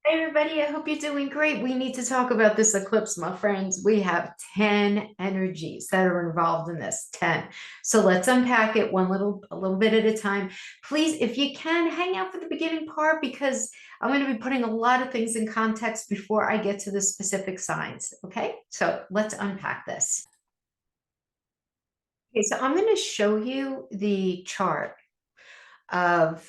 Hey everybody, I hope you're doing great. We need to talk about this eclipse, my friends. We have 10 energies that are involved in this. 10. So let's unpack it a little bit at a time. Please, if you can, hang out for the beginning part because I'm going to be putting a lot of things in context before I get to the specific signs. Okay, so let's unpack this. Okay, so I'm going to show you the chart of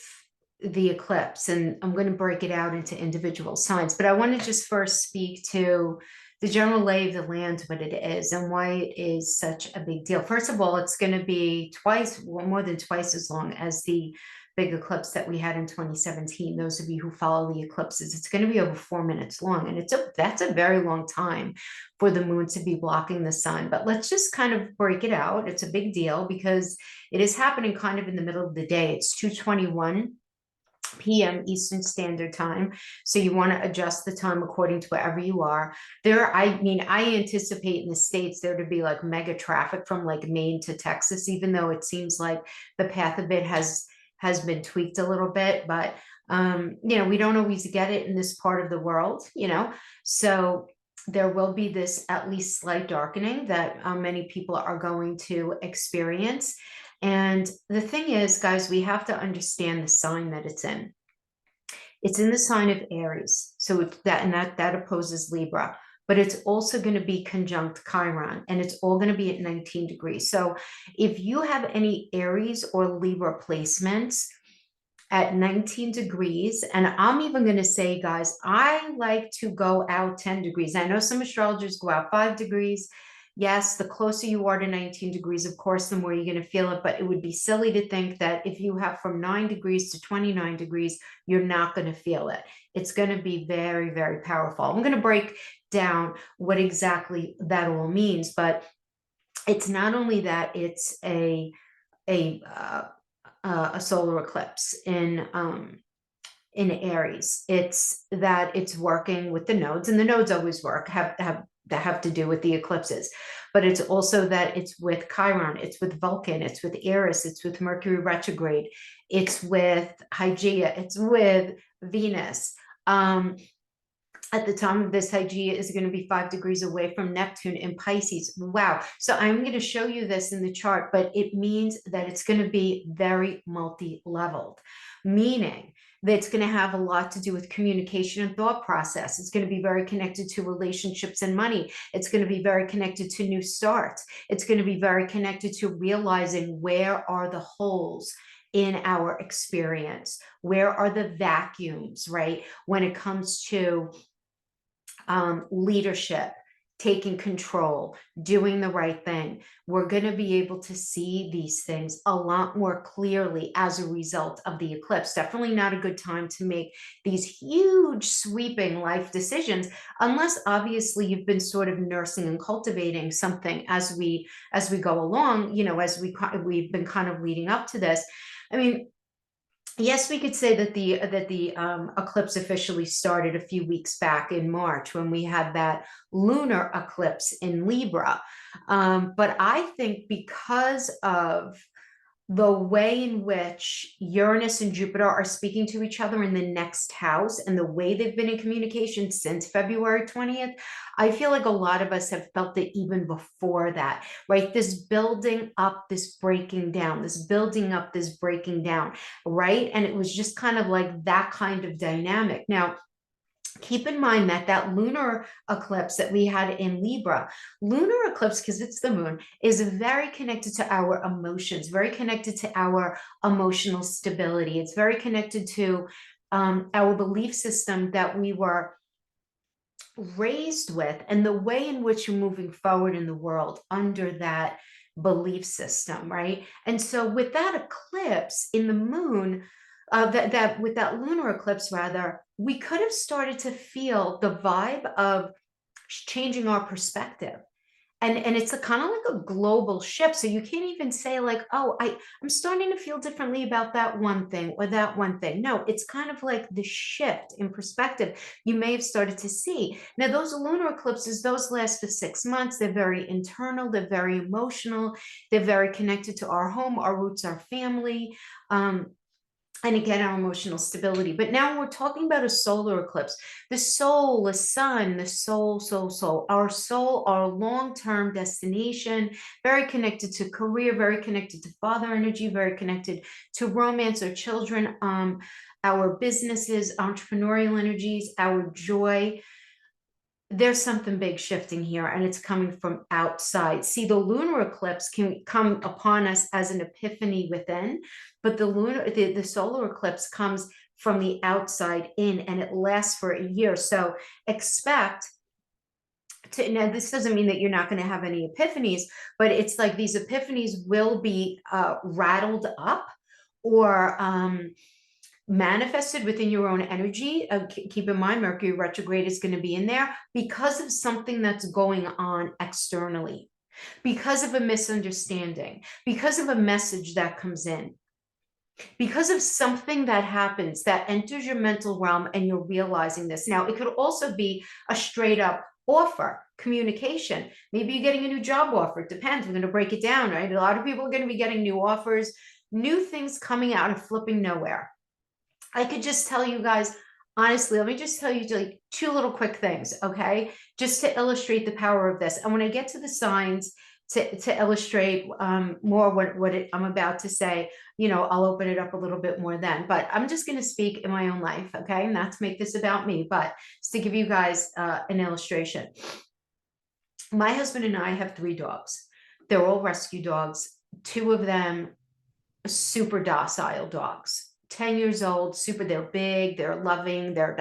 the eclipse, and I'm going to break it out into individual signs. But I want to just first speak to the general lay of the land, what it is, and why it is such a big deal. First of all, it's going to be twice, well, more than twice as long as the big eclipse that we had in 2017. Those of you who follow the eclipses, it's going to be over 4 minutes long, and that's a very long time for the moon to be blocking the sun. But let's just kind of break it out. It's a big deal because it is happening kind of in the middle of the day. It's 2:21 p.m. Eastern Standard Time. So you want to adjust the time according to wherever you are. I anticipate in the States there to be like mega traffic from like Maine to Texas, even though it seems like the path of it has been tweaked a little bit, but we don't always get it in this part of the world. So there will be this at least slight darkening that many people are going to experience. And the thing is, guys, we have to understand the sign that it's in. It's in the sign of Aries. So it's that opposes Libra, but it's also going to be conjunct Chiron, and it's all going to be at 19 degrees. So if you have any Aries or Libra placements at 19 degrees, and I'm even going to say, guys, I like to go out 10 degrees. I know some astrologers go out 5 degrees. Yes, the closer you are to 19 degrees, of course, the more you're going to feel it. But it would be silly to think that if you have from 9 degrees to 29 degrees, you're not going to feel it. It's going to be very, very powerful. I'm going to break down what exactly that all means, but it's not only that it's a solar eclipse in Aries. It's that it's working with the nodes, and the nodes always work, have to do with the eclipses. But it's also that it's with Chiron, it's with Vulcan, it's with Eris, it's with Mercury retrograde, it's with Hygeia, it's with Venus. At the time of this, Hygeia is going to be 5 degrees away from Neptune in Pisces. Wow. So I'm going to show you this in the chart, but it means that it's going to be very multi-leveled, meaning that it's going to have a lot to do with communication and thought process. It's going to be very connected to relationships and money. It's going to be very connected to new starts. It's going to be very connected to realizing where are the holes in our experience, where are the vacuums, right? When it comes to leadership, taking control, doing the right thing. We're going to be able to see these things a lot more clearly as a result of the eclipse. Definitely not a good time to make these huge sweeping life decisions unless obviously you've been sort of nursing and cultivating something as we go along, as we've been kind of leading up to this. I mean, yes, we could say that the eclipse officially started a few weeks back in March when we had that lunar eclipse in Libra. But I think because of the way in which Uranus and Jupiter are speaking to each other in the next house and the way they've been in communication since February 20th, I feel like a lot of us have felt it even before that, right? This building up, this breaking down, this building up, this breaking down, right? And it was just kind of like that kind of dynamic. Now, keep in mind that lunar eclipse that we had in Libra, lunar eclipse, because it's the moon, is very connected to our emotions, very connected to our emotional stability. It's very connected to our belief system that we were raised with and the way in which you're moving forward in the world under that belief system, right? And so with that eclipse in the moon, that with that lunar eclipse rather, we could have started to feel the vibe of changing our perspective. And it's a kind of like a global shift. So you can't even say like, oh, I'm starting to feel differently about that one thing or that one thing. No, it's kind of like the shift in perspective you may have started to see. Now, those lunar eclipses, those last for 6 months. They're very internal. They're very emotional. They're very connected to our home, our roots, our family. and again, our emotional stability. But now we're talking about a solar eclipse. The soul, the sun, the soul, our soul, our long-term destination, very connected to career, very connected to father energy, very connected to romance or children, our businesses, entrepreneurial energies, our joy. There's something big shifting here, and it's coming from outside. See, the lunar eclipse can come upon us as an epiphany within, but the solar eclipse comes from the outside in, and it lasts for a year. So expect to, now this doesn't mean that you're not going to have any epiphanies, but it's like these epiphanies will be rattled up or manifested within your own energy. Keep in mind, Mercury retrograde is going to be in there because of something that's going on externally, because of a misunderstanding, because of a message that comes in, because of something that happens that enters your mental realm and you're realizing this. Now, it could also be a straight up offer, communication. Maybe you're getting a new job offer. It depends. We're going to break it down, right? A lot of people are going to be getting new offers, new things coming out of flipping nowhere. I could just tell you guys, honestly, let me just tell you like two little quick things, okay? Just to illustrate the power of this. And when I get to the signs to illustrate more what I'm about to say, you know, I'll open it up a little bit more then. But I'm just going to speak in my own life, okay? Not to make this about me, but just to give you guys an illustration. My husband and I have 3 dogs. They're all rescue dogs. 2 of them super docile dogs. 10 years old, they're big, they're loving, they're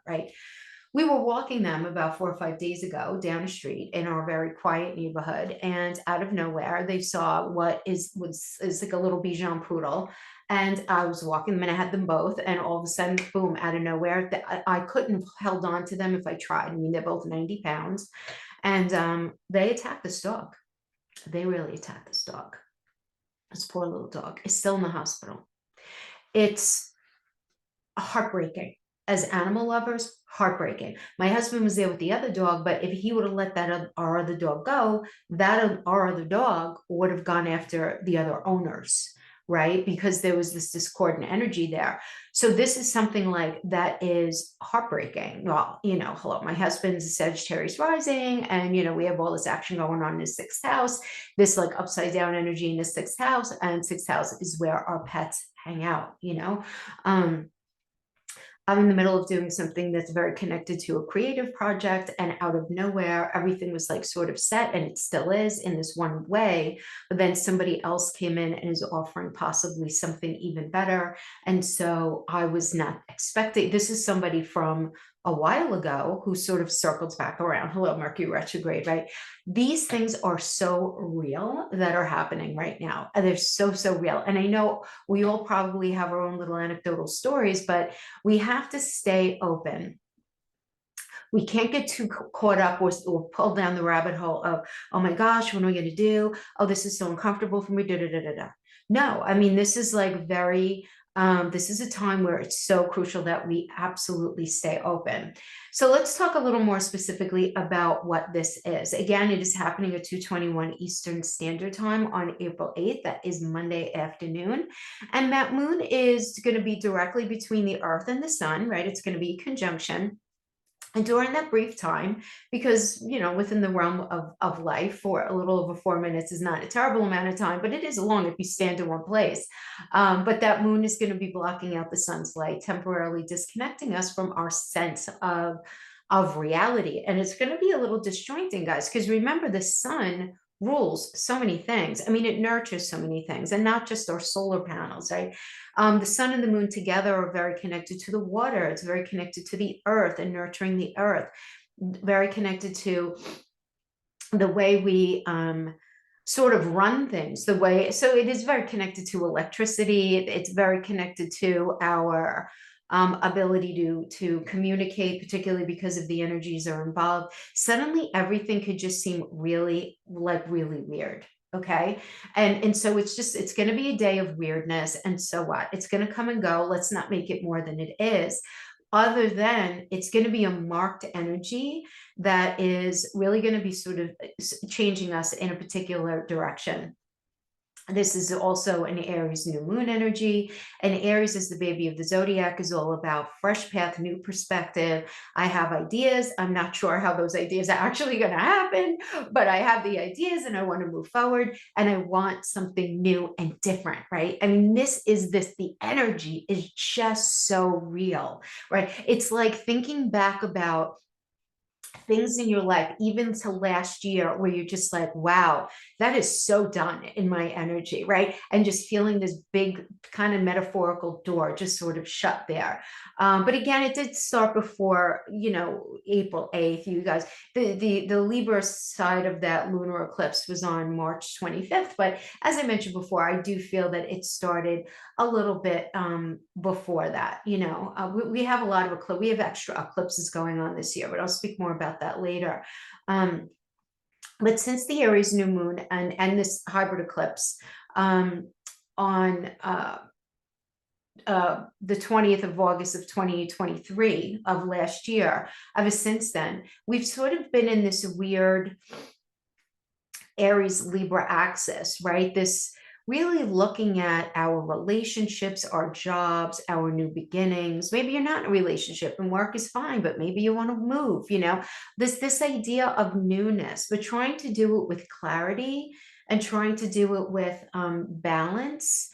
right? We were walking them about 4 or 5 days ago down a street in our very quiet neighborhood, and out of nowhere, they saw what is like a little Bichon poodle, and I was walking them, and I had them both, and all of a sudden, boom, out of nowhere, I couldn't have held on to them if I tried. I mean, they're both 90 pounds, and they attacked this dog. They really attacked this dog. This poor little dog is still in the hospital. It's heartbreaking. As animal lovers, heartbreaking. My husband was there with the other dog, but if he would have let our other dog go, our other dog would have gone after the other owners, right? Because there was this discordant energy there. So this is something like that is heartbreaking. Well, you know, hello, my husband's a Sagittarius rising, and, you know, we have all this action going on in his 6th house, this like upside down energy in his 6th house, and 6th house is where our pets hang out, you know? I'm in the middle of doing something that's very connected to a creative project, and out of nowhere, everything was like sort of set, and it still is in this one way. But then somebody else came in and is offering possibly something even better. And so I was not expecting, this is somebody from a while ago who sort of circles back around. Hello, Mercury retrograde, right? These things are so real that are happening right now. And they're so real. And I know we all probably have our own little anecdotal stories, but we have to stay open. We can't get too caught up or pull down the rabbit hole of, oh my gosh, what am I going to do? Oh, this is so uncomfortable for me. No, I mean, this is like this is a time where it's so crucial that we absolutely stay open. So let's talk a little more specifically about what this is. Again, it is happening at 2:21 Eastern Standard Time on April 8th. That is Monday afternoon. And that moon is going to be directly between the Earth and the Sun, right? It's going to be conjunction. And during that brief time, because, you know, within the realm of life, for a little over 4 minutes is not a terrible amount of time, but it is long if you stand in one place. But that moon is going to be blocking out the sun's light, temporarily disconnecting us from our sense of reality. And it's going to be a little disjointing, guys, because remember, the sun rules so many things. I mean, it nurtures so many things, and not just our solar panels, right? The sun and the moon together are very connected to the water. It's very connected to the earth and nurturing the earth, very connected to the way we sort of run things, so it is very connected to electricity. It's very connected to our ability to communicate, particularly because of the energies are involved. Suddenly everything could just seem really weird. Okay. And so it's going to be a day of weirdness. And so what? It's going to come and go. Let's not make it more than it is. Other than it's going to be a marked energy that is really going to be sort of changing us in a particular direction. This is also an Aries new moon energy. And Aries is the baby of the zodiac, is all about fresh path, new perspective. I have ideas. I'm not sure how those ideas are actually going to happen, but I have the ideas and I want to move forward and I want something new and different, right? I mean, the energy is just so real, right? It's like thinking back about things in your life, even to last year, where you're just like, wow, that is so done in my energy, right? And just feeling this big kind of metaphorical door just sort of shut there. But again, it did start before, April 8th. You guys, the Libra side of that lunar eclipse was on March 25th. But as I mentioned before, I do feel that it started a little bit before that. We have a lot of we have extra eclipses going on this year, but I'll speak more about that later. But since the Aries new moon and this hybrid eclipse on the 20th of August of 2023 of last year, ever since then, we've sort of been in this weird Aries Libra axis, right? This really looking at our relationships, our jobs, our new beginnings. Maybe you're not in a relationship and work is fine, but maybe you want to move, this idea of newness, but trying to do it with clarity and trying to do it with balance.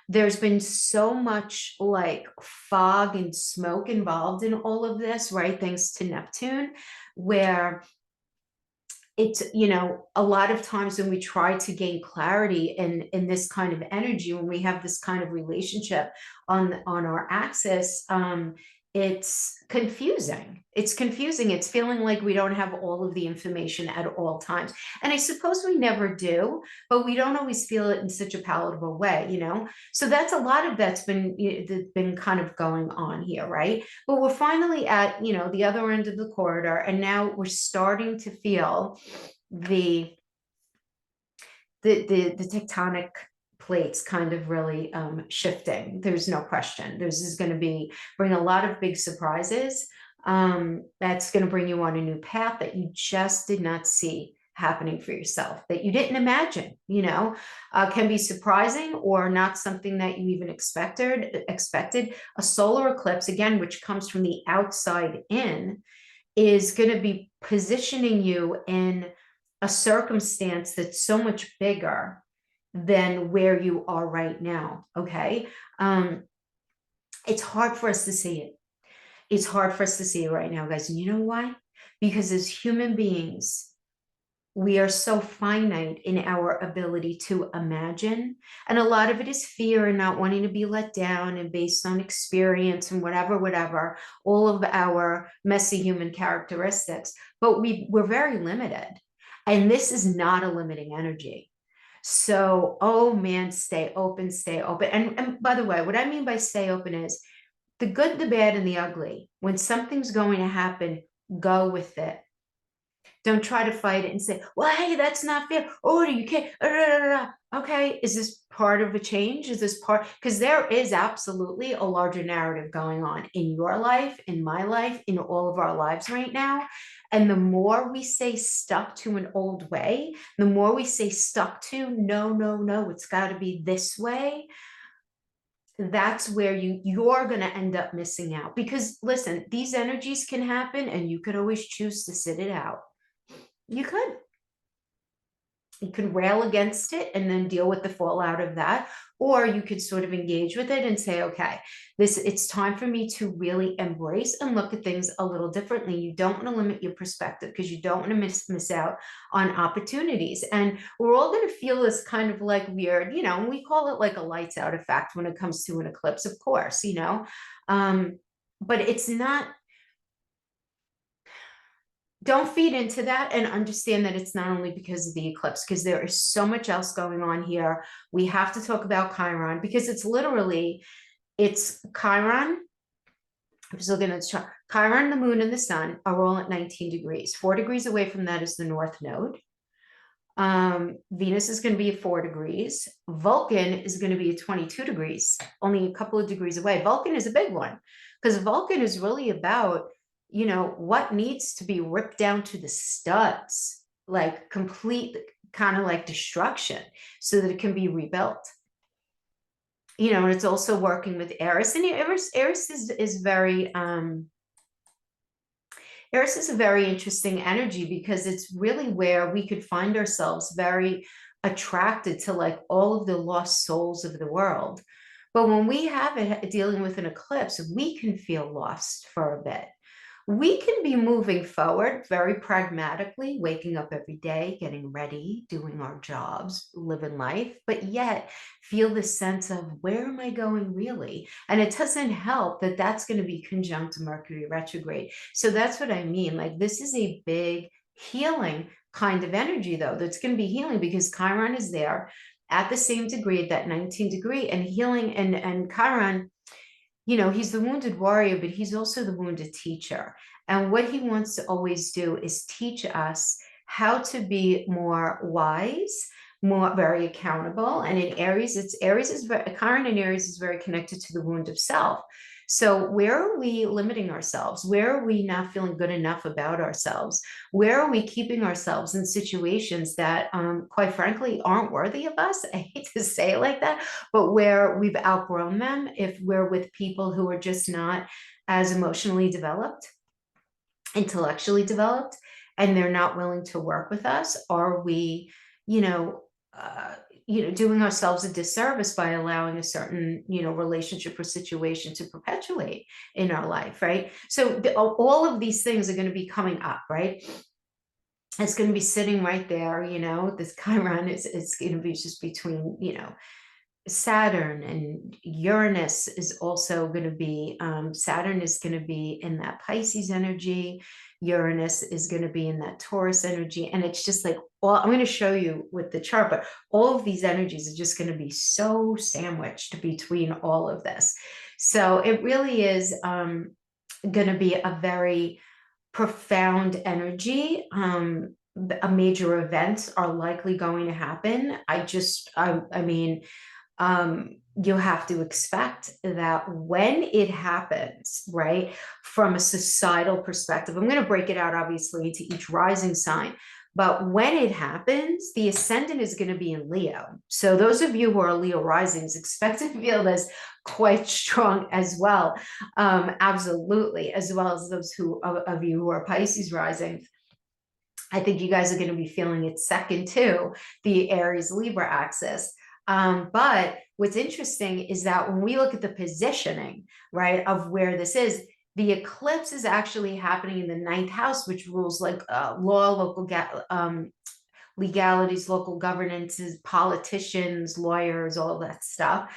There's been so much like fog and smoke involved in all of this, right? Thanks to Neptune, where it's, a lot of times when we try to gain clarity in this kind of energy, when we have this kind of relationship on our axis, it's confusing. It's feeling like we don't have all of the information at all times. And I suppose we never do, but we don't always feel it in such a palatable way, So that's a lot of that's been kind of going on here, right? But we're finally at, the other end of the corridor, and now we're starting to feel the tectonic plates kind of really shifting. There's no question. This is going to bring a lot of big surprises. That's going to bring you on a new path that you just did not see happening for yourself, that you didn't imagine, can be surprising or not something that you even expected. A solar eclipse, again, which comes from the outside in, is going to be positioning you in a circumstance that's so much bigger than where you are right now. Okay. It's hard for us to see it. It's hard for us to see it right now, guys. And you know why? Because as human beings, we are so finite in our ability to imagine. And a lot of it is fear and not wanting to be let down and based on experience and whatever, all of our messy human characteristics. But we're very limited. And this is not a limiting energy. So, oh man, stay open, stay open. And by the way, what I mean by stay open is the good, the bad, and the ugly. When something's going to happen, go with it. Don't try to fight it and say, well, hey, that's not fair. Oh, you can't. Okay, is this part of a change? Is this part? Because there is absolutely a larger narrative going on in your life, in my life, in all of our lives right now. And the more we stay stuck to an old way, the more we stay stuck to, no, it's got to be this way. That's where you're going to end up missing out. Because listen, these energies can happen and you could always choose to sit it out. You could rail against it and then deal with the fallout of that, or you could sort of engage with it and say, okay, it's time for me to really embrace and look at things a little differently. You don't want to limit your perspective because you don't want to miss out on opportunities. And we're all going to feel this kind of like weird, and we call it like a lights out effect when it comes to an eclipse, of course, but it's not. Don't feed into that, and understand that it's not only because of the eclipse, because there is so much else going on here. We have to talk about Chiron because it's Chiron. I'm just looking at the chart. Chiron, the moon, and the sun are all at 19 degrees. 4 degrees away from that is the north node. Venus is going to be at 4 degrees. Vulcan is going to be at 22 degrees, only a couple of degrees away. Vulcan is a big one because Vulcan is really about what needs to be ripped down to the studs. like complete kind of like destruction so that it can be rebuilt. You know, and it's also working with Aries, and Aries is very Aries is a very interesting energy because it's really where we could find ourselves very attracted to like all of the lost souls of the world. But when we have it dealing with an eclipse, we can feel lost for a bit. We can be moving forward very pragmatically, waking up every day, getting ready, doing our jobs, living life, but yet feel the sense of where am I going really? And it doesn't help that that's going to be conjunct Mercury retrograde. So that's what I mean. Like this is a big healing kind of energy, though, that's going to be healing because Chiron is there at the same degree, that 19 degree, and healing, and Chiron, you know, he's the wounded warrior, but he's also the wounded teacher. And what he wants to always do is teach us how to be more wise, more very accountable. And in Aries, Aries is very, Chiron in Aries is very connected to the wound of self. So where are we limiting ourselves? Where are we not feeling good enough about ourselves? Where are we keeping ourselves in situations that, quite frankly, aren't worthy of us? I hate to say it like that, but where we've outgrown them, if we're with people who are just not as emotionally developed, intellectually developed, and they're not willing to work with us, are we, you know, doing ourselves a disservice by allowing a certain, relationship or situation to perpetuate in our life, right? So all of these things are going to be coming up, right? It's going to be sitting right there, this Chiron is going to be just between, Saturn, and Uranus is also going to be, Saturn is going to be in that Pisces energy. Uranus is going to be in that Taurus energy. And it's just like, well, I'm going to show you with the chart, but all of these energies are just going to be so sandwiched between all of this. So it really is going to be a very profound energy. A major events are likely going to happen. I mean, you have to expect that when it happens, right, from a societal perspective, I'm going to break it out obviously into each rising sign, but when it happens, the ascendant is going to be in Leo. So those of you who are Leo risings, expect to feel this quite strong as well. Absolutely, as well as those of you who are Pisces rising. I think you guys are going to be feeling it second to the Aries Libra axis. But what's interesting is that when we look at the positioning, right, of where this is, the eclipse is actually happening in the ninth house, which rules like law, local legalities, local governances, politicians, lawyers, all that stuff.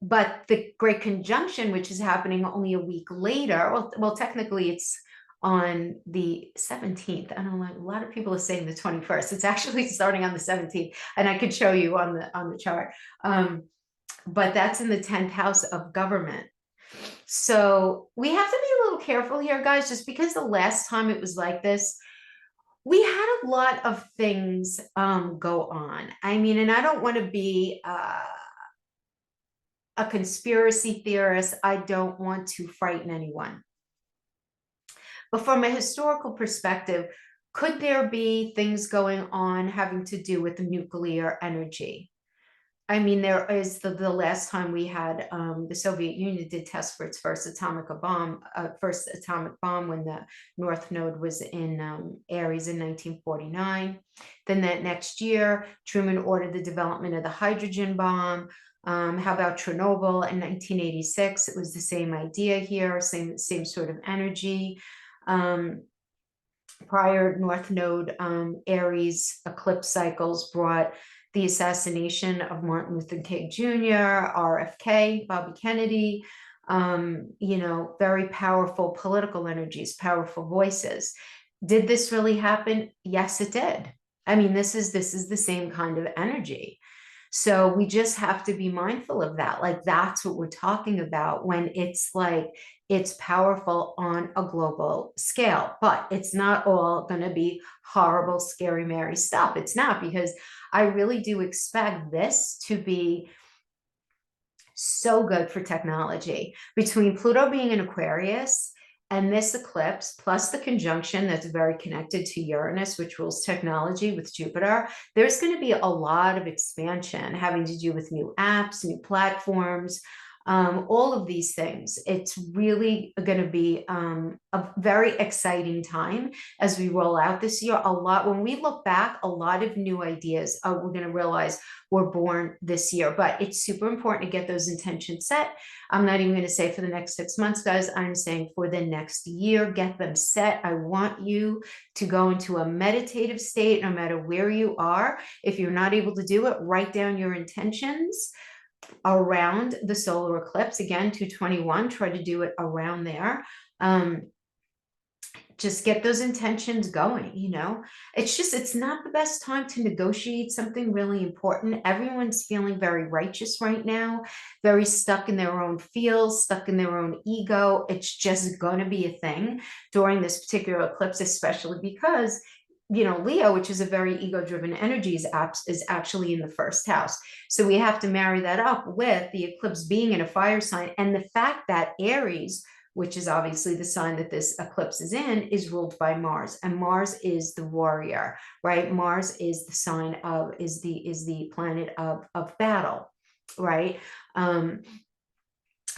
But the great conjunction, which is happening only a week later, well, technically it's on the 17th. I don't know, a lot of people are saying the 21st. It's actually starting on the 17th, and I could show you on the chart. But that's in the 10th house of government. So we have to be a little careful here, guys, just because the last time it was like this, we had a lot of things go on. I mean, and I don't want to be a conspiracy theorist. I don't want to frighten anyone. But from a historical perspective, could there be things going on having to do with the nuclear energy? I mean, there is the last time we had the Soviet Union did test for its first atomic bomb when the North Node was in Aries in 1949. Then that next year, Truman ordered the development of the hydrogen bomb. How about Chernobyl in 1986? It was the same idea here, same sort of energy. Prior North Node Aries eclipse cycles brought the assassination of Martin Luther King Jr., RFK, Bobby Kennedy, very powerful political energies, powerful voices. Did this really happen? Yes, it did. I mean, this is the same kind of energy. So we just have to be mindful of that. Like, that's what we're talking about when it's like, it's powerful on a global scale, but it's not all going to be horrible, scary, Mary stuff. It's not, because I really do expect this to be so good for technology. Between Pluto being in Aquarius And this eclipse, plus the conjunction that's very connected to Uranus, which rules technology with Jupiter, there's going to be a lot of expansion having to do with new apps, new platforms, all of these things. It's really going to be a very exciting time as we roll out this year. When we look back, a lot of new ideas we're going to realize were born this year, but it's super important to get those intentions set. I'm not even going to say for the next 6 months, guys. I'm saying for the next year, get them set. I want you to go into a meditative state, no matter where you are. If you're not able to do it, write down your intentions around the solar eclipse. Again, 221, try to do it around there. Just get those intentions going. It's not the best time to negotiate something really important. Everyone's feeling very righteous right now, very stuck in their own feels, stuck in their own ego. It's just going to be a thing during this particular eclipse, especially because Leo, which is a very ego-driven energy, is actually in the first house. So we have to marry that up with the eclipse being in a fire sign, and the fact that Aries, which is obviously the sign that this eclipse is in, is ruled by Mars, and Mars is the warrior, right? Mars is the sign of is the planet of battle, right?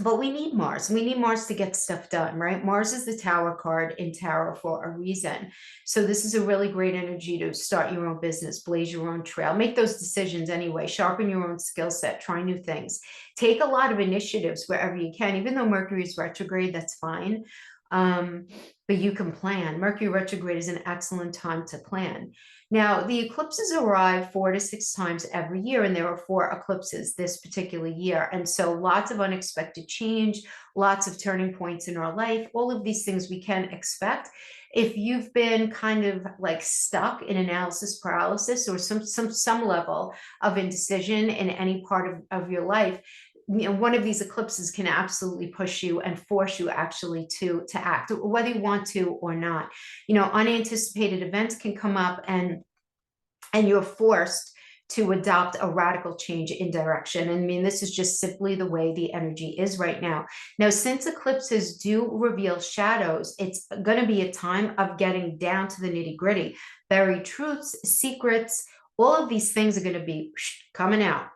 But we need Mars. We need Mars to get stuff done, right? Mars is the Tower card in tarot for a reason. So this is a really great energy to start your own business, blaze your own trail, make those decisions anyway, sharpen your own skill set, try new things, take a lot of initiatives wherever you can. Even though Mercury is retrograde, that's fine. But you can plan. Mercury retrograde is an excellent time to plan. Now, the eclipses arrive 4 to 6 times every year, and there are 4 eclipses this particular year. And so lots of unexpected change, lots of turning points in our life, all of these things we can expect. If you've been kind of like stuck in analysis paralysis or some level of indecision in any part of your life, one of these eclipses can absolutely push you and force you actually to act, whether you want to or not. Unanticipated events can come up, and you're forced to adopt a radical change in direction. I mean, this is just simply the way the energy is right now. Now, since eclipses do reveal shadows, it's going to be a time of getting down to the nitty-gritty. Buried truths, secrets, all of these things are going to be coming out.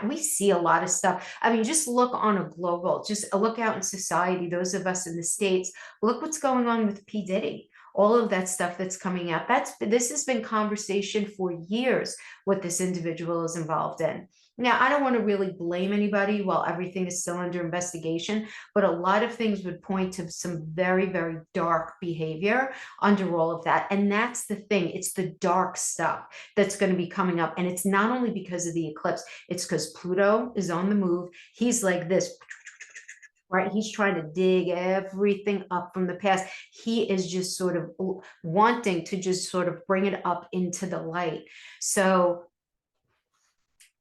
We see a lot of stuff. I mean, just look on a global, just look out in society, those of us in the States, look what's going on with P. Diddy, all of that stuff that's coming out. This has been conversation for years, what this individual is involved in. Now, I don't want to really blame anybody while everything is still under investigation, but a lot of things would point to some very, very dark behavior under all of that. And that's the thing. It's the dark stuff that's going to be coming up. And it's not only because of the eclipse, it's because Pluto is on the move. He's like this, right? He's trying to dig everything up from the past. He is just sort of wanting to just sort of bring it up into the light. So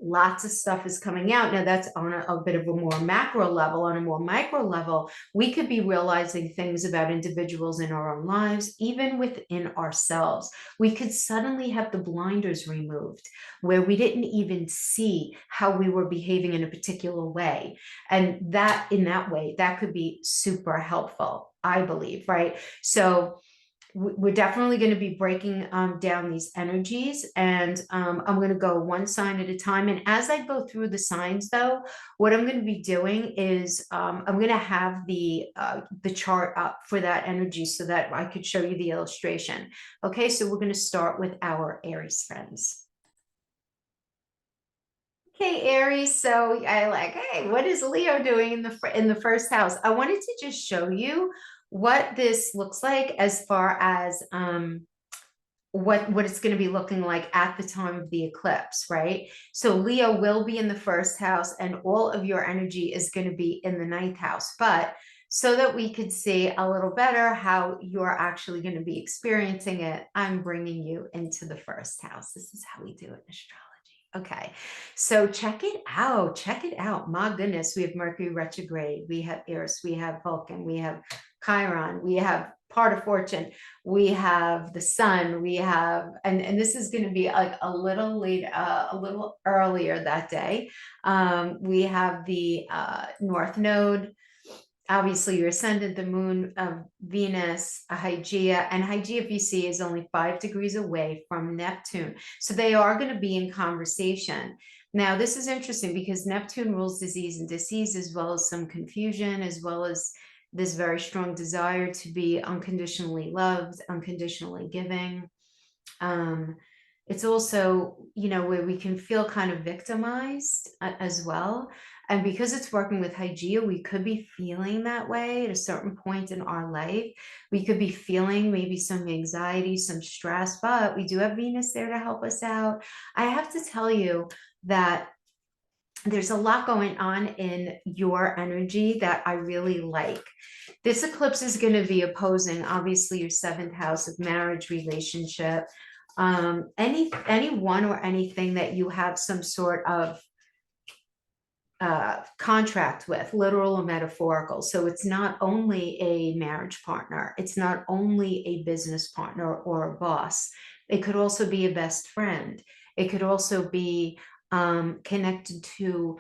lots of stuff is coming out. Now, that's on a bit of a more macro level. On a more micro level, we could be realizing things about individuals in our own lives, even within ourselves. We could suddenly have the blinders removed where we didn't even see how we were behaving in a particular way. And that, in that way, that could be super helpful, I believe, right? So we're definitely going to be breaking down these energies, and I'm going to go one sign at a time. And as I go through the signs, though, what I'm going to be doing is I'm going to have the chart up for that energy so that I could show you the illustration. Okay, so we're going to start with our Aries friends. Okay, Aries. So hey, what is Leo doing in the first house? I wanted to just show you what this looks like as far as what it's going to be looking like at the time of the eclipse, right? So Leo will be in the first house, and all of your energy is going to be in the 9th house. But so that we could see a little better how you're actually going to be experiencing it, I'm bringing you into the first house. This is how we do it in astrology. Okay, so check it out. Check it out. My goodness, we have Mercury retrograde. We have Eris. We have Vulcan. We have Chiron. We have part of fortune. We have the sun. We have, and this is going to be like a little late, a little earlier that day. We have the North Node. obviously your ascendant, the moon of Venus, a Hygeia, and Hygeia, if you see, is only 5 degrees away from Neptune. So they are going to be in conversation. Now, this is interesting because Neptune rules disease and disease, as well as some confusion, as well as this very strong desire to be unconditionally loved, unconditionally giving. It's also, you know, where we can feel kind of victimized as well. And because it's working with Hygeia, we could be feeling that way at a certain point in our life. We could be feeling maybe some anxiety, some stress, but we do have Venus there to help us out. I have to tell you that there's a lot going on in your energy that I really like. This eclipse is going to be opposing, obviously, your 7th house of marriage, relationship, anyone or anything that you have some sort of contract with, literal or metaphorical. So it's not only a marriage partner, it's not only a business partner or a boss. It could also be a best friend. It could also be connected to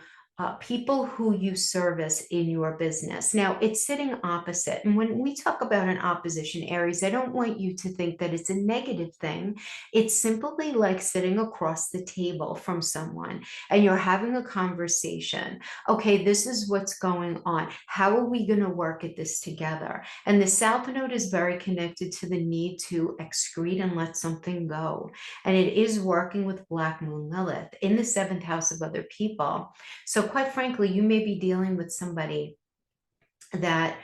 people who you service in your business. Now, it's sitting opposite. And when we talk about an opposition, Aries, I don't want you to think that it's a negative thing. It's simply like sitting across the table from someone and you're having a conversation. Okay, this is what's going on. How are we going to work at this together? And the South Node is very connected to the need to excrete and let something go. And it is working with Black Moon Lilith in the 7th house of other people. So quite frankly, you may be dealing with somebody that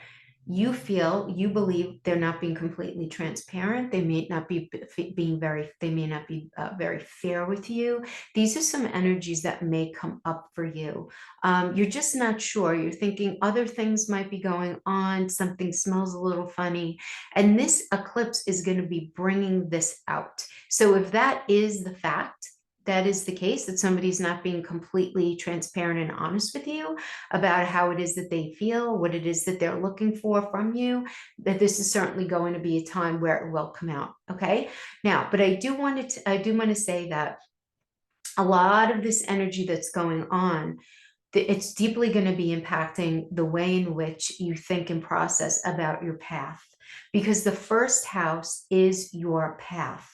you believe they're not being completely transparent. They may not be very fair with you. These are some energies that may come up for you. You're just not sure. You're thinking other things might be going on. Something smells a little funny. And this eclipse is going to be bringing this out. So if that is the fact, that is the case, that somebody's not being completely transparent and honest with you about how it is that they feel, what it is that they're looking for from you, that this is certainly going to be a time where it will come out. Okay. Now, but I do want to say that a lot of this energy that's going on, it's deeply going to be impacting the way in which you think and process about your path, because the 1st house is your path.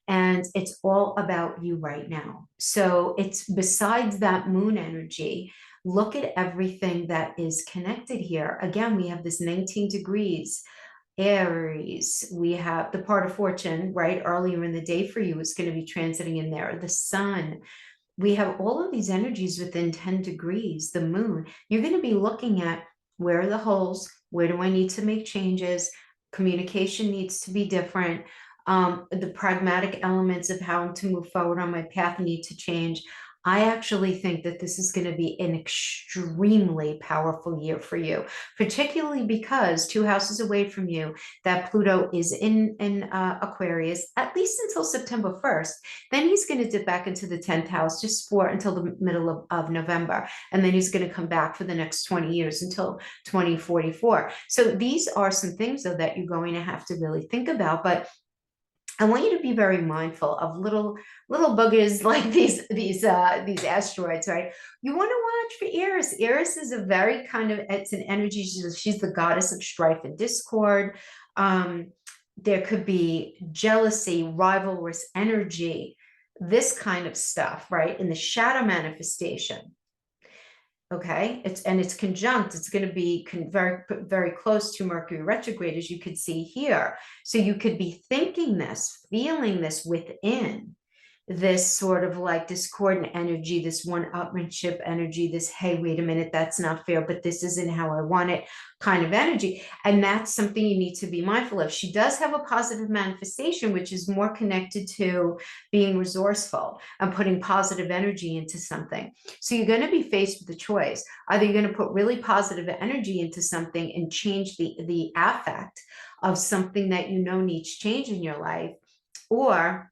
And it's all about you right now. So it's besides that moon energy, look at everything that is connected here. Again, we have this 19 degrees, Aries. We have the part of fortune, right? Earlier in the day for you is going to be transiting in there. The sun. We have all of these energies within 10 degrees, the moon. You're going to be looking at where are the holes? Where do I need to make changes? Communication needs to be different. The pragmatic elements of how to move forward on my path need to change. I actually think that this is going to be an extremely powerful year for you, particularly because 2 houses away from you, that Pluto is in Aquarius, at least until September 1st. Then he's going to dip back into the 10th house just for until the middle of November. And then he's going to come back for the next 20 years until 2044. So these are some things, though, that you're going to have to really think about. But I want you to be very mindful of little boogers like these asteroids, right? You want to watch for Eris. Eris is a very kind of, it's an energy. She's the goddess of strife and discord. There could be jealousy, rivalrous energy, this kind of stuff, right? In the shadow manifestation. Okay, it's conjunct. It's going to be very, very close to Mercury retrograde, as you could see here. So you could be thinking this, feeling this within this sort of like discordant energy, this one-upmanship energy, this, hey, wait a minute, that's not fair, but this isn't how I want it kind of energy. And that's something you need to be mindful of. She does have a positive manifestation, which is more connected to being resourceful and putting positive energy into something. So you're going to be faced with a choice. Either you're going to put really positive energy into something and change the affect of something that you know needs change in your life, or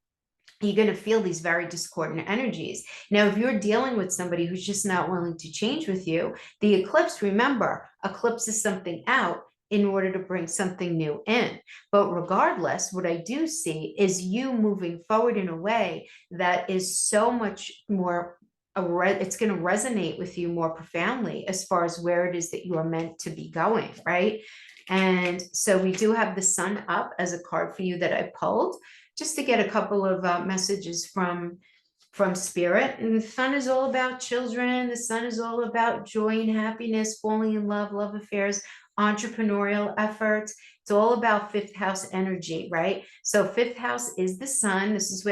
you're going to feel these very discordant energies. Now, if you're dealing with somebody who's just not willing to change with you, the eclipse, remember, eclipses something out in order to bring something new in. But regardless, what I do see is you moving forward in a way that is so much more it's going to resonate with you more profoundly as far as where it is that you are meant to be going, right? And so we do have the sun up as a card for you that I pulled, just to get a couple of messages from spirit. And the sun is all about children. The sun is all about joy and happiness, falling in love, love affairs, entrepreneurial efforts. It's all about fifth house energy, right? So fifth house is the sun. This is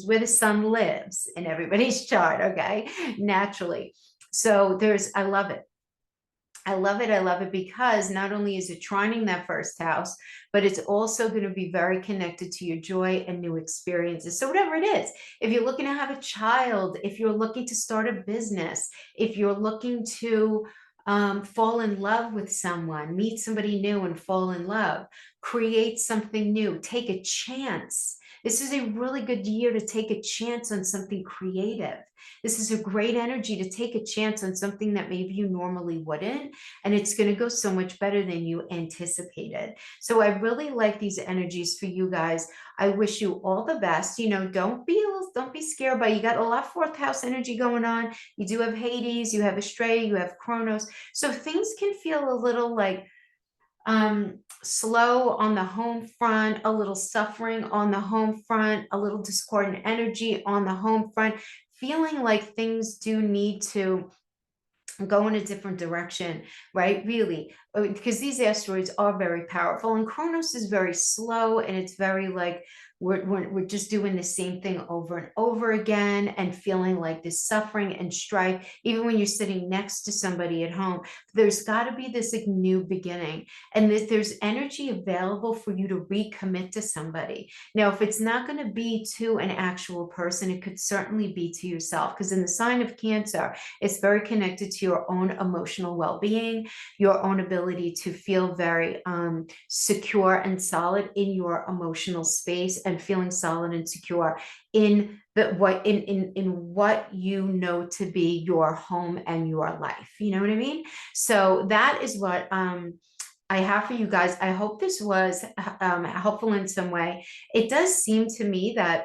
where the sun lives in everybody's chart, okay? Naturally. So I love it. I love it. I love it because not only is it trining that first house, but it's also going to be very connected to your joy and new experiences. So whatever it is, if you're looking to have a child, if you're looking to start a business, if you're looking to fall in love with someone, meet somebody new and fall in love, create something new, take a chance. This is a really good year to take a chance on something creative. This is a great energy to take a chance on something that maybe you normally wouldn't, and it's going to go so much better than you anticipated. So I really like these energies for you guys. I wish you all the best. You know, don't be scared by, you got a lot of fourth house energy going on. You do have Hades, you have Astray, you have Kronos. So things can feel a little like slow on the home front, a little suffering on the home front, a little discordant energy on the home front, feeling like things do need to go in a different direction, right? Really, because these asteroids are very powerful, and Kronos is very slow, and it's very like we're just doing the same thing over and over again, and feeling like this suffering and strife. Even when you're sitting next to somebody at home, there's got to be this like new beginning, and there's energy available for you to recommit to somebody. Now, if it's not going to be to an actual person, it could certainly be to yourself, because in the sign of Cancer, it's very connected to your own emotional well-being, your own ability to feel very secure and solid in your emotional space, and feeling solid and secure in what you know to be your home and your life. You know what I mean? So that is what I have for you guys. I hope this was helpful in some way. It does seem to me that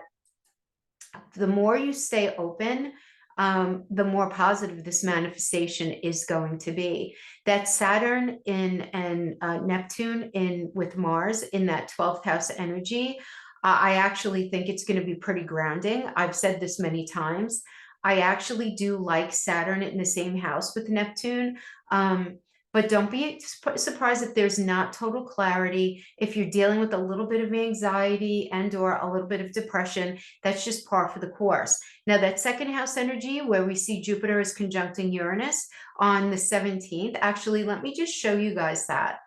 the more you stay open, the more positive this manifestation is going to be. That Saturn and Neptune with Mars in that 12th house energy, I actually think it's going to be pretty grounding. I've said this many times. I actually do like Saturn in the same house with Neptune. But don't be surprised if there's not total clarity. If you're dealing with a little bit of anxiety and or a little bit of depression, that's just par for the course. Now, that second house energy where we see Jupiter is conjuncting Uranus on the 17th, actually, let me just show you guys that.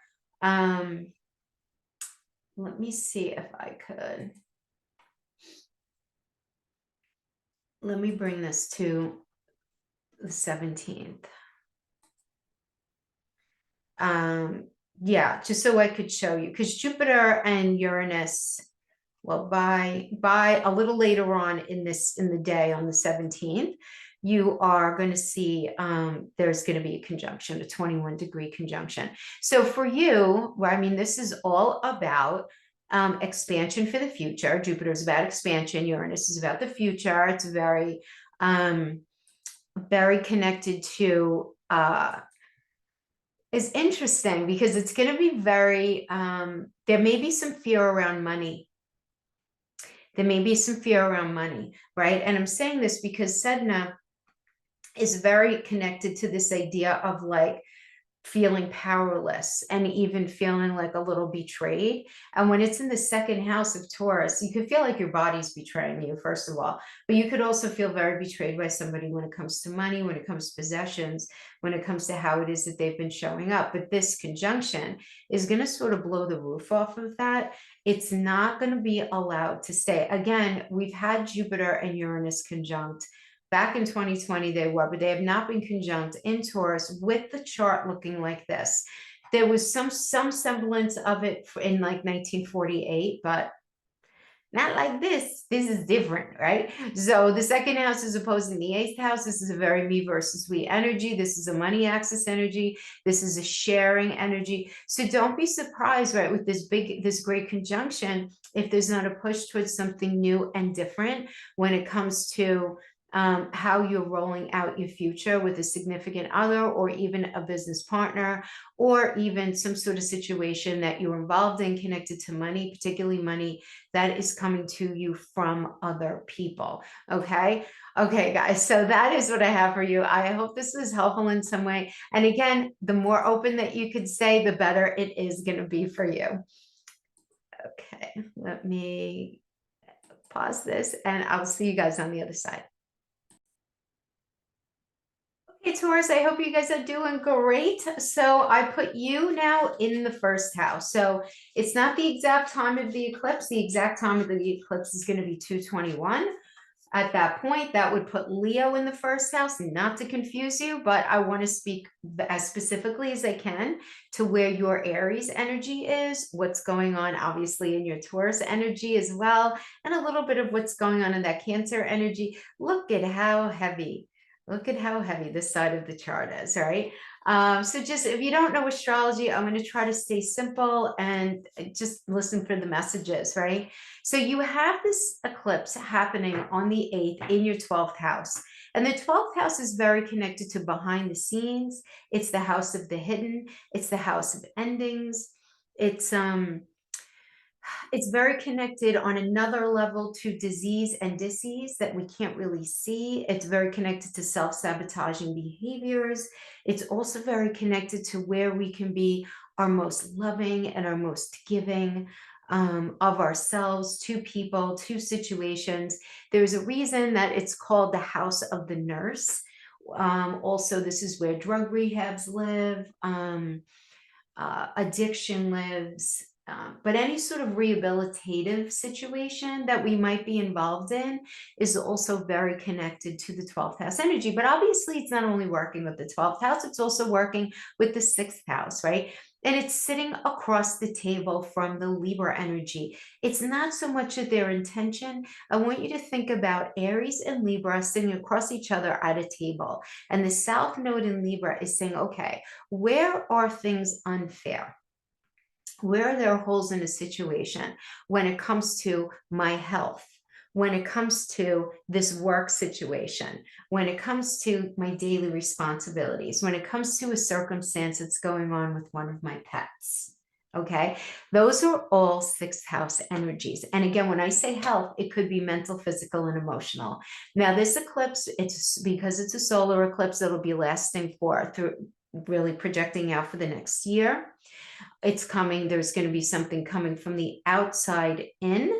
Let me see if I could. Let me bring this to the 17th. Yeah, just so I could show you, because Jupiter and Uranus, well, by a little later on in the day on the 17th, you are going to see there's going to be a conjunction, a 21-degree conjunction. So for you, I mean, this is all about expansion for the future. Jupiter is about expansion. Uranus is about the future. It's very, very connected to is interesting because it's going to be very, there may be some fear around money. There may be some fear around money, right? And I'm saying this because Sedna is very connected to this idea of like feeling powerless and even feeling like a little betrayed. And when it's in the second house of Taurus, you could feel like your body's betraying you, first of all, but you could also feel very betrayed by somebody when it comes to money, when it comes to possessions, when it comes to how it is that they've been showing up. But this conjunction is going to sort of blow the roof off of that. It's not going to be allowed to stay. Again, we've had Jupiter and Uranus conjunct. Back in 2020 they were, but they have not been conjunct in Taurus with the chart looking like this. There was some semblance of it in like 1948, but not like this. This is different, right? So the second house is opposing the eighth house. This is a very me versus we energy. This is a money axis energy. This is a sharing energy. So don't be surprised, right, with this great conjunction, if there's not a push towards something new and different when it comes to how you're rolling out your future with a significant other, or even a business partner, or even some sort of situation that you're involved in connected to money, particularly money that is coming to you from other people. Okay. Okay, guys, so that is what I have for you. I hope this was helpful in some way. And again, the more open that you could say, the better it is going to be for you. Okay, let me pause this and I'll see you guys on the other side. Okay, Taurus, I hope you guys are doing great. So I put you now in the first house. So it's not the exact time of the eclipse. The exact time of the eclipse is going to be 2/21. At that point, that would put Leo in the first house, not to confuse you, but I want to speak as specifically as I can to where your Aries energy is, what's going on, obviously, in your Taurus energy as well, and a little bit of what's going on in that Cancer energy. Look at how heavy this side of the chart is, right? So just if you don't know astrology, I'm going to try to stay simple and just listen for the messages, right? So you have this eclipse happening on the 8th in your 12th house. And the 12th house is very connected to behind the scenes. It's the house of the hidden. It's the house of endings. It's very connected on another level to disease and disease that we can't really see. It's very connected to self-sabotaging behaviors. It's also very connected to where we can be our most loving and our most giving of ourselves to people, to situations. There's a reason that it's called the house of the nurse. Also, this is where drug rehabs live, addiction lives. But any sort of rehabilitative situation that we might be involved in is also very connected to the 12th house energy. But obviously, it's not only working with the 12th house, it's also working with the 6th house, right? And it's sitting across the table from the Libra energy. It's not so much of their intention. I want you to think about Aries and Libra sitting across each other at a table. And the South Node in Libra is saying, okay, where are things unfair? Where are there holes in a situation when it comes to my health, when it comes to this work situation, when it comes to my daily responsibilities, when it comes to a circumstance that's going on with one of my pets? Okay, those are all 6th house energies. And again, when I say health, it could be mental, physical, and emotional. Now, this eclipse, it's because it's a solar eclipse, it'll be lasting through really projecting out for the next year. It's coming. There's going to be something coming from the outside in.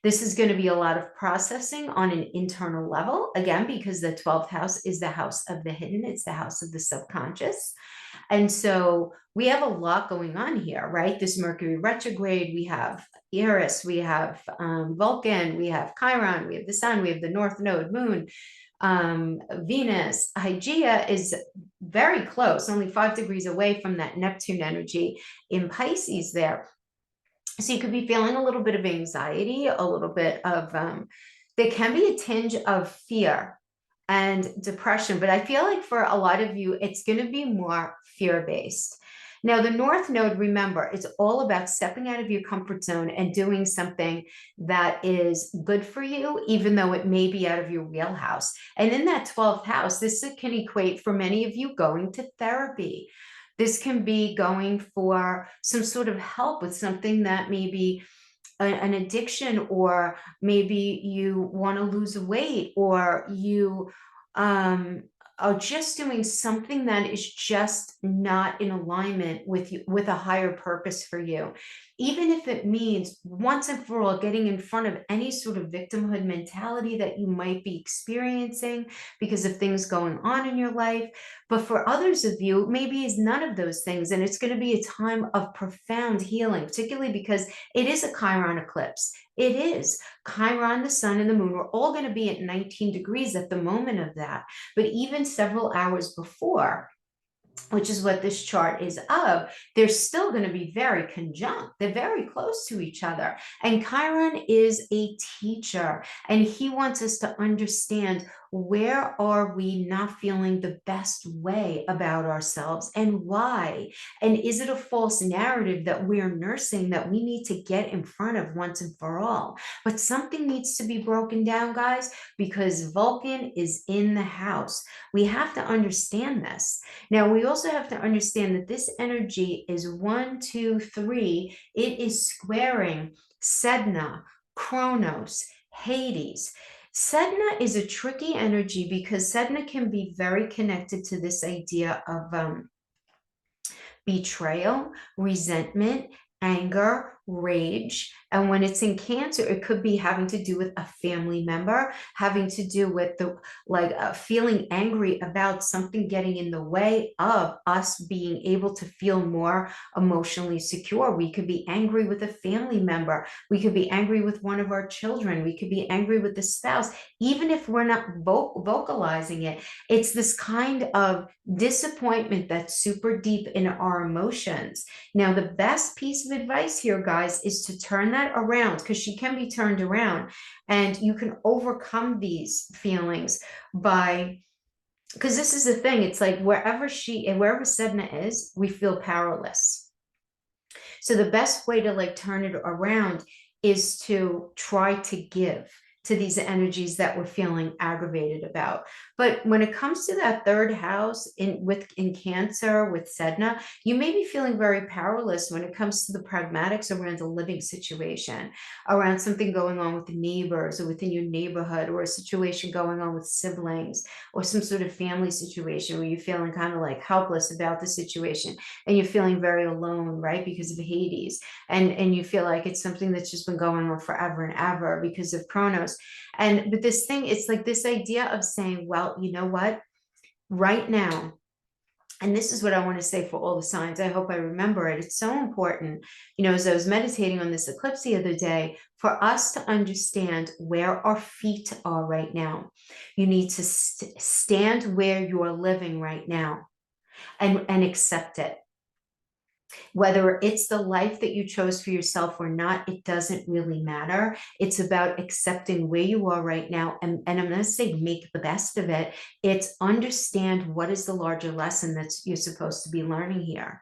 This is going to be a lot of processing on an internal level, again, because the 12th house is the house of the hidden. It's the house of the subconscious. And so we have a lot going on here, right? This Mercury retrograde, we have Aries, we have Vulcan, we have Chiron, we have the sun, we have the North Node, Moon, Venus. Hygeia is very close, only 5 degrees away from that Neptune energy in Pisces there. So you could be feeling a little bit of anxiety, a little bit of, there can be a tinge of fear and depression, but I feel like for a lot of you, it's going to be more fear-based. Now, the North Node, remember, it's all about stepping out of your comfort zone and doing something that is good for you, even though it may be out of your wheelhouse. And in that 12th house, this can equate for many of you going to therapy. This can be going for some sort of help with something that may be an addiction, or maybe you want to lose weight, or you are just doing something that is just not in alignment with you, with a higher purpose for you. Even if it means once and for all getting in front of any sort of victimhood mentality that you might be experiencing because of things going on in your life. But for others of you, maybe it's none of those things. And it's going to be a time of profound healing, particularly because it is a Chiron eclipse. It is. Chiron, the sun, and the moon are all going to be at 19 degrees at the moment of that. But even several hours before, which is what this chart is of, they're still going to be very conjunct. They're very close to each other. And Chiron is a teacher, and he wants us to understand where are we not feeling the best way about ourselves and why? And is it a false narrative that we're nursing that we need to get in front of once and for all? But something needs to be broken down, guys, because Vulcan is in the house. We have to understand this. Now, we also have to understand that this energy is 1, 2, 3. It is squaring Sedna, Kronos, Hades. Sedna is a tricky energy because Sedna can be very connected to this idea of betrayal, resentment, anger, rage. And when it's in Cancer, it could be having to do with a family member, having to do with the feeling angry about something getting in the way of us being able to feel more emotionally secure. We could be angry with a family member. We could be angry with one of our children. We could be angry with the spouse, even if we're not vocalizing it. It's this kind of disappointment that's super deep in our emotions. Now, the best piece of advice here, guys, is to turn that around, because she can be turned around, and you can overcome these feelings by, because this is the thing, it's like wherever Sedna is, we feel powerless. So the best way to like turn it around is to try to give to these energies that we're feeling aggravated about. But when it comes to that third house in Cancer with Sedna, you may be feeling very powerless when it comes to the pragmatics around the living situation, around something going on with the neighbors or within your neighborhood, or a situation going on with siblings, or some sort of family situation where you're feeling kind of like helpless about the situation, and you're feeling very alone, right? Because of Hades. And you feel like it's something that's just been going on forever and ever because of Kronos. But this thing, it's like this idea of saying, well, you know what, right now, and this is what I want to say for all the signs, I hope I remember it. It's so important, as I was meditating on this eclipse the other day, for us to understand where our feet are right now. You need to stand where you are living right now and accept it. Whether it's the life that you chose for yourself or not, it doesn't really matter. It's about accepting where you are right now. And I'm going to say make the best of it. It's understand what is the larger lesson that you're supposed to be learning here.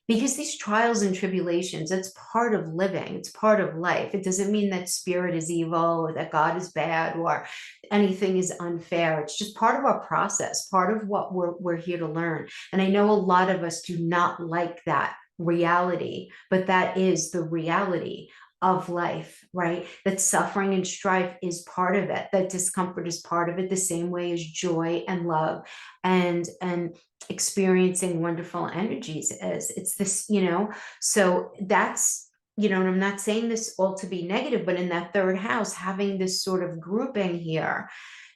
Because these trials and tribulations, that's part of living. It's part of life. It doesn't mean that spirit is evil or that God is bad or anything is unfair. It's just part of our process, part of what we're here to learn. And I know a lot of us do not like that reality, but that is the reality of life, right? That suffering and strife is part of it, that discomfort is part of it, the same way as joy and love and experiencing wonderful energies is. It's this, so that's, and I'm not saying this all to be negative, but in that third house, having this sort of grouping here,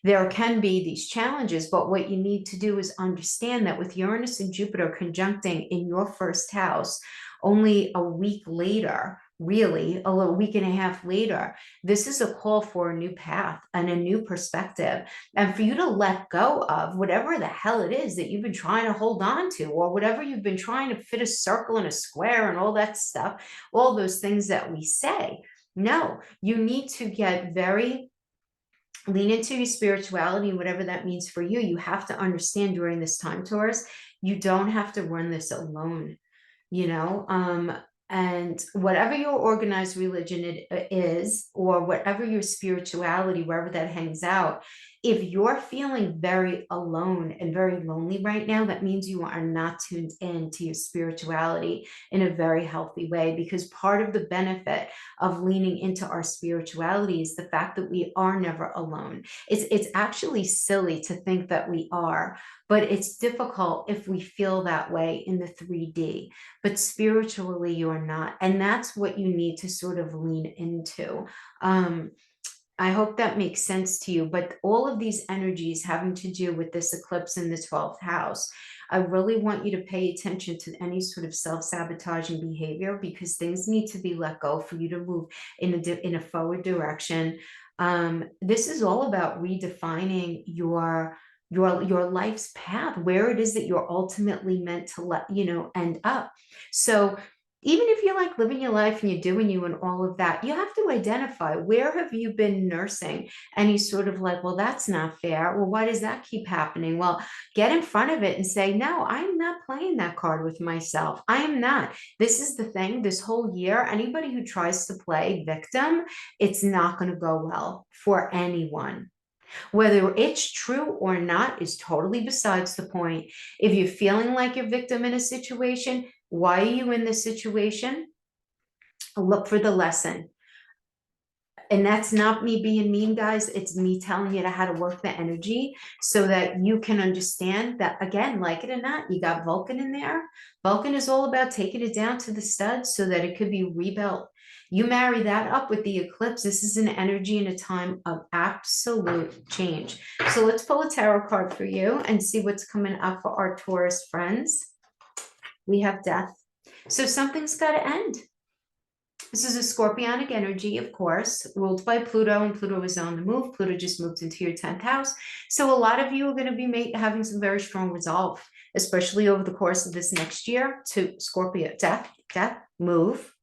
there can be these challenges, but what you need to do is understand that with Uranus and Jupiter conjuncting in your first house, only a week later, really a little week and a half later, this is a call for a new path and a new perspective, and for you to let go of whatever the hell it is that you've been trying to hold on to, or whatever you've been trying to fit a circle in a square and all that stuff, all those things that we say. No, you need to lean into your spirituality, whatever that means for you. You have to understand during this time, Taurus, you don't have to run this alone, and whatever your organized religion is, or whatever your spirituality, wherever that hangs out, if you're feeling very alone and very lonely right now, that means you are not tuned in to your spirituality in a very healthy way, because part of the benefit of leaning into our spirituality is the fact that we are never alone. It's actually silly to think that we are, but it's difficult if we feel that way in the 3D, but spiritually you're not. And that's what you need to sort of lean into. I hope that makes sense to you, but all of these energies having to do with this eclipse in the 12th house, I really want you to pay attention to any sort of self-sabotaging behavior, because things need to be let go for you to move in a forward direction. This is all about redefining your life's path, where it is that you're ultimately meant to end up. So even if you're like living your life and you're doing you and all of that, you have to identify, where have you been nursing any sort of like, well, that's not fair. Well, why does that keep happening? Well, get in front of it and say, no, I'm not playing that card with myself. I am not. This is the thing, this whole year, anybody who tries to play victim, it's not going to go well for anyone. Whether it's true or not is totally besides the point. If you're feeling like you're a victim in a situation, why are you in this situation? Look for the lesson. And that's not me being mean, guys. It's me telling you how to work the energy so that you can understand that, again, like it or not, you got Vulcan in there. Vulcan is all about taking it down to the studs so that it could be rebuilt. You marry that up with the eclipse. This is an energy and a time of absolute change. So let's pull a tarot card for you and see what's coming up for our Taurus friends. We have death. So something's got to end. This is a scorpionic energy, of course, ruled by Pluto, and Pluto is on the move. Pluto just moved into your 10th house. So a lot of you are going to be having some very strong resolve, especially over the course of this next year, to Scorpio. Death, move,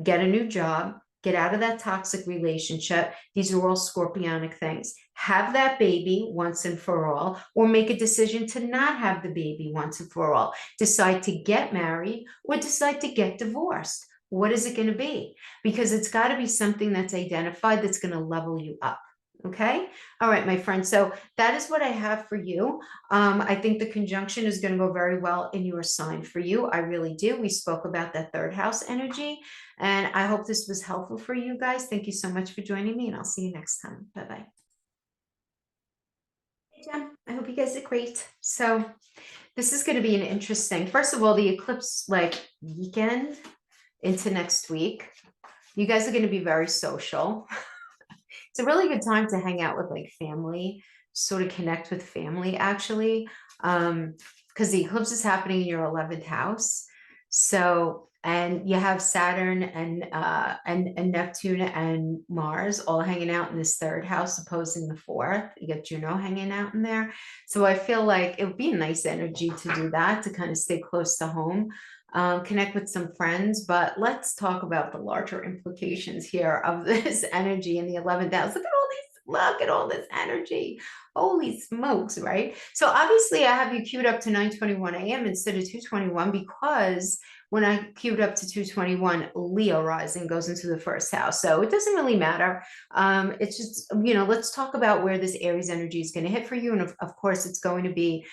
get a new job, get out of that toxic relationship. These are all scorpionic things. Have that baby once and for all, or make a decision to not have the baby once and for all. Decide to get married or decide to get divorced. What is it going to be? Because it's got to be something that's identified that's going to level you up. Okay. All right, my friend. So that is what I have for you. I think the conjunction is going to go very well in your sign for you. I really do. We spoke about that third house energy, and I hope this was helpful for you guys. Thank you so much for joining me, and I'll see you next time. Bye-bye. Hey, Jen. I hope you guys are great. So this is going to be an interesting, first of all, the eclipse like weekend into next week. You guys are going to be very social. It's a really good time to hang out with like family, sort of connect with family actually, because the eclipse is happening in your 11th house. So, and you have Saturn and Neptune and Mars all hanging out in this third house, opposing the fourth. You get Juno hanging out in there. So I feel like it would be a nice energy to do that, to kind of stay close to home. Connect with some friends, but let's talk about the larger implications here of this energy in the 11th house. Look at all this energy. Holy smokes, right? So obviously I have you queued up to 9:21 a.m. instead of 2:21 because when I queued up to 2:21, Leo rising goes into the first house. So it doesn't really matter. It's just, let's talk about where this Aries energy is going to hit for you. And of course, it's going to be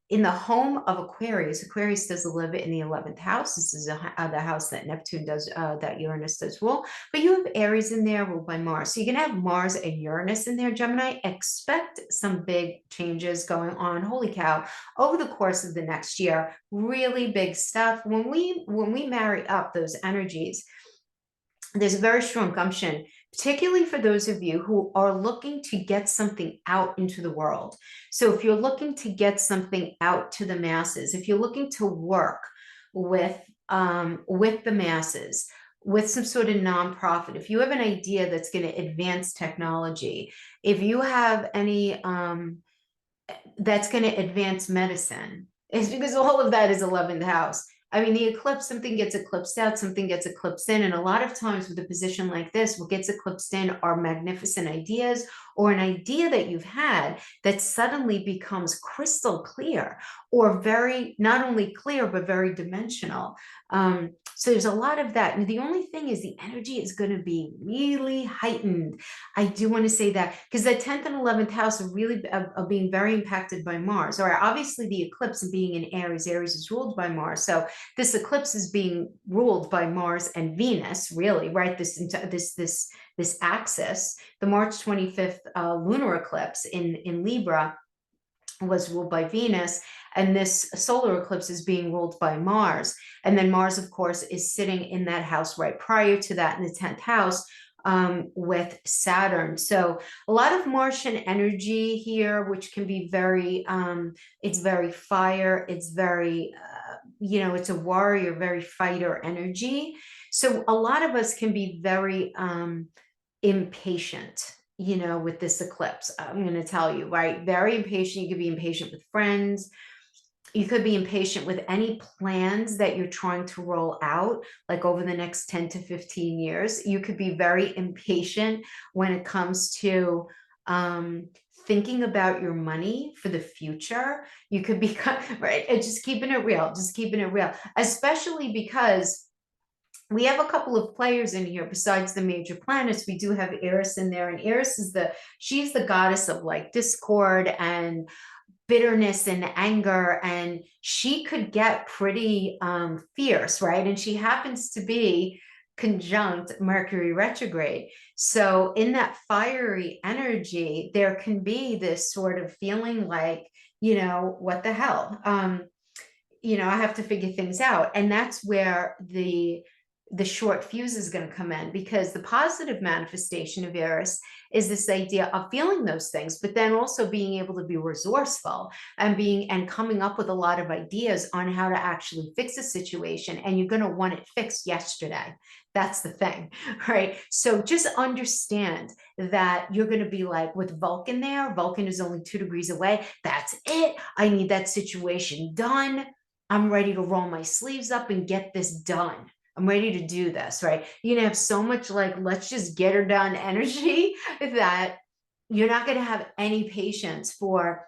in the home of Aquarius. Aquarius does live in the 11th house. This is the house that Neptune does, that Uranus does rule. But you have Aries in there ruled by Mars. So you're going to have Mars and Uranus in there, Gemini. Expect some big changes going on. Holy cow. Over the course of the next year, really big stuff. When we marry up those energies, there's a very strong gumption, particularly for those of you who are looking to get something out into the world. So if you're looking to get something out to the masses, if you're looking to work with the masses, with some sort of nonprofit, if you have an idea that's going to advance technology, if you have any that's going to advance medicine, it's because all of that is 11th house. I mean, the eclipse, something gets eclipsed out, something gets eclipsed in. And a lot of times with a position like this, what gets eclipsed in are magnificent ideas, or an idea that you've had that suddenly becomes crystal clear, or very, not only clear, but very dimensional. So there's a lot of that. And the only thing is the energy is going to be really heightened. I do want to say that because the 10th and 11th house are really are being very impacted by Mars. All right, obviously the eclipse being in Aries, Aries is ruled by Mars. So this eclipse is being ruled by Mars and Venus, really, right? This axis. The March 25th lunar eclipse in Libra was ruled by Venus, and this solar eclipse is being ruled by Mars. And then Mars, of course, is sitting in that house right prior to that in the 10th house, with Saturn. So a lot of Martian energy here, which can be very, it's very fire, it's very, it's a warrior, very fighter energy. So a lot of us can be very impatient, with this eclipse. I'm going to tell you, right? Very impatient. You could be impatient with friends. You could be impatient with any plans that you're trying to roll out, like over the next 10 to 15 years. You could be very impatient when it comes to thinking about your money for the future. You could be, right, and just keeping it real, just keeping it real, especially because we have a couple of players in here besides the major planets. We do have Eris in there, and Eris is she's the goddess of like discord and bitterness and anger, and she could get pretty fierce, right? And she happens to be conjunct Mercury retrograde. So in that fiery energy, there can be this sort of feeling like, what the hell? I have to figure things out. And that's where the short fuse is going to come in, because the positive manifestation of Eris is this idea of feeling those things, but then also being able to be resourceful and coming up with a lot of ideas on how to actually fix a situation. And you're going to want it fixed yesterday. That's the thing, right? So just understand that you're going to be like with Vulcan there. Vulcan is only 2 degrees away. That's it. I need that situation done. I'm ready to roll my sleeves up and get this done. I'm ready to do this, right? You're gonna have so much like, let's just get her done energy that you're not gonna have any patience for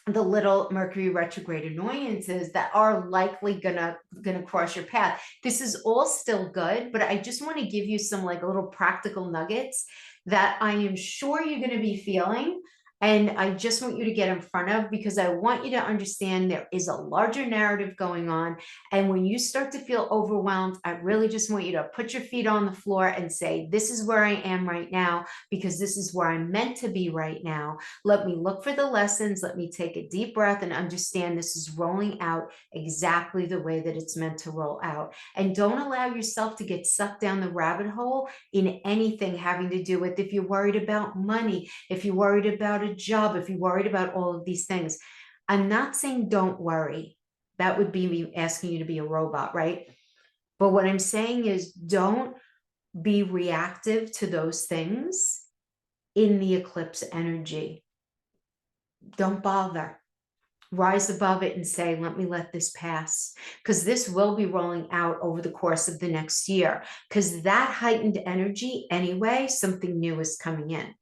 the little Mercury retrograde annoyances that are likely gonna cross your path. This is all still good, but I just want to give you some like little practical nuggets that I am sure you're going to be feeling. And I just want you to get in front of, because I want you to understand there is a larger narrative going on. And when you start to feel overwhelmed, I really just want you to put your feet on the floor and say, this is where I am right now, because this is where I'm meant to be right now. Let me look for the lessons. Let me take a deep breath and understand this is rolling out exactly the way that it's meant to roll out. And don't allow yourself to get sucked down the rabbit hole in anything having to do with, if you're worried about money, if you're worried about a job, if you're worried about all of these things. I'm not saying don't worry. That would be me asking you to be a robot, right? But what I'm saying is don't be reactive to those things in the eclipse energy. Don't bother. Rise above it and say, let me let this pass, because this will be rolling out over the course of the next year, because that heightened energy anyway, something new is coming in.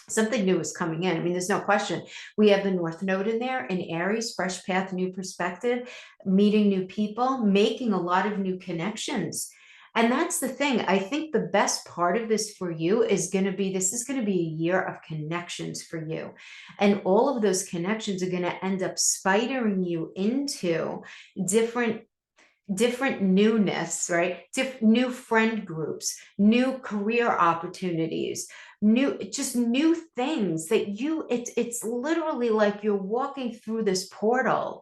Something new is coming in. I mean, there's no question. We have the North Node in there in Aries, fresh path, new perspective, meeting new people, making a lot of new connections. And that's the thing. I think the best part of this for you is going to be, this is going to be a year of connections for you. And all of those connections are going to end up spidering you into different newness, right? New friend groups, new career opportunities, new things that it's literally like you're walking through this portal.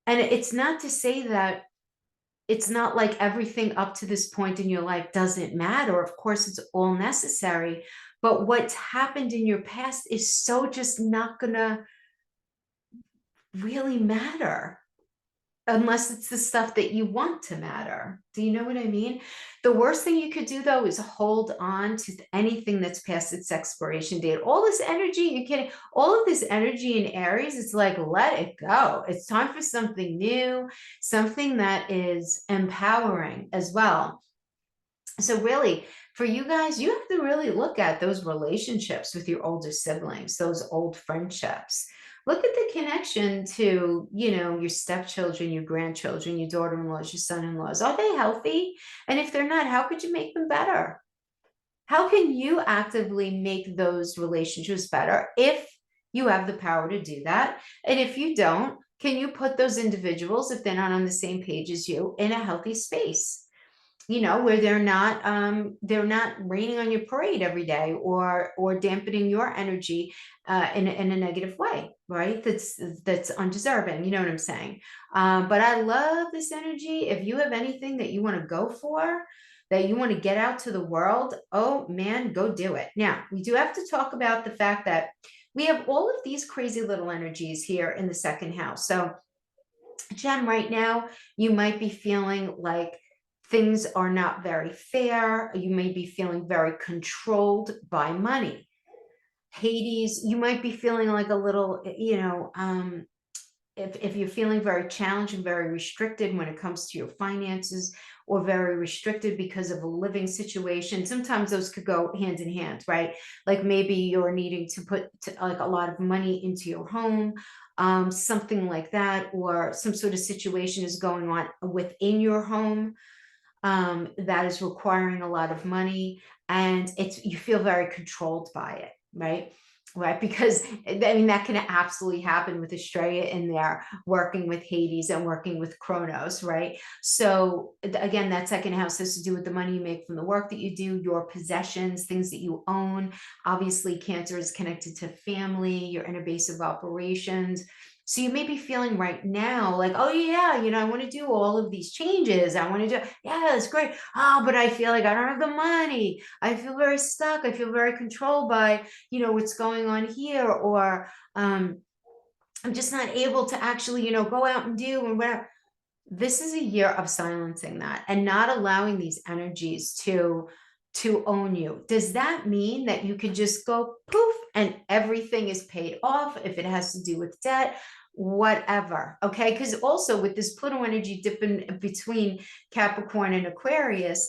And it's not to say that it's not like everything up to this point in your life doesn't matter. Of course, it's all necessary. But what's happened in your past is so just not gonna really matter, unless it's the stuff that you want to matter. Do you know what I mean? The worst thing you could do, though, is hold on to anything that's past its expiration date. All this energy, you kidding? All of this energy in Aries, it's like, let it go. It's time for something new, something that is empowering as well. So really, for you guys, you have to really look at those relationships with your older siblings, those old friendships. Look at the connection to, your stepchildren, your grandchildren, your daughter-in-laws, your son-in-laws. Are they healthy? And if they're not, how could you make them better? How can you actively make those relationships better if you have the power to do that? And if you don't, can you put those individuals, if they're not on the same page as you, in a healthy space? Where they're not raining on your parade every day, or dampening your energy in a negative way, right? That's undeserving. You know what I'm saying? But I love this energy. If you have anything that you want to go for, that you want to get out to the world, oh man, go do it. Now, we do have to talk about the fact that we have all of these crazy little energies here in the second house. So, Jen, right now, you might be feeling like things are not very fair. You may be feeling very controlled by money. Hades, you might be feeling like a little, if you're feeling very challenged and very restricted when it comes to your finances, or very restricted because of a living situation, sometimes those could go hand in hand, right? Like maybe you're needing to put like a lot of money into your home, something like that, or some sort of situation is going on within your home, that is requiring a lot of money, and you feel very controlled by it, right? Right, because I mean that can absolutely happen with Australia in there working with Hades and working with Kronos, right? So again, that second house has to do with the money you make from the work that you do, your possessions, things that you own. Obviously, Cancer is connected to family, your inner base of operations. So you may be feeling right now like, oh yeah, I want to do all of these changes. I want to do, yeah, it's great. Oh, but I feel like I don't have the money. I feel very stuck. I feel very controlled by, what's going on here. Or I'm just not able to actually, go out and do and whatever. This is a year of silencing that and not allowing these energies to own you. Does that mean that you can just go poof and everything is paid off if it has to do with debt, whatever? Okay, because also with this Pluto energy dipping between Capricorn and Aquarius,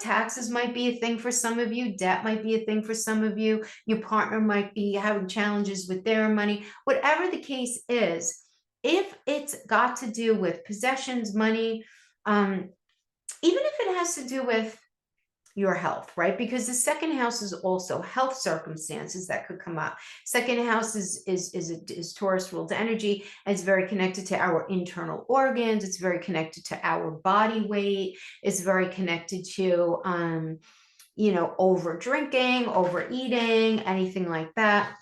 taxes might be a thing for some of you, debt might be a thing for some of you, your partner might be having challenges with their money, whatever the case is. If it's got to do with possessions, money, even if it has to do with your health, right? Because the second house is also health circumstances that could come up. Second house is Taurus ruled energy, and it's very connected to our internal organs. It's very connected to our body weight. It's very connected to over drinking, overeating, anything like that.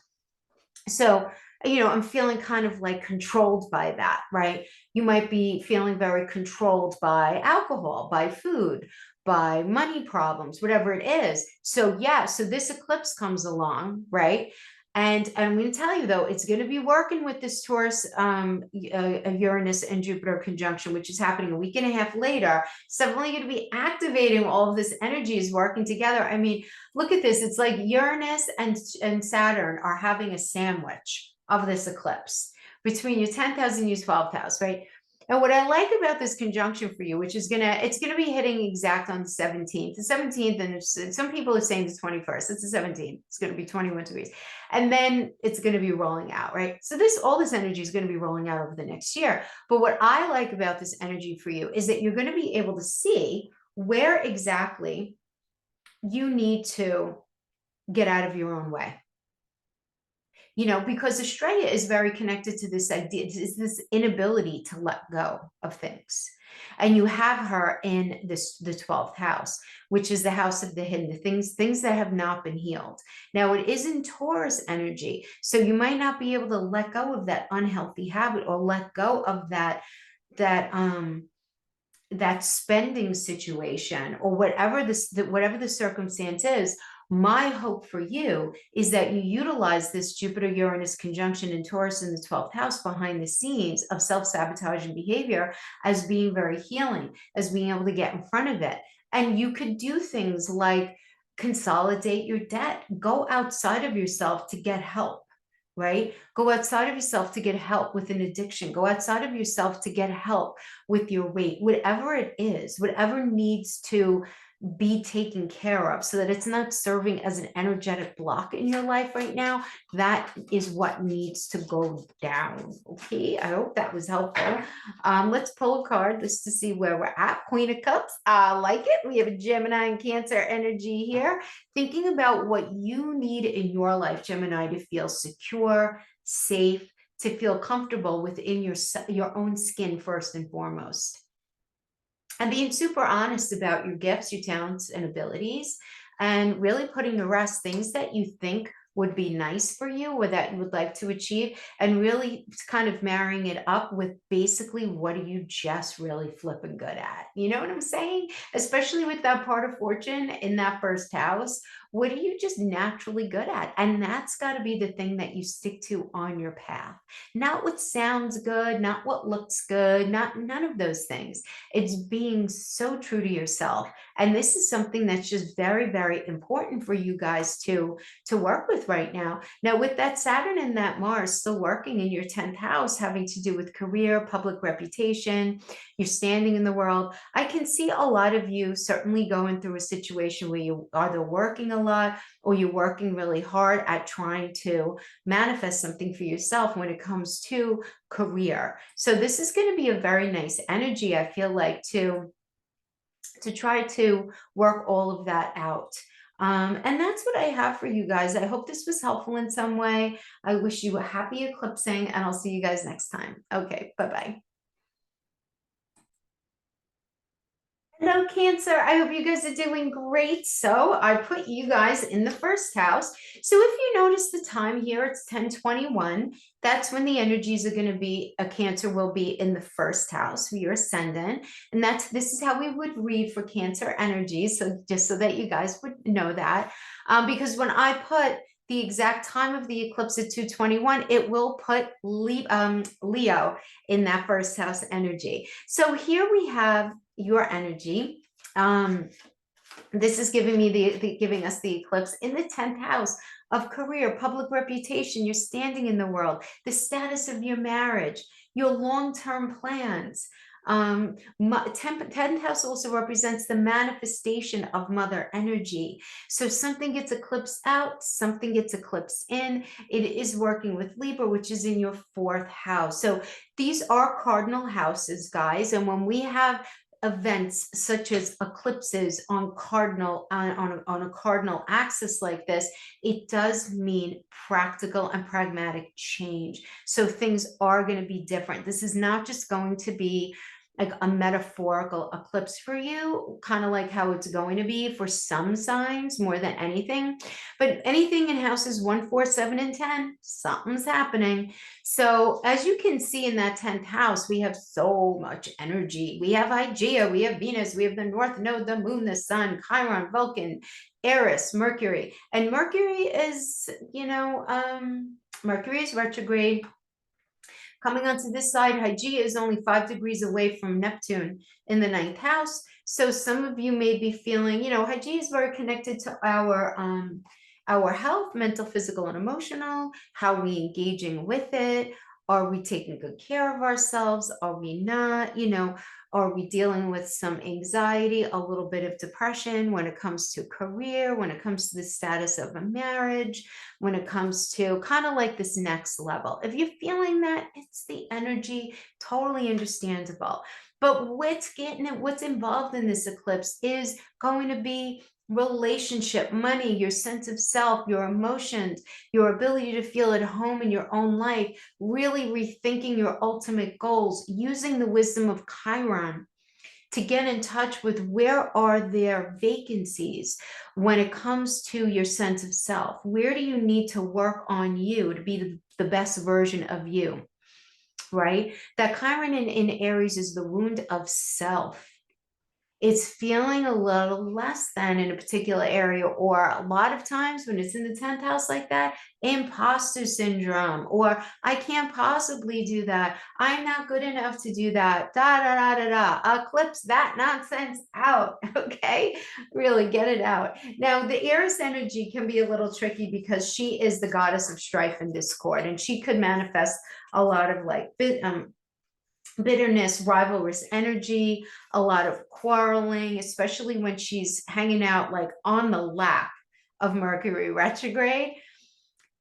So, I'm feeling kind of like controlled by that, right? You might be feeling very controlled by alcohol, by food, by money problems, whatever it is. So yeah, so this eclipse comes along, right? And I'm going to tell you though, it's going to be working with this Taurus, Uranus and Jupiter conjunction, which is happening a week and a half later. It's definitely going to be activating all of this energy is working together. I mean, look at this. It's like Uranus and Saturn are having a sandwich of this eclipse between your 10th house and your 12th house, right? And what I like about this conjunction for you, which is it's gonna be hitting exact on the 17th. The 17th, and some people are saying the 21st. It's the 17th. It's gonna be 21 degrees. And then it's gonna be rolling out, right? So all this energy is gonna be rolling out over the next year. But what I like about this energy for you is that you're gonna be able to see where exactly you need to get out of your own way. Because Australia is very connected to this idea, is this inability to let go of things. And you have her in the 12th house, which is the house of the hidden, the things that have not been healed. Now it is in Taurus energy, so you might not be able to let go of that unhealthy habit or let go of that spending situation or whatever the circumstance is. My hope for you is that you utilize this Jupiter-Uranus conjunction in Taurus in the 12th house behind the scenes of self-sabotaging behavior as being very healing, as being able to get in front of it. And you could do things like consolidate your debt, go outside of yourself to get help, right? Go outside of yourself to get help with an addiction. Go outside of yourself to get help with your weight, whatever it is, whatever needs to be taken care of so that it's not serving as an energetic block in your life right now. That is what needs to go down. Okay, I hope that was helpful. Let's pull a card just to see where we're at. Queen of Cups, I like it. We have a Gemini and Cancer energy here. Thinking about what you need in your life, Gemini, to feel secure, safe, to feel comfortable within your own skin first and foremost. And being super honest about your gifts, your talents, and abilities, and really putting to rest things that you think would be nice for you or that you would like to achieve, and really kind of marrying it up with basically what are you just really flipping good at? You know what I'm saying? Especially with that part of fortune in that first house. What are you just naturally good at? And that's got to be the thing that you stick to on your path. Not what sounds good, not what looks good, none of those things. It's being so true to yourself And this is something that's just very, very important for you guys to work with right now. Now, with that Saturn and that Mars still working in your 10th house, having to do with career, public reputation, your standing in the world, I can see a lot of you certainly going through a situation where you are either working a lot or you're working really hard at trying to manifest something for yourself when it comes to career. So this is going to be a very nice energy, I feel like, to try to work all of that out. And that's what I have for you guys. I hope this was helpful in some way. I wish you a happy eclipsing, and I'll see you guys next time. Okay, bye-bye. Hello, Cancer. I hope you guys are doing great. So I put you guys in the first house. So if you notice the time here, it's 10:21. That's when the energies are going to be, a Cancer will be in the first house for your ascendant. And this is how we would read for Cancer energies. So just so that you guys would know that. Because when I put the exact time of the eclipse at 2:21, it will put Leo in that first house energy. So here we have your energy. This is giving me giving us the eclipse in the 10th house of career, public reputation, your standing in the world, the status of your marriage, your long-term plans. 10th house also represents the manifestation of mother energy. So something gets eclipsed out, something gets eclipsed in. It is working with Libra, which is in your 4th house. So these are cardinal houses, guys. And when we have events such as eclipses on a cardinal axis like this, it does mean practical and pragmatic change. So things are going to be different. This is not just going to be like a metaphorical eclipse for you, kind of like how it's going to be for some signs more than anything. But anything in houses 1, 4, 7, and 10, something's happening. So as you can see in that 10th house, we have so much energy. We have Hygeia, we have Venus, we have the North Node, the Moon, the Sun, Chiron, Vulcan, Aries, Mercury. And Mercury is, Mercury is retrograde. Coming onto this side, Hygeia is only 5 degrees away from Neptune in the 9th house. So some of you may be feeling, Hygeia is very connected to our health, mental, physical, and emotional. How are we engaging with it? Are we taking good care of ourselves? Are we not? Are we dealing with some anxiety, a little bit of depression when it comes to career, when it comes to the status of a marriage, when it comes to kind of like this next level? If you're feeling that, it's the energy, totally understandable. But what's involved in this eclipse is going to be relationship, money, your sense of self, your emotions, your ability to feel at home in your own life, really rethinking your ultimate goals, using the wisdom of Chiron to get in touch with where are there vacancies when it comes to your sense of self. Where do you need to work on you to be the best version of you, right? That Chiron in Aries is the wound of self. It's feeling a little less than in a particular area, or a lot of times when it's in the 10th house like that, imposter syndrome, or I can't possibly do that. I'm not good enough to do that. Da, da, da, da, da. Eclipse that nonsense out. Okay. Really get it out. Now, the Aries energy can be a little tricky because she is the goddess of strife and discord, and she could manifest a lot of bitterness, rivalrous energy, a lot of quarreling, especially when she's hanging out like on the lap of Mercury retrograde.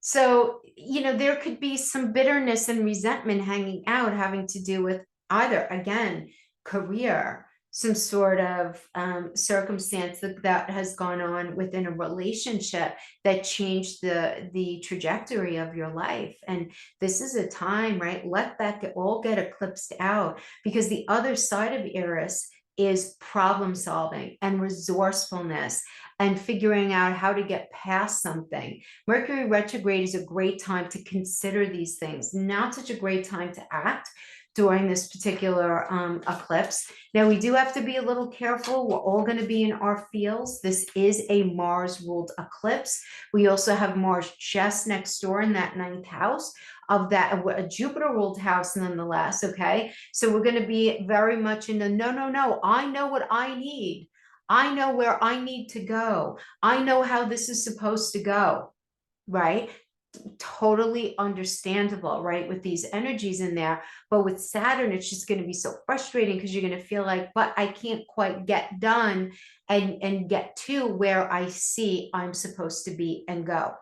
So, there could be some bitterness and resentment hanging out, having to do with either, again, career, some sort of circumstance that has gone on within a relationship that changed the trajectory of your life. And this is a time, right? Let that all get eclipsed out, because the other side of Aries is problem solving and resourcefulness and figuring out how to get past something. Mercury retrograde is a great time to consider these things, not such a great time to act during this particular eclipse. Now, we do have to be a little careful. We're all going to be in our fields. This is a Mars-ruled eclipse. We also have Mars just next door in that 9th house of that, a Jupiter-ruled house nonetheless, okay? So we're going to be very much in the, no, I know what I need. I know where I need to go. I know how this is supposed to go, right? Totally understandable, right? With these energies in there. But with Saturn, it's just going to be so frustrating because you're going to feel like, but I can't quite get done and get to where I see I'm supposed to be and go.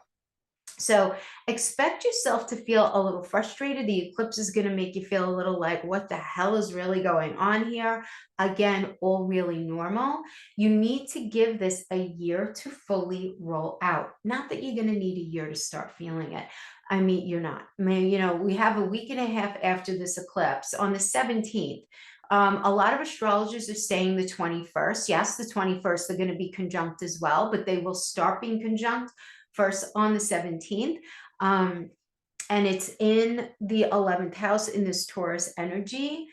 So expect yourself to feel a little frustrated. The eclipse is going to make you feel a little like, what the hell is really going on here? Again, all really normal. You need to give this a year to fully roll out. Not that you're going to need a year to start feeling it. I mean, you're not. I mean, we have a week and a half after this eclipse on the 17th. A lot of astrologers are saying the 21st. Yes, the 21st, they're going to be conjunct as well, but they will start being conjunct first on the 17th. And it's in the 11th house in this Taurus energy.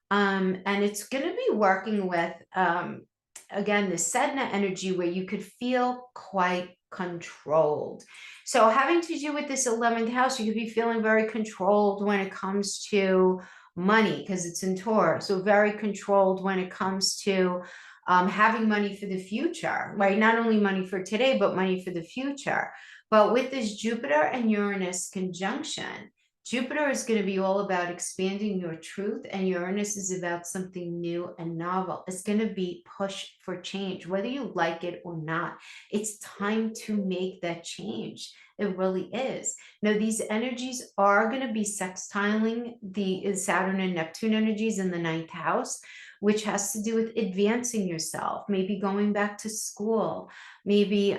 And it's going to be working with, again, the Sedna energy where you could feel quite controlled. So having to do with this 11th house, you could be feeling very controlled when it comes to money because it's in Taurus. So very controlled when it comes to having money for the future, right? Not only money for today, but money for the future. But with this Jupiter and Uranus conjunction, Jupiter is going to be all about expanding your truth, and Uranus is about something new and novel. It's going to be push for change, whether you like it or not. It's time to make that change. It really is. Now, these energies are going to be sextiling the Saturn and Neptune energies in the 9th house, which has to do with advancing yourself, maybe going back to school, maybe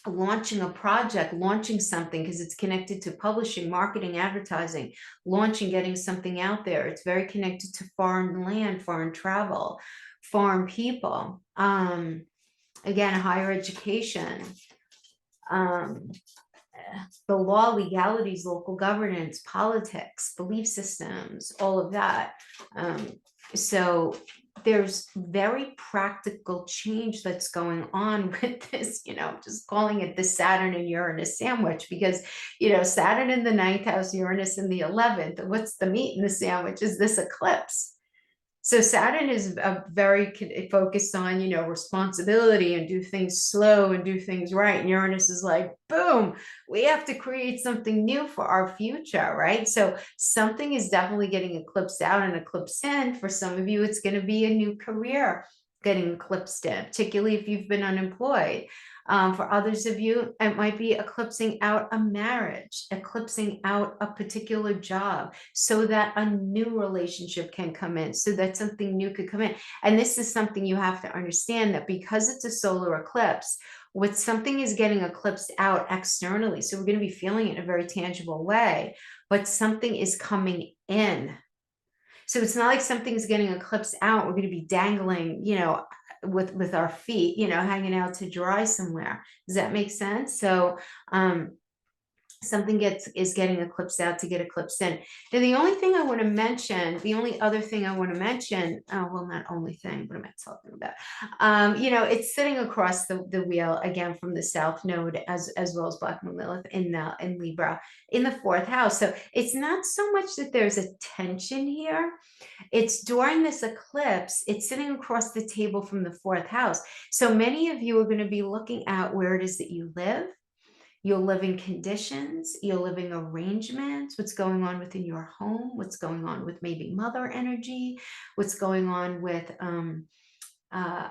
launching a project, launching something because it's connected to publishing, marketing, advertising, launching, getting something out there. It's very connected to foreign land, foreign travel, foreign people. Again, higher education, the law, legalities, local governance, politics, belief systems, all of that. So there's very practical change that's going on with this, just calling it the Saturn and Uranus sandwich because, Saturn in the 9th house, Uranus in the 11th. What's the meat in the sandwich is this eclipse. So Saturn is very focused on, responsibility and do things slow and do things right. And Uranus is like, boom, we have to create something new for our future, right? So something is definitely getting eclipsed out and eclipsed in. For some of you, it's going to be a new career getting eclipsed in, particularly if you've been unemployed. For others of you, it might be eclipsing out a marriage, eclipsing out a particular job so that a new relationship can come in, so that something new could come in. And this is something you have to understand, that because it's a solar eclipse, what something is getting eclipsed out externally. So we're going to be feeling it in a very tangible way, but something is coming in. So it's not like something's getting eclipsed out. We're going to be dangling, with our feet, hanging out to dry somewhere. Does that make sense? So something is getting eclipsed out to get eclipsed in. Now, the only thing I want to mention, the only other thing I want to mention, well, not only thing, what am I talking about? It's sitting across the wheel again from the South Node as well as Black Moon Lilith in Libra in the 4th house. So it's not so much that there's a tension here. It's during this eclipse, it's sitting across the table from the 4th house. So many of you are going to be looking at where it is that you live, your living conditions, your living arrangements, what's going on within your home, what's going on with maybe mother energy, what's going on with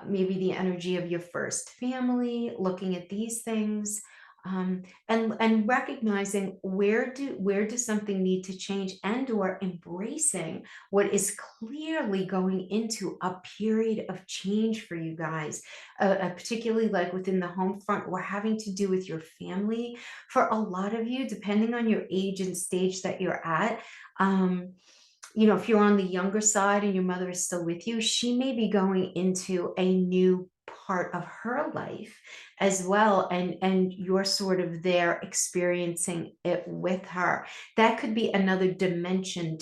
maybe the energy of your first family, looking at these things. And recognizing where does something need to change, and or embracing what is clearly going into a period of change for you guys, particularly like within the home front or having to do with your family. For a lot of you, depending on your age and stage that you're at, if you're on the younger side and your mother is still with you, she may be going into a new part of her life as well, and you're sort of there experiencing it with her. That could be another dimension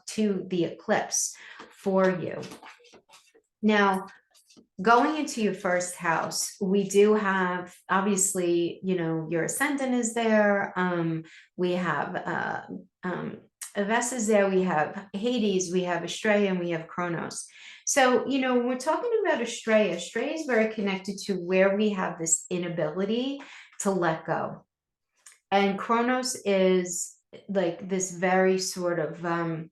to the eclipse for you. Now, going into your first house, we do have, obviously, your ascendant is there. We have Vesta is there, we have Hades, we have Astrea, and we have Kronos. So, when we're talking about Astrea is very connected to where we have this inability to let go. And Kronos is like this very sort of,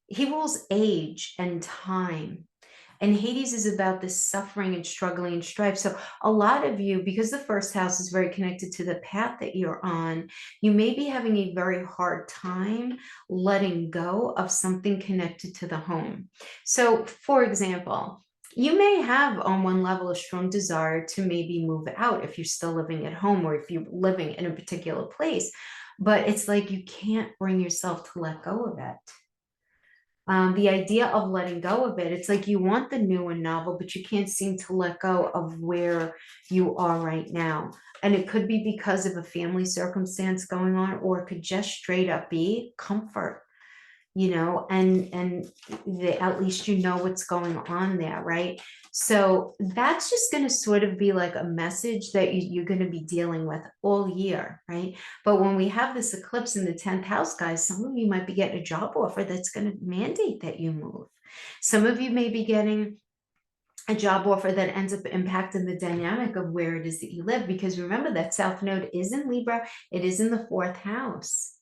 he rules age and time. And Hades is about this suffering and struggling and strife. So a lot of you, because the first house is very connected to the path that you're on, you may be having a very hard time letting go of something connected to the home. So for example, you may have on one level a strong desire to maybe move out if you're still living at home or if you're living in a particular place, but it's like you can't bring yourself to let go of it. The idea of letting go of it, it's like you want the new and novel, but you can't seem to let go of where you are right now. And it could be because of a family circumstance going on, or it could just straight up be comfort, and at least what's going on there, right? So that's just going to sort of be like a message that you're going to be dealing with all year, right? But when we have this eclipse in the 10th house, guys, some of you might be getting a job offer that's going to mandate that you move. Some of you may be getting a job offer that ends up impacting the dynamic of where it is that you live, because remember that South Node is in Libra, it is in the 4th house.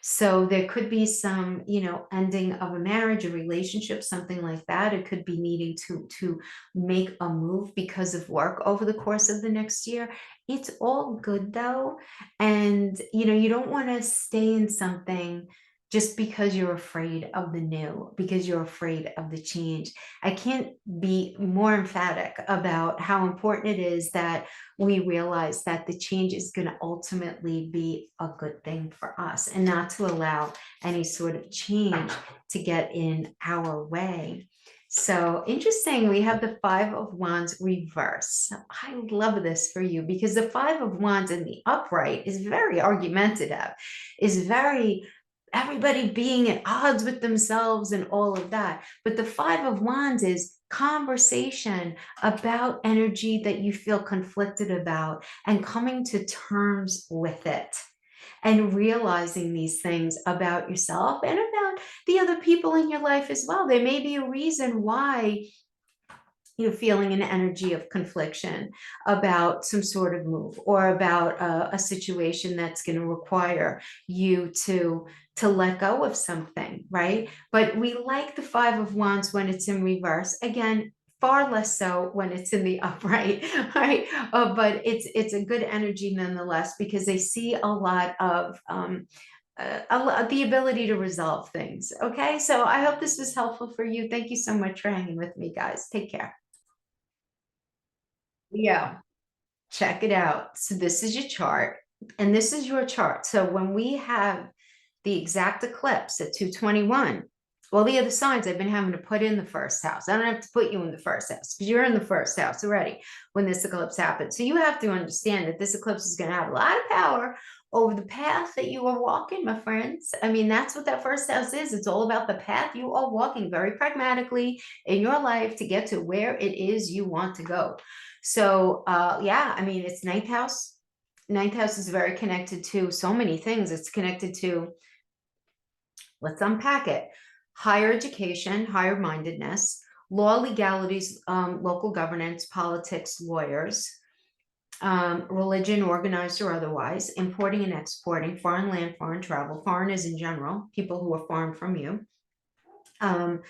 So there could be some, ending of a marriage, a relationship, something like that. It could be needing to make a move because of work over the course of the next year. It's all good though. And, you don't want to stay in something just because you're afraid of the new, because you're afraid of the change. I can't be more emphatic about how important it is that we realize that the change is going to ultimately be a good thing for us, and not to allow any sort of change to get in our way. So interesting, we have the 5 of Wands reverse. I love this for you because the 5 of Wands in the upright is very argumentative, is very everybody being at odds with themselves and all of that. But the 5 of Wands is conversation about energy that you feel conflicted about and coming to terms with it and realizing these things about yourself and about the other people in your life as well. There may be a reason why you're feeling an energy of confliction about some sort of move, or about a situation that's going to require you to let go of something, right? But we like the 5 of Wands when it's in reverse. Again, far less so when it's in the upright, right? But it's a good energy nonetheless, because they see a lot of the ability to resolve things. Okay, so I hope this was helpful for you. Thank you so much for hanging with me, guys. Take care. Yeah, check it out. So this is your chart, and this is your chart. So when we have the exact eclipse at 221, all the other signs I've been having to put in the first house. I don't have to put you in the first house because you're in the first house already when this eclipse happens. So you have to understand that this eclipse is going to have a lot of power over the path that you are walking, my friends. I mean, that's what that first house is. It's all about the path you are walking very pragmatically in your life to get to where it is you want to go. So yeah, I mean, it's 9th house. 9th house is very connected to so many things. It's connected to, let's unpack it, higher education, higher mindedness, law, legalities, local governance, politics, lawyers, religion, organized or otherwise, importing and exporting, foreign land, foreign travel, foreigners in general, people who are foreign from you, trying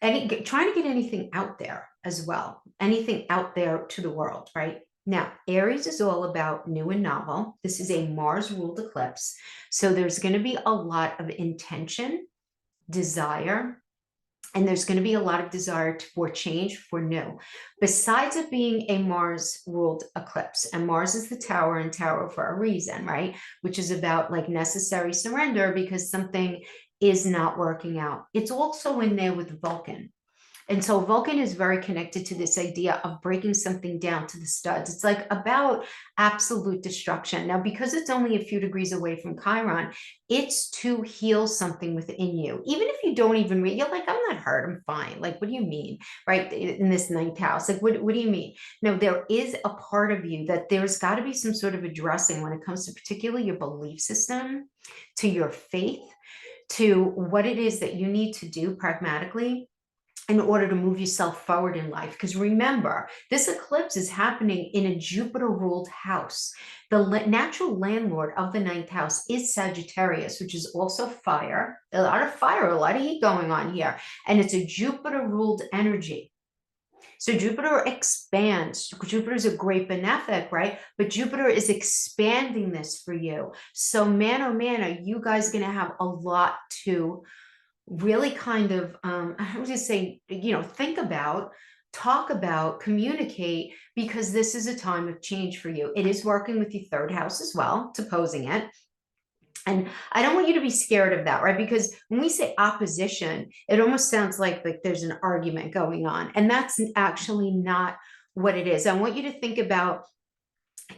to get anything out there as well, anything out there to the world, right? Now, Aries is all about new and novel. This is a Mars-ruled eclipse. So there's going to be a lot of intention, desire, and there's going to be a lot of desire for change, for new. Besides it being a Mars-ruled eclipse, and Mars is the tower, and tower for a reason, right? Which is about like necessary surrender because something is not working out. It's also in there with Vulcan. And so Vulcan is very connected to this idea of breaking something down to the studs. It's like about absolute destruction. Now, because it's only a few degrees away from Chiron, it's to heal something within you. Even if you don't even read, you're like, I'm not hurt, I'm fine. Like, what do you mean? Right? In this 9th house, like, what do you mean? No, there is a part of you that there's got to be some sort of addressing when it comes to particularly your belief system, to your faith, to what it is that you need to do pragmatically. in order to move yourself forward in life. Because remember, this eclipse is happening in a Jupiter-ruled house. The natural landlord of the ninth house is Sagittarius, which is also fire. A lot of fire, a lot of heat going on here. And it's a Jupiter-ruled energy. So Jupiter expands. Jupiter is a great benefic, right? But Jupiter is expanding this for you. So man, oh man, are you guys going to have a lot to really kind of, I would just say, think about, talk about, communicate, because this is a time of change for you. It is working with your third house as well, it's opposing it. And I don't want you to be scared of that, right? Because when we say opposition, it almost sounds like there's an argument going on. And that's actually not what it is. I want you to think about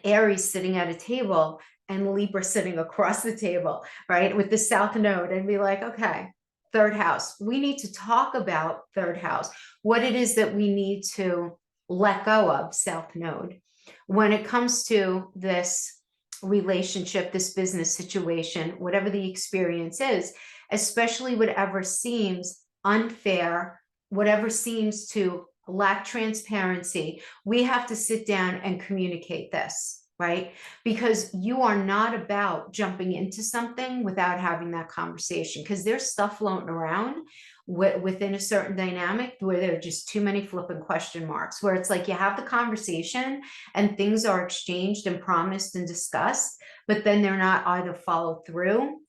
Aries sitting at a table and Libra sitting across the table, right? With the South Node, and be like, okay, third house. We need to talk about third house, what it is that we need to let go of, South Node, when it comes to this relationship, this business situation, whatever the experience is, especially whatever seems unfair, whatever seems to lack transparency. We have to sit down and communicate this. Right? Because you are not about jumping into something without having that conversation, because there's stuff floating around within a certain dynamic where there are just too many flipping question marks, where it's like you have the conversation and things are exchanged and promised and discussed, but then they're not either followed through,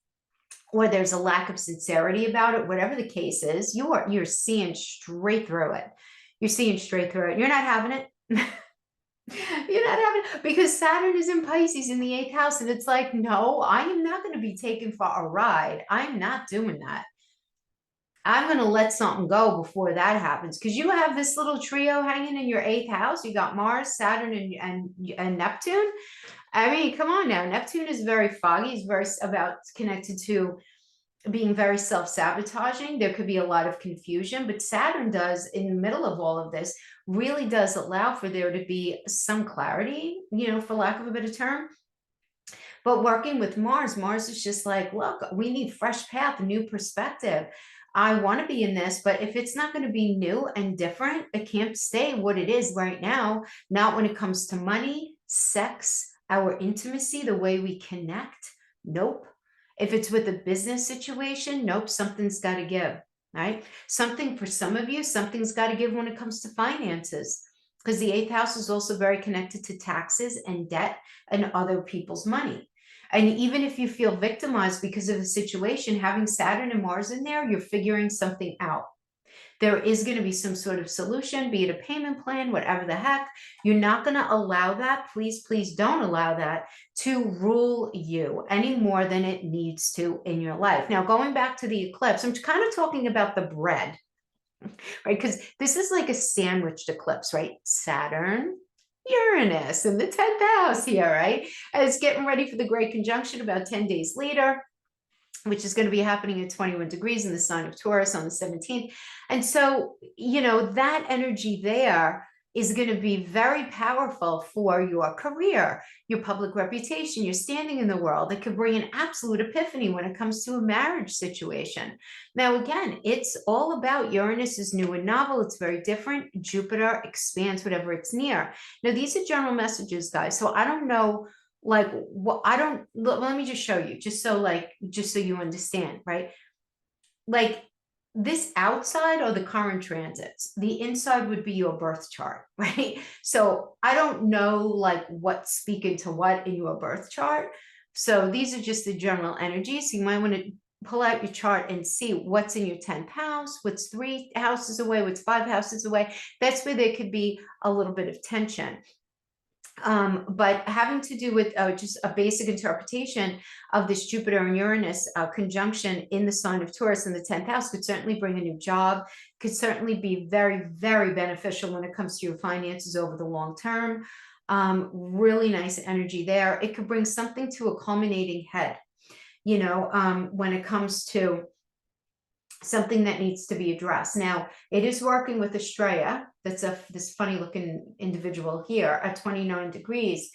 or there's a lack of sincerity about it. Whatever the case is, you're seeing straight through it. You're seeing straight through it. You're not having it. You're not having it, because Saturn is in Pisces in the 8th house, and it's like, no, I am not going to be taken for a ride. I'm not doing that. I'm going to let something go before that happens, because you have this little trio hanging in your 8th house. You got Mars, Saturn, and Neptune. I mean, come on now. Neptune is very foggy. He's very connected to being very self-sabotaging. There could be a lot of confusion, but Saturn does, in the middle of all of this, really does allow for there to be some clarity, for lack of a better term. But working with Mars is just like, look, we need fresh path, new perspective. I want to be in this, but if it's not going to be new and different, it can't stay what it is right now. Not when it comes to money, sex, our intimacy, the way we connect. Nope. If it's with a business situation, nope, something's got to give, right? Something for some of you, something's got to give when it comes to finances, because the 8th house is also very connected to taxes and debt and other people's money. And even if you feel victimized because of the situation, having Saturn and Mars in there, you're figuring something out. There is going to be some sort of solution, be it a payment plan, whatever the heck. You're not going to allow that. Please, please don't allow that to rule you any more than it needs to in your life. Now, going back to the eclipse, I'm kind of talking about the bread, right? Because this is like a sandwiched eclipse, right? Saturn, Uranus in the 10th house here, right? And it's getting ready for the great conjunction about 10 days later, which is going to be happening at 21 degrees in the sign of Taurus on the 17th. And so, that energy there is going to be very powerful for your career, your public reputation, your standing in the world. It could bring an absolute epiphany when it comes to a marriage situation. Now, again, it's all about Uranus is new and novel. It's very different. Jupiter expands whatever it's near. Now, these are general messages, guys. So I don't know, let me just show you, just so you understand, right? Like, this outside are the current transits. The inside would be your birth chart, right? So I don't know what's speaking to what in your birth chart. So these are just the general energies. So you might want to pull out your chart and see what's in your 10th house, what's 3 houses away, what's 5 houses away. That's where there could be a little bit of tension. But having to do with just a basic interpretation of this Jupiter and Uranus conjunction in the sign of Taurus in the 10th house could certainly bring a new job, could certainly be very, very beneficial when it comes to your finances over the long term. Really nice energy there. It could bring something to a culminating head, when it comes to something that needs to be addressed. Now, it is working with Estrella. That's this funny looking individual here at 29 degrees.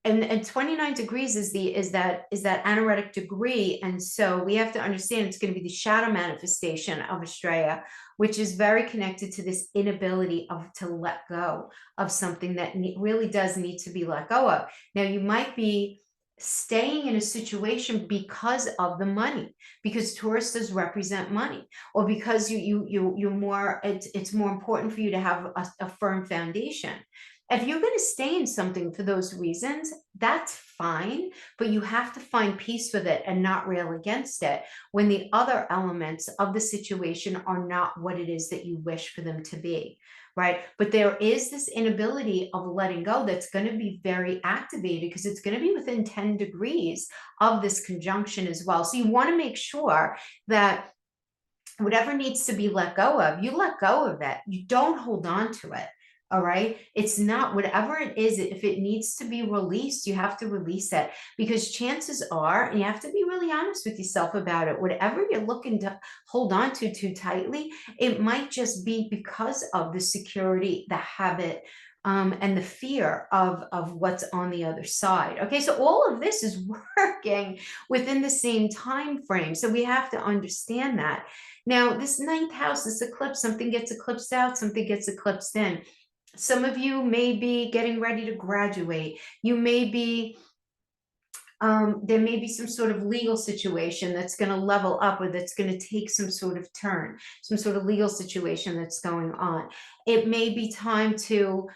and 29 degrees is that anaretic degree. And so we have to understand it's going to be the shadow manifestation of Estrella, which is very connected to this inability to let go of something that really does need to be let go of. Now, you might be staying in a situation because of the money, because Taurus does represent money, or because you're more, it's more important for you to have a firm foundation. If you're going to stay in something for those reasons, that's fine, but you have to find peace with it and not rail against it when the other elements of the situation are not what it is that you wish for them to be, right? But there is this inability of letting go that's going to be very activated because it's going to be within 10 degrees of this conjunction as well. So you want to make sure that whatever needs to be let go of, you let go of it. You don't hold on to it. All right. It's not, whatever it is, if it needs to be released, you have to release it, because chances are, and you have to be really honest with yourself about it, whatever you're looking to hold on to too tightly, it might just be because of the security, the habit, and the fear of what's on the other side. Okay, so all of this is working within the same time frame. So we have to understand that. Now, this ninth house, this eclipse, something gets eclipsed out, something gets eclipsed in. Some of you may be getting ready to graduate. You may be, there may be some sort of legal situation that's going to level up, or that's going to take some sort of turn, some sort of legal situation that's going on. It may be time to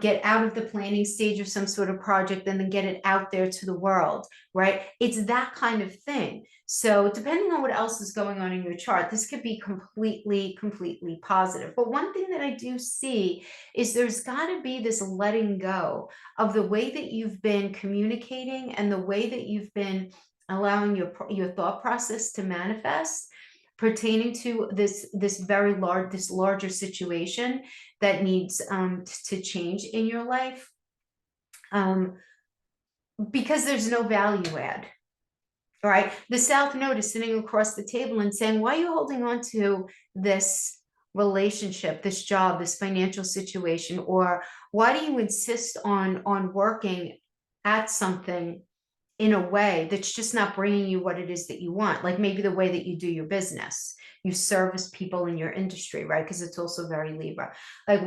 get out of the planning stage of some sort of project and then get it out there to the world, right? It's that kind of thing. So depending on what else is going on in your chart, this could be completely positive. But one thing that I do see is there's got to be this letting go of the way that you've been communicating and the way that you've been allowing your thought process to manifest pertaining to this larger situation that needs to change in your life, because there's no value add. All right, the South Node is sitting across the table and saying, why are you holding on to this relationship, this job, this financial situation? Or why do you insist on working at something in a way that's just not bringing you what it is that you want? Like maybe the way that you do your business, you service people in your industry, right? Because it's also very Libra. Like,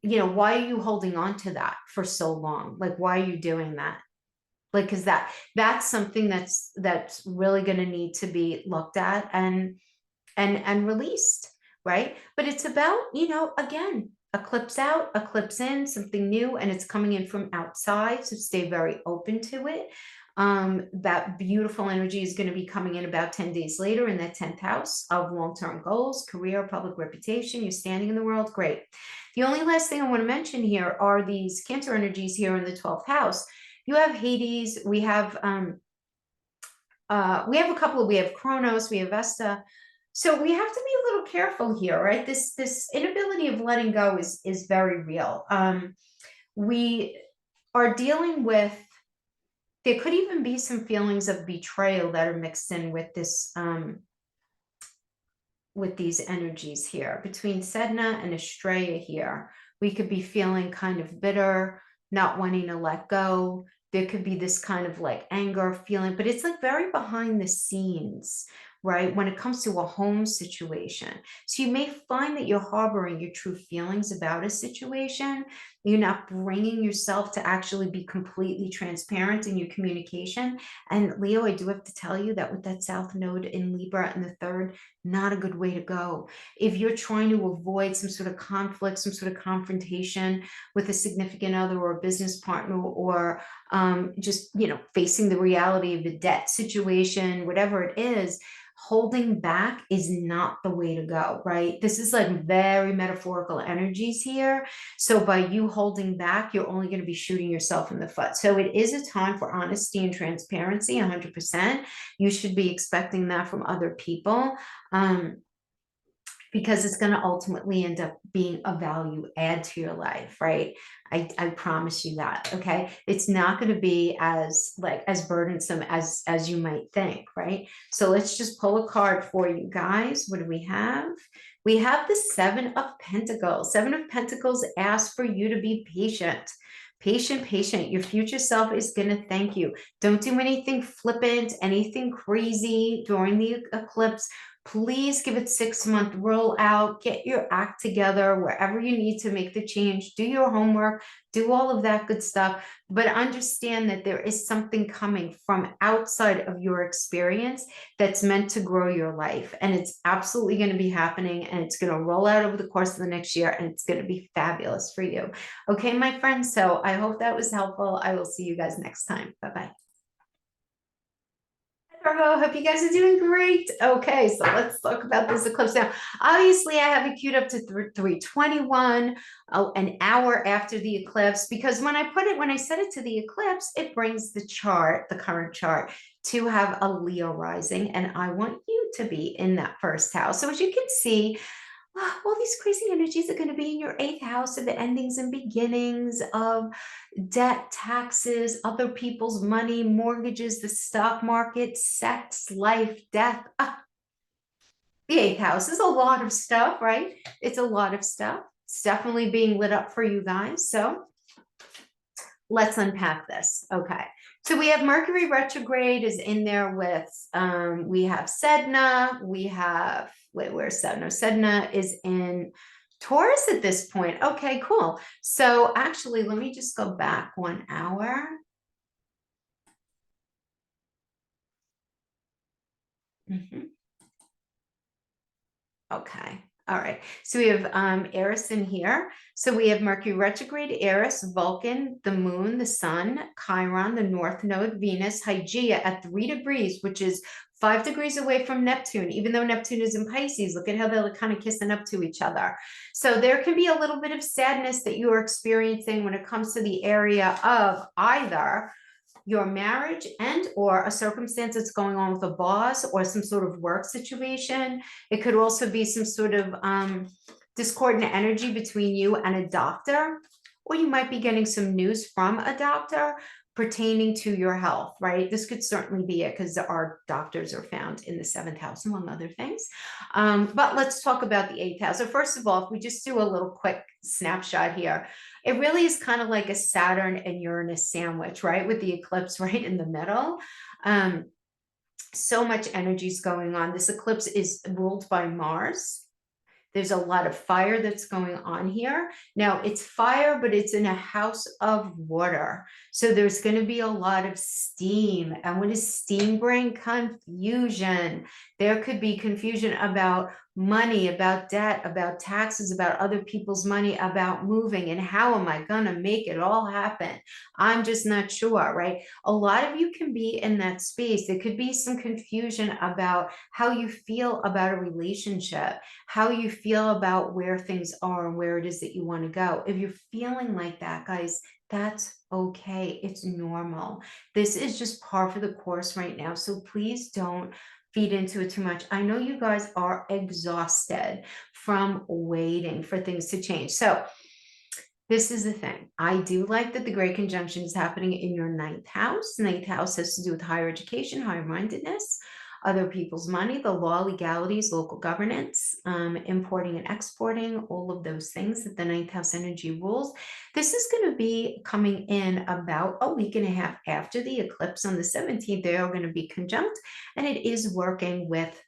you know, why are you holding on to that for so long? Like, why are you doing that? Like, because that's something that's really going to need to be looked at and released, right? But it's about, you know, again, eclipse out, eclipse in, something new, and it's coming in from outside. So stay very open to it. That beautiful energy is going to be coming in about 10 days later in that 10th house of long-term goals, career, public reputation. You're standing in the world. Great. The only last thing I want to mention here are these Cancer energies here in the 12th house. You have Hades. We have a couple. We have Kronos. We have Vesta. So we have to be a little careful here, right? This inability of letting go is very real. We are dealing with. There could even be some feelings of betrayal that are mixed in with this, with these energies here. Between Sedna and Estrella here, we could be feeling kind of bitter, not wanting to let go. There could be this kind of like anger feeling, but it's like very behind the scenes, right? When it comes to a home situation. So you may find that you're harboring your true feelings about a situation. You're not bringing yourself to actually be completely transparent in your communication. And Leo, I do have to tell you that with that South Node in Libra and the third, not a good way to go. If you're trying to avoid some sort of conflict, some sort of confrontation with a significant other or a business partner, or just, you know, facing the reality of a debt situation, whatever it is, holding back is not the way to go, right? This is like very metaphorical energies here. So by you holding back, you're only going to be shooting yourself in the foot. So it is a time for honesty and transparency, 100%. You should be expecting that from other people. Because it's going to ultimately end up being a value add to your life, right? I promise you that, okay? It's not going to be as burdensome as you might think, right? So let's just pull a card for you guys. What do we have? We have the Seven of Pentacles. Seven of Pentacles asks for you to be patient. Patient, patient. Your future self is going to thank you. Don't do anything flippant, anything crazy during the eclipse. Please give it 6-month rollout. Get your act together wherever you need to make the change. Do your homework. Do all of that good stuff. But understand that there is something coming from outside of your experience that's meant to grow your life. And it's absolutely going to be happening. And it's going to roll out over the course of the next year. And it's going to be fabulous for you. Okay, my friends. So I hope that was helpful. I will see you guys next time. Bye-bye. Virgo, hope you guys are doing great. Okay, so let's talk about this eclipse now. Obviously, I have it queued up to 3:21, an hour after the eclipse, because when I set it to the eclipse, it brings the chart, the current chart, to have a Leo rising, and I want you to be in that first house. So as you can see, all these crazy energies are going to be in your 8th house of the endings and beginnings of debt, taxes, other people's money, mortgages, the stock market, sex, life, death. The 8th house is a lot of stuff, right? It's a lot of stuff. It's definitely being lit up for you guys. So let's unpack this. Okay. So we have Mercury retrograde is in there with, we have Sedna, we have, where's Sedna? Sedna is in Taurus at this point. Okay, cool. So actually, let me just go back 1 hour. Okay. All right. So we have Aries in here. So we have Mercury retrograde, Aries, Vulcan, the moon, the sun, Chiron, the north node, Venus, Hygeia at 3 degrees, which is 5 degrees away from Neptune. Even though Neptune is in Pisces, look at how they're kind of kissing up to each other. So there can be a little bit of sadness that you are experiencing when it comes to the area of either your marriage and or a circumstance that's going on with a boss or some sort of work situation. It could also be some sort of discordant energy between you and a doctor, or you might be getting some news from a doctor pertaining to your health, right? This could certainly be it because our doctors are found in the 7th house, among other things. But let's talk about the 8th house. So first of all, if we just do a little quick snapshot here, it really is kind of like a Saturn and Uranus sandwich, right? With the eclipse right in the middle. So much energy is going on. This eclipse is ruled by Mars. There's a lot of fire that's going on here. Now it's fire, but it's in a house of water. So there's going to be a lot of steam. And what does steam bring? Confusion. There could be confusion about money, about debt, about taxes, about other people's money, about moving, and how am I going to make it all happen? I'm just not sure, right? A lot of you can be in that space. There could be some confusion about how you feel about a relationship, how you feel about where things are and where it is that you want to go. If you're feeling like that, guys, that's okay. It's normal. This is just par for the course right now. So please don't feed into it too much. I know you guys are exhausted from waiting for things to change. So this is the thing. I do like that the great conjunction is happening in your 9th house. 9th house has to do with higher education, higher mindedness, other people's money, the law, legalities, local governance, importing and exporting, all of those things that the 9th house energy rules. This is going to be coming in about a week and a half after the eclipse on the 17th. They are going to be conjunct, and it is working with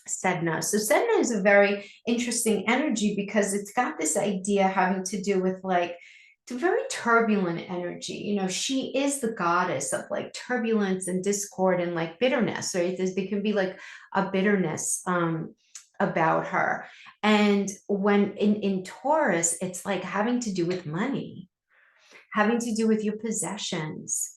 Sedna. So Sedna is a very interesting energy because it's got this idea having to do with like the very turbulent energy. You know, she is the goddess of like turbulence and discord and like bitterness, right? There can be like a bitterness about her. And when in Taurus, it's like having to do with money, having to do with your possessions.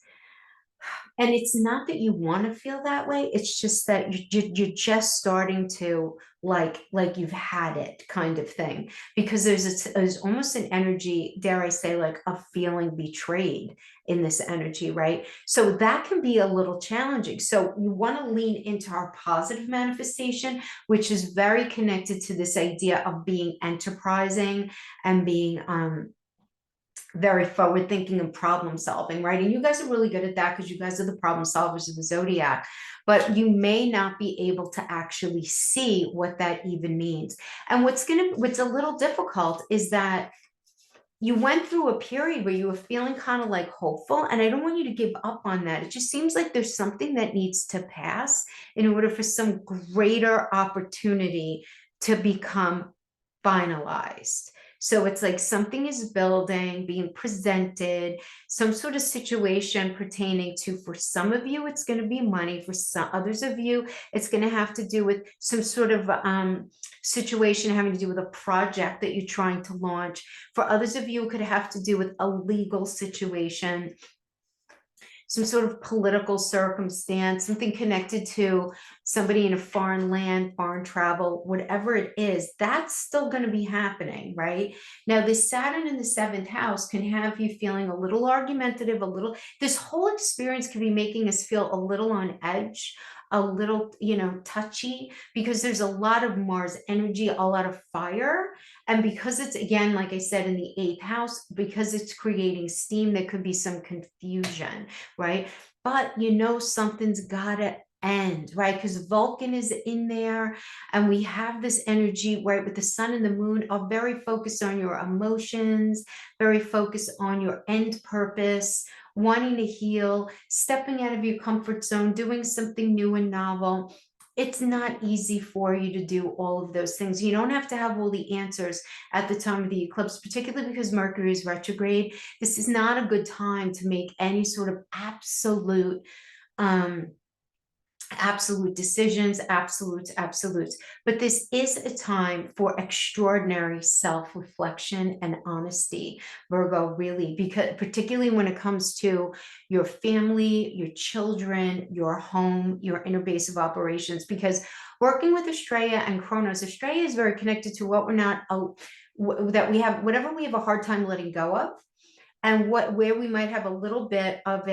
And it's not that you want to feel that way. It's just that you're just starting to like you've had it kind of thing, because there's almost an energy, dare I say, like a feeling betrayed in this energy, right? So that can be a little challenging. So you want to lean into our positive manifestation, which is very connected to this idea of being enterprising and being very forward thinking and problem solving, right? And you guys are really good at that because you guys are the problem solvers of the zodiac, but you may not be able to actually see what that even means. And what's a little difficult is that you went through a period where you were feeling kind of like hopeful, and I don't want you to give up on that. It just seems like there's something that needs to pass in order for some greater opportunity to become finalized. So it's like something is building, being presented, some sort of situation pertaining to, for some of you, it's going to be money. For some others of you, it's going to have to do with some sort of situation having to do with a project that you're trying to launch. For others of you, it could have to do with a legal situation, some sort of political circumstance, something connected to somebody in a foreign land, foreign travel, whatever it is, that's still going to be happening, right? Now, this Saturn in the 7th house can have you feeling a little argumentative, this whole experience can be making us feel a little on edge, a little, touchy, because there's a lot of Mars energy, a lot of fire. And because it's, again, like I said, in the 8th house, because it's creating steam, there could be some confusion, right? But something's gotta end, right? Because Vulcan is in there, and we have this energy, right, with the sun and the moon are very focused on your emotions, very focused on your end purpose, wanting to heal, stepping out of your comfort zone, doing something new and novel. It's not easy for you to do all of those things. You don't have to have all the answers at the time of the eclipse, particularly because Mercury is retrograde. This is not a good time to make any sort of absolute decisions, absolutes. But this is a time for extraordinary self-reflection and honesty, Virgo, really, because particularly when it comes to your family, your children, your home, your inner base of operations, because working with Estrella and Kronos, Estrella is very connected to what we're not, that we have, whatever we have a hard time letting go of, and where we might have a little bit of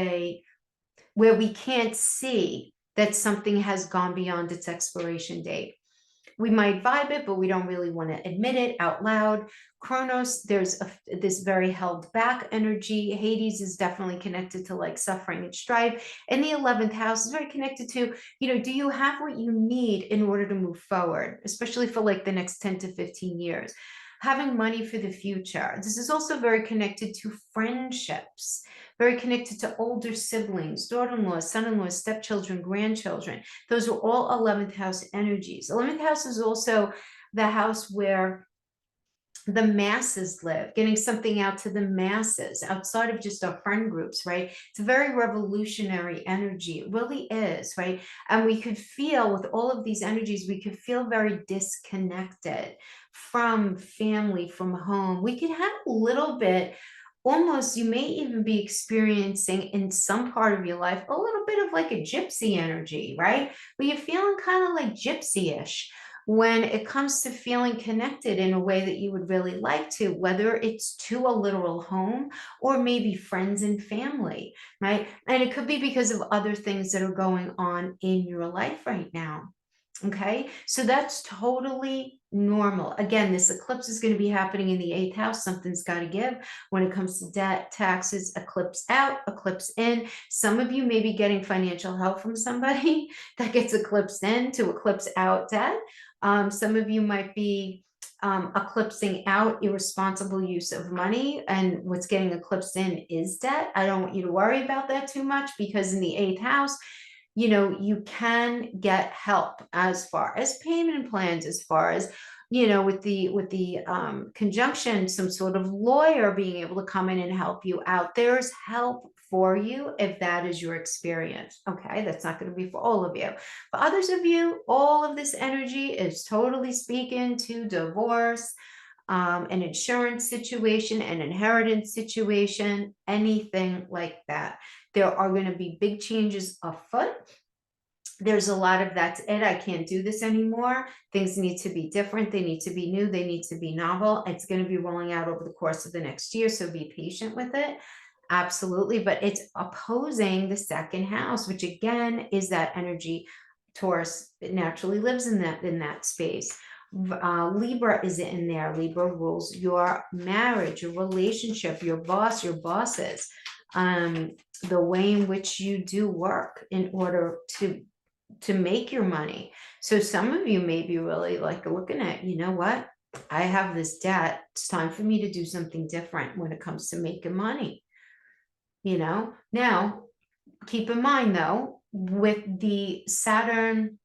where we can't see that something has gone beyond its expiration date. We might vibe it, but we don't really want to admit it out loud. Kronos, there's this very held back energy. Hades is definitely connected to like suffering and strife. And the 11th house is very connected to, do you have what you need in order to move forward, especially for like the next 10 to 15 years? Having money for the future. This is also very connected to friendships, very connected to older siblings, daughter-in-laws, son-in-laws, stepchildren, grandchildren. Those are all 11th house energies. 11th house is also the house where the masses live, getting something out to the masses outside of just our friend groups, right? It's a very revolutionary energy. It really is, right? And we could feel with all of these energies, we could feel very disconnected from family, from home. We could have a little bit, almost, you may even be experiencing in some part of your life, a little bit of like a gypsy energy, right? But you're feeling kind of like gypsy-ish when it comes to feeling connected in a way that you would really like to, whether it's to a literal home or maybe friends and family, right? And it could be because of other things that are going on in your life right now. Okay, so that's totally normal. Again, this eclipse is going to be happening in the 8th house. Something's got to give when it comes to debt, taxes, eclipse out, eclipse in. Some of you may be getting financial help from somebody that gets eclipsed in to eclipse out debt. Some of you might be eclipsing out irresponsible use of money, and what's getting eclipsed in is debt. I don't want you to worry about that too much, because in the 8th house, you can get help as far as payment plans, as far as, with the conjunction, some sort of lawyer being able to come in and help you out. There's help for you if that is your experience. Okay, that's not going to be for all of you. For others of you, all of this energy is totally speaking to divorce, an insurance situation, an inheritance situation, anything like that. There are going to be big changes afoot. There's a lot of that's it. I can't do this anymore. Things need to be different. They need to be new. They need to be novel. It's going to be rolling out over the course of the next year. So be patient with it. Absolutely. But it's opposing the 2nd house, which again is that energy. Taurus, it naturally lives in that space. Libra is in there. Libra rules your marriage, your relationship, your boss, your bosses, the way in which you do work in order to make your money. So some of you may be really like looking at, you know what, I have this debt. It's time for me to do something different when it comes to making money. You know, now keep in mind though, with the Saturn,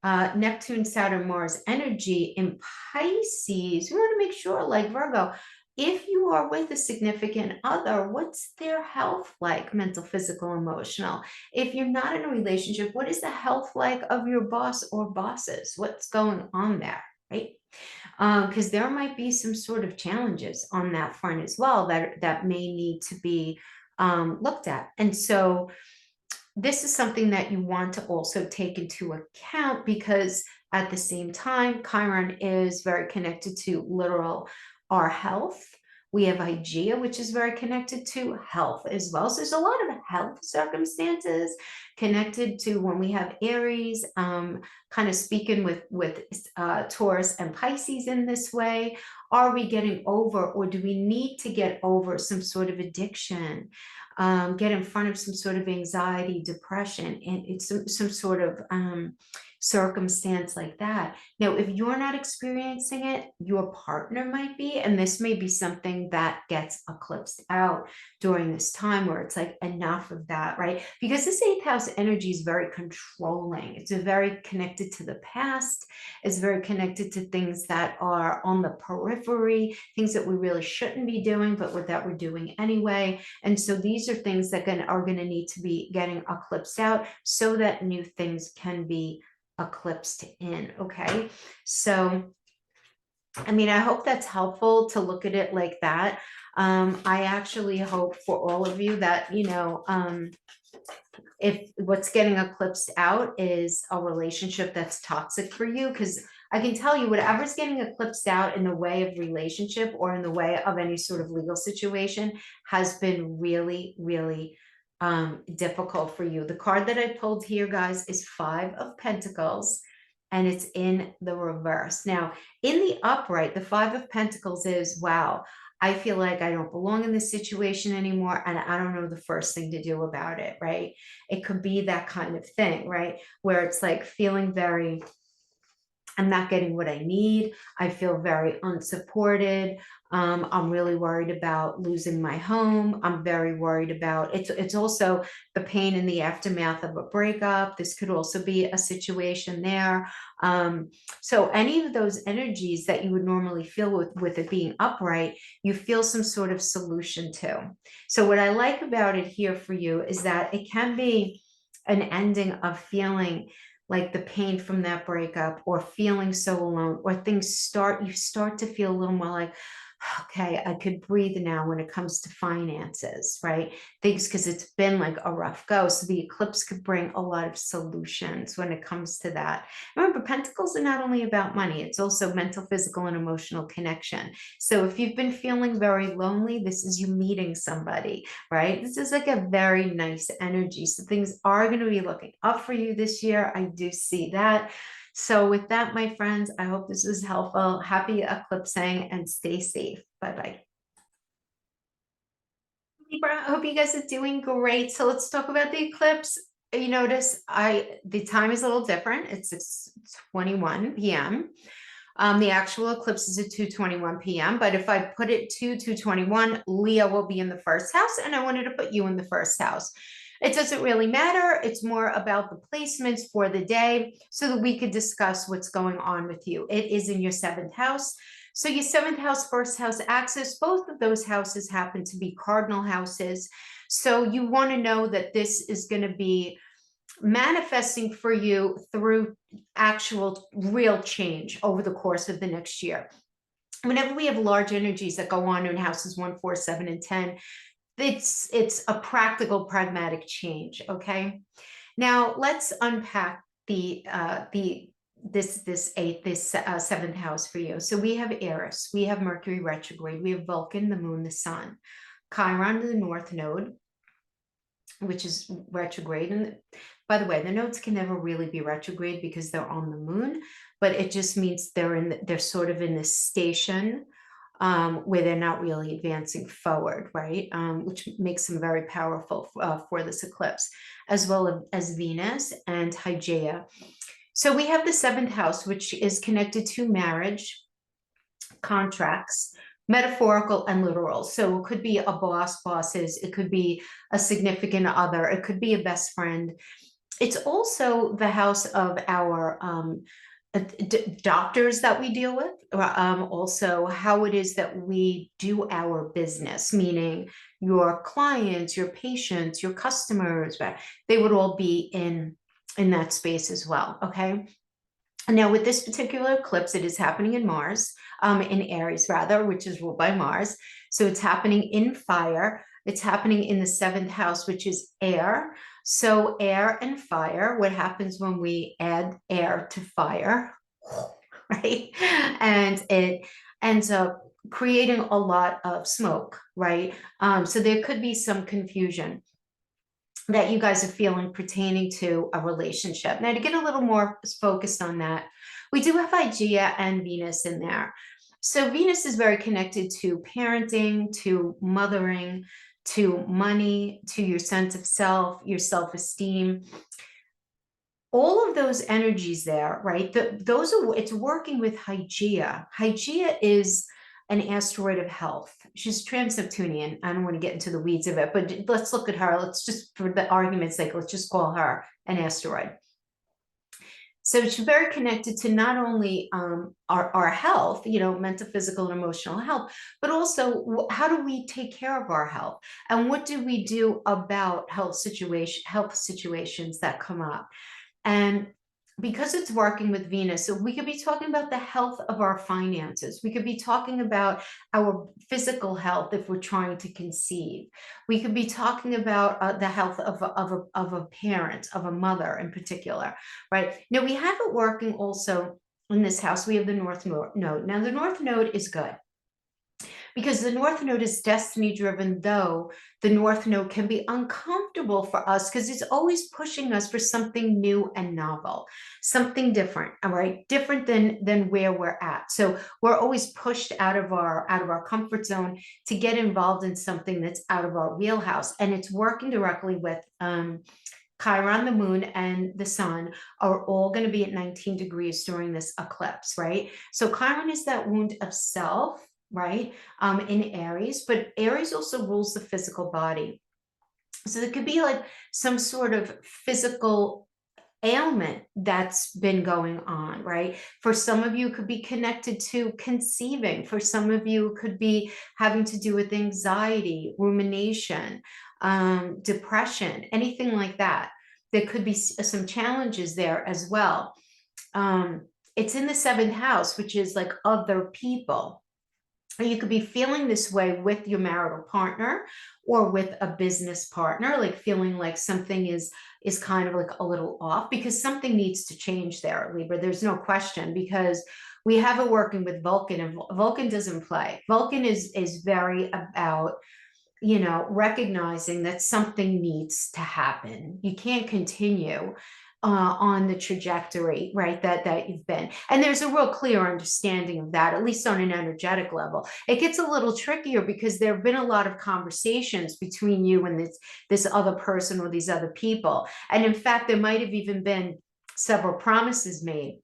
Neptune, Saturn, Mars energy in Pisces, you want to make sure, like Virgo, if you are with a significant other, what's their health like? Mental, physical, emotional. If you're not in a relationship, what is the health like of your boss or bosses? What's going on there, right? Because there might be some sort of challenges on that front as well that may need to be looked at. And so this is something that you want to also take into account, because at the same time, Chiron is very connected to literal our health. We have Hygeia, which is very connected to health as well. So there's a lot of health circumstances connected to when we have Aries, kind of speaking with Taurus and Pisces in this way. Are we getting over, or do we need to get over some sort of addiction? Get in front of some sort of anxiety, depression, and it's some sort of circumstance like that. Now, if you're not experiencing it, your partner might be, and this may be something that gets eclipsed out during this time where it's like enough of that, right? Because this 8th house energy is very controlling. It's very connected to the past. It's very connected to things that are on the periphery, things that we really shouldn't be doing, but that we're doing anyway. And so these are things that are going to need to be getting eclipsed out so that new things can be eclipsed in. Okay, so I mean, I hope that's helpful to look at it like that. I actually hope for all of you that, you know, if what's getting eclipsed out is a relationship that's toxic for you, because I can tell you whatever's getting eclipsed out in the way of relationship or in the way of any sort of legal situation has been really, really difficult for you. The card that I pulled here, guys, is 5 of Pentacles, and it's in the reverse. Now, in the upright, the 5 of Pentacles is, wow, I feel like I don't belong in this situation anymore, and I don't know the first thing to do about it, right? It could be that kind of thing, right? Where it's like feeling very, I'm not getting what I need. I feel very unsupported. I'm really worried about losing my home. I'm very worried about it's also the pain in the aftermath of a breakup. This could also be a situation there. So any of those energies that you would normally feel with it being upright, you feel some sort of solution to. So what I like about it here for you is that it can be an ending of feeling like the pain from that breakup, or feeling so alone, or you start to feel a little more like, okay, I could breathe now when it comes to finances, right? Things, because it's been like a rough go. So the eclipse could bring a lot of solutions when it comes to that. Remember, Pentacles are not only about money, it's also mental, physical, and emotional connection. So if you've been feeling very lonely, this is you meeting somebody, right? This is like a very nice energy. So things are going to be looking up for you this year. I do see that. So with that, my friends, I hope this was helpful. Happy eclipsing and stay safe. Bye-bye. Libra, I hope you guys are doing great. So let's talk about the eclipse. You notice the time is a little different. It's 6:21 p.m. The actual eclipse is at 2:21 p.m. But if I put it to 2:21, Leo will be in the first house, and I wanted to put you in the first house. It doesn't really matter. It's more about the placements for the day so that we could discuss what's going on with you. It is in your 7th house. So your 7th house, first house axis, both of those houses happen to be cardinal houses. So you want to know that this is going to be manifesting for you through actual real change over the course of the next year. Whenever we have large energies that go on in houses 1, 4, 7, and 10, it's a practical, pragmatic change. Okay, now let's unpack this 7th house for you. So we have Aries, we have Mercury retrograde, we have Vulcan, the moon, the sun, Chiron, the north node, which is retrograde. And by the way, the nodes can never really be retrograde because they're on the moon, but it just means they're sort of in this station where they're not really advancing forward, right? Which makes them very powerful for this eclipse, as well as Venus and Hygeia. So we have the seventh house, which is connected to marriage, contracts, metaphorical and literal. So it could be a boss, bosses, it could be a significant other, it could be a best friend. It's also the house of our doctors that we deal with, also how it is that we do our business, meaning your clients, your patients, your customers, they would all be in that space as well. Okay. Now, with this particular eclipse, it is happening in Mars, in Aries rather, which is ruled by Mars. So it's happening in fire. It's happening in the seventh house, which is air. So air and fire, what happens when we add air to fire, right? And it ends up creating a lot of smoke, right? So there could be some confusion that you guys are feeling pertaining to a relationship. Now, to get a little more focused on that, we do have Igea and Venus in there. So Venus is very connected to parenting, to mothering, to money, to your sense of self, your self-esteem. All of those energies there, right? Those are, it's working with Hygeia. Hygeia is an asteroid of health. She's trans-Neptunian. I don't want to get into the weeds of it, but let's look at her. Let's just, for the argument's sake, let's just call her an asteroid. So she's very connected to not only our health, you know, mental, physical, and emotional health, but also how do we take care of our health, and what do we do about health situations that come up. And because it's working with Venus, so we could be talking about the health of our finances. We could be talking about our physical health if we're trying to conceive. We could be talking about the health of a parent, of a mother in particular, right? Now, we have it working also in this house. We have the North Node. Now, the North Node is good, because the North Node is destiny driven, though the North Node can be uncomfortable for us because it's always pushing us for something new and novel, something different, all right? Different than where we're at. So we're always pushed out of our comfort zone to get involved in something that's out of our wheelhouse. And it's working directly with Chiron, the moon, and the sun are all going to be at 19 degrees during this eclipse, right? So Chiron is that wound of self, right? In Aries, but Aries also rules the physical body. So there could be like some sort of physical ailment that's been going on, right? For some of you, it could be connected to conceiving. For some of you, it could be having to do with anxiety, rumination, depression, anything like that. There could be some challenges there as well. It's in the seventh house, which is like other people. You could be feeling this way with your marital partner or with a business partner, like feeling like something is kind of like a little off, because something needs to change there, Libra. There's no question, because we have it working with Vulcan, and Vulcan doesn't play. Vulcan is very about, you know, recognizing that something needs to happen. You can't continue on the trajectory, right, that you've been. And there's a real clear understanding of that, at least on an energetic level. It gets a little trickier because there have been a lot of conversations between you and this other person or these other people. And in fact, there might have even been several promises made,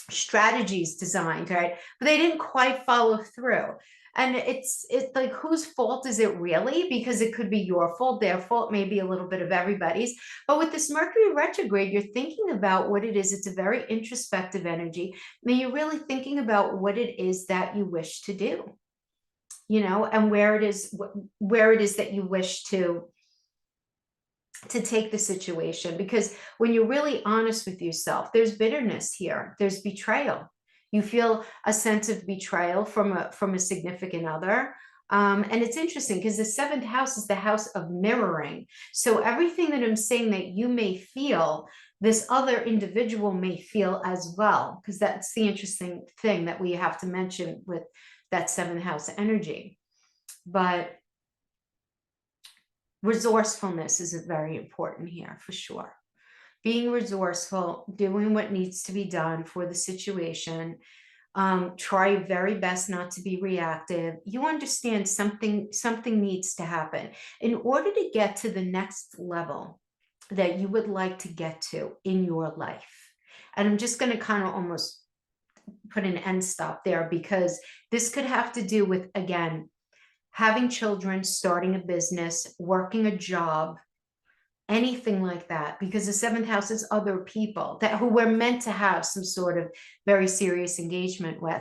strategies designed, right? But they didn't quite follow through. And it's like, whose fault is it really? Because it could be your fault, their fault, maybe a little bit of everybody's. But with this Mercury retrograde, you're thinking about what it is. It's a very introspective energy. I mean, you're really thinking about what it is that you wish to do, you know, and where it is that you wish to take the situation. Because when you're really honest with yourself, there's bitterness here, there's betrayal. You feel a sense of betrayal from a significant other. And it's interesting because the seventh house is the house of mirroring. So everything that I'm saying that you may feel, this other individual may feel as well, because that's the interesting thing that we have to mention with that seventh house energy. But resourcefulness is very important here, for sure. Being resourceful, doing what needs to be done for the situation. Try very best not to be reactive. You understand something needs to happen in order to get to the next level that you would like to get to in your life. And I'm just going to kind of almost put an end stop there, because this could have to do with, again, having children, starting a business, working a job, anything like that, because the seventh house is other people that who we're meant to have some sort of very serious engagement with.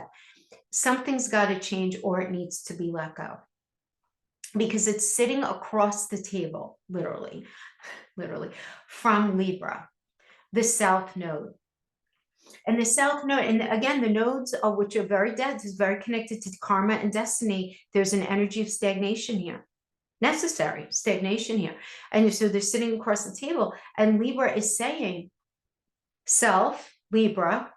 Something's got to change, or it needs to be let go, because it's sitting across the table, literally from Libra, the South Node. And the South Node, and again, the nodes are, which are very dense, is very connected to karma and destiny. There's an energy of stagnation here, necessary stagnation here. And so they're sitting across the table, and Libra is saying, self, Libra,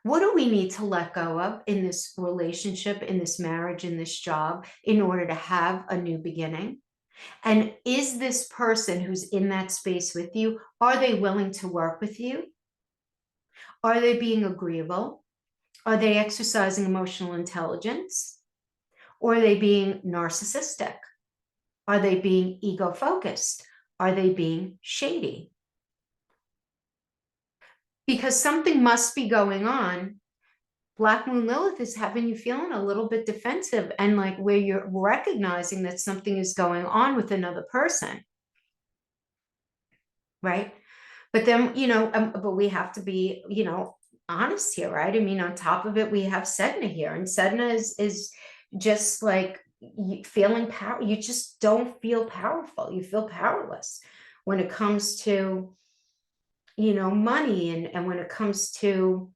what do we need to let go of in this relationship, in this marriage, in this job, in order to have a new beginning? And is this person who's in that space with you, are they willing to work with you? Are they being agreeable? Are they exercising emotional intelligence? Or are they being narcissistic? Are they being ego-focused? Are they being shady? Because something must be going on. Black Moon Lilith is having you feeling a little bit defensive, and like where you're recognizing that something is going on with another person, right? But then, but we have to be, honest here, right? I mean, on top of it, we have Sedna here, and Sedna is just like feeling power. You just don't feel powerful. You feel powerless when it comes to, money, and when it comes to,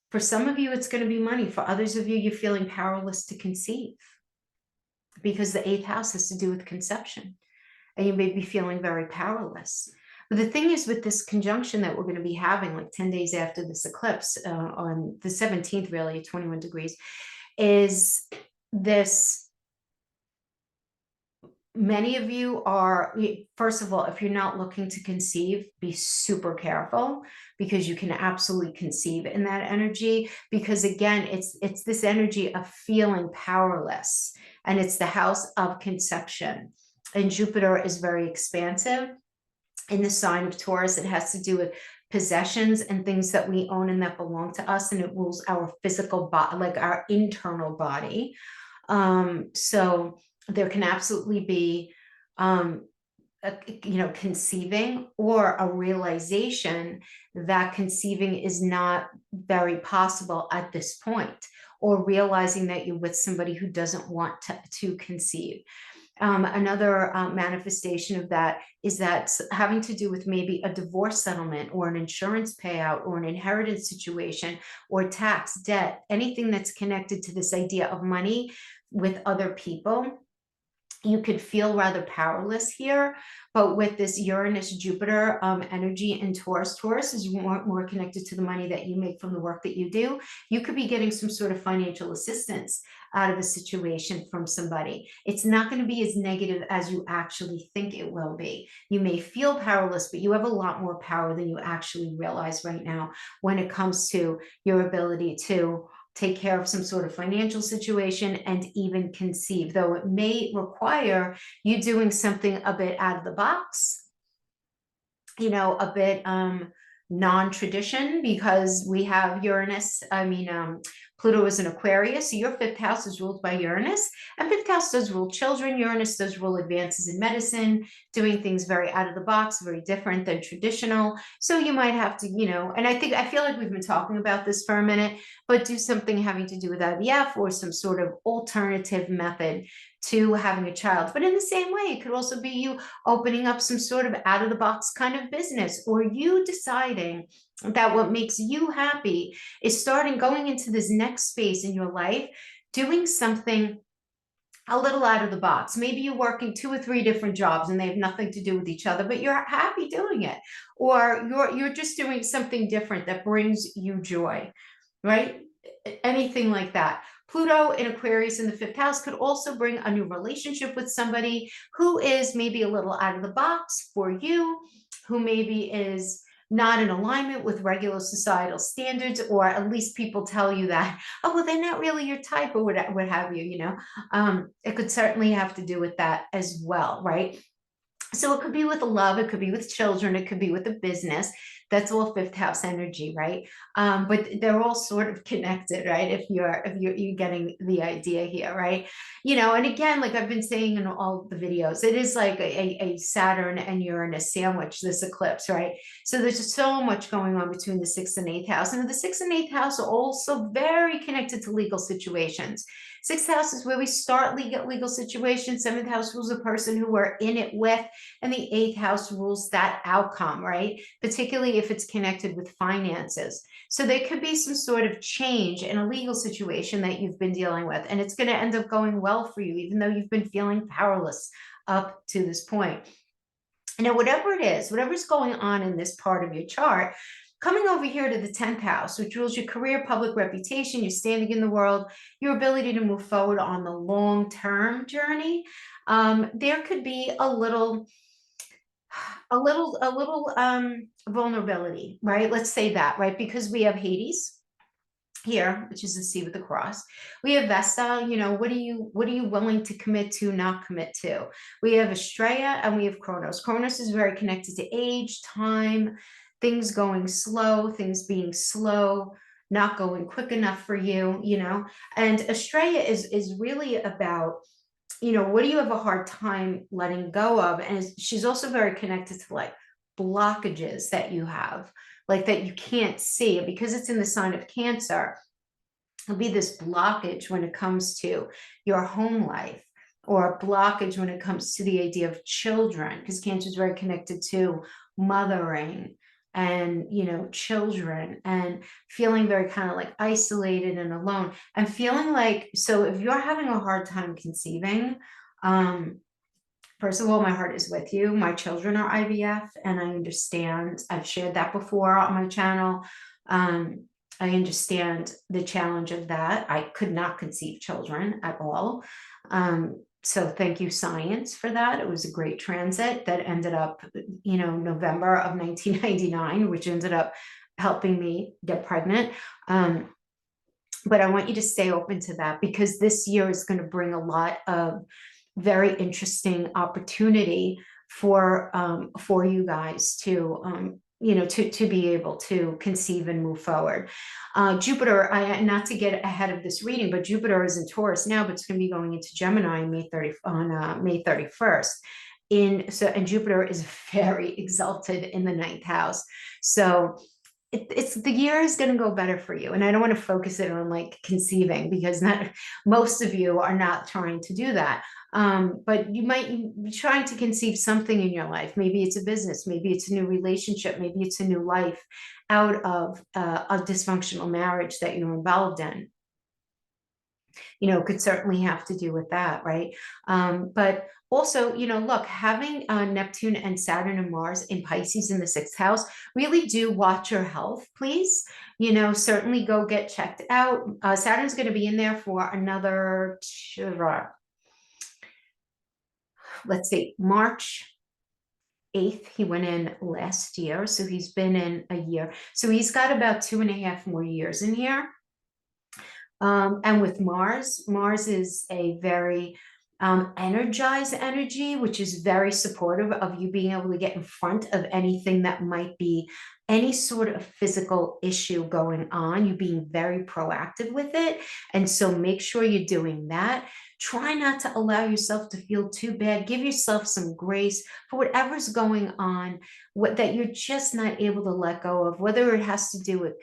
for some of you, it's going to be money. For others of you, you're feeling powerless to conceive, because the 8th house has to do with conception, and you may be feeling very powerless. But the thing is, with this conjunction that we're going to be having like 10 days after this eclipse, on the 17th, really, at 21 degrees, is this. Many of you are, first of all, if you're not looking to conceive, be super careful, because you can absolutely conceive in that energy. Because again, it's this energy of feeling powerless, and it's the house of conception. And Jupiter is very expansive in the sign of Taurus. It has to do with possessions and things that we own and that belong to us, and it rules our physical body, like our internal body. So there can absolutely be, conceiving, or a realization that conceiving is not very possible at this point, or realizing that you're with somebody who doesn't want to conceive. Another manifestation of that is that having to do with maybe a divorce settlement, or an insurance payout, or an inheritance situation, or tax, debt, anything that's connected to this idea of money with other people. You could feel rather powerless here, but with this Uranus Jupiter energy in Taurus, Taurus is more connected to the money that you make from the work that you do. You could be getting some sort of financial assistance out of a situation from somebody. It's not going to be as negative as you actually think it will be. You may feel powerless, but you have a lot more power than you actually realize right now when it comes to your ability to take care of some sort of financial situation and even conceive, though it may require you doing something a bit out of the box, a bit non-tradition, because we have Uranus, Pluto is an Aquarius, so your 5th house is ruled by Uranus, and 5th house does rule children. Uranus does rule advances in medicine, doing things very out of the box, very different than traditional. So you might have to, and I feel like we've been talking about this for a minute, but do something having to do with IVF, or some sort of alternative method to having a child. But in the same way, it could also be you opening up some sort of out of the box kind of business, or you deciding that what makes you happy is going into this next space in your life, doing something a little out of the box. Maybe you're working 2 or 3 different jobs and they have nothing to do with each other, but you're happy doing it, or you're just doing something different that brings you joy, right? Anything like that. Pluto in Aquarius in the 5th house could also bring a new relationship with somebody who is maybe a little out of the box for you, who maybe is not in alignment with regular societal standards, or at least people tell you that, oh, well, they're not really your type, or what have you, it could certainly have to do with that as well, right? So it could be with love, it could be with children, it could be with a business. That's all fifth house energy, right? But they're all sort of connected, right? If you're getting the idea here, right? And again, like I've been saying in all the videos, it is like a Saturn and Uranus sandwich, this eclipse, right? So there's so much going on between the sixth and eighth house. And the sixth and eighth house are also very connected to legal situations. Sixth house is where we start legal situations. Seventh house rules a person who we're in it with, and the eighth house rules that outcome, right? Particularly if it's connected with finances. So there could be some sort of change in a legal situation that you've been dealing with, and it's going to end up going well for you, even though you've been feeling powerless up to this point. Now, whatever it is, whatever's going on in this part of your chart, coming over here to the 10th house, which rules your career, public reputation, your standing in the world, your ability to move forward on the long-term journey, there could be a little vulnerability, right? Let's say that, right? Because we have Hades here, which is the sea with the cross. We have Vesta, what are you willing to commit to, not commit to? We have Estrella and we have Kronos. Kronos is very connected to age, time, things going slow, things being slow, not going quick enough for you, and Estrella is really about, what do you have a hard time letting go of? And she's also very connected to like blockages that you have, like that you can't see. And because it's in the sign of Cancer, it'll be this blockage when it comes to your home life, or a blockage when it comes to the idea of children, because Cancer is very connected to mothering and children, and feeling very kind of like isolated and alone, and feeling like, so if you're having a hard time conceiving, first of all, my heart is with you. My children are IVF, and I understand. I've shared that before on my channel. I understand the challenge of that. I could not conceive children at all. So thank you, science, for that. It was a great transit that ended up, November of 1999, which ended up helping me get pregnant. But I want you to stay open to that, because this year is going to bring a lot of very interesting opportunity for you guys to to be able to conceive and move forward. Jupiter, not to get ahead of this reading, but Jupiter is in Taurus now, but it's going to be going into Gemini on May 31st. And Jupiter is very exalted in the 9th house. So it's the year is going to go better for you. And I don't want to focus it on like conceiving, because most of you are not trying to do that. But you might be trying to conceive something in your life. Maybe it's a business, maybe it's a new relationship, maybe it's a new life out of a dysfunctional marriage that you're involved in. Could certainly have to do with that, right? But also, look, having Neptune and Saturn and Mars in Pisces in the 6th house, really do watch your health, please. Certainly go get checked out. Saturn's going to be in there for another, let's see, March 8th. He went in last year, so he's been in a year. So he's got about 2.5 more years in here. And with Mars is a very energized energy, which is very supportive of you being able to get in front of anything that might be any sort of physical issue going on, you being very proactive with it. And so make sure you're doing that. Try not to allow yourself to feel too bad. Give yourself some grace for whatever's going on, that you're just not able to let go of, whether it has to do with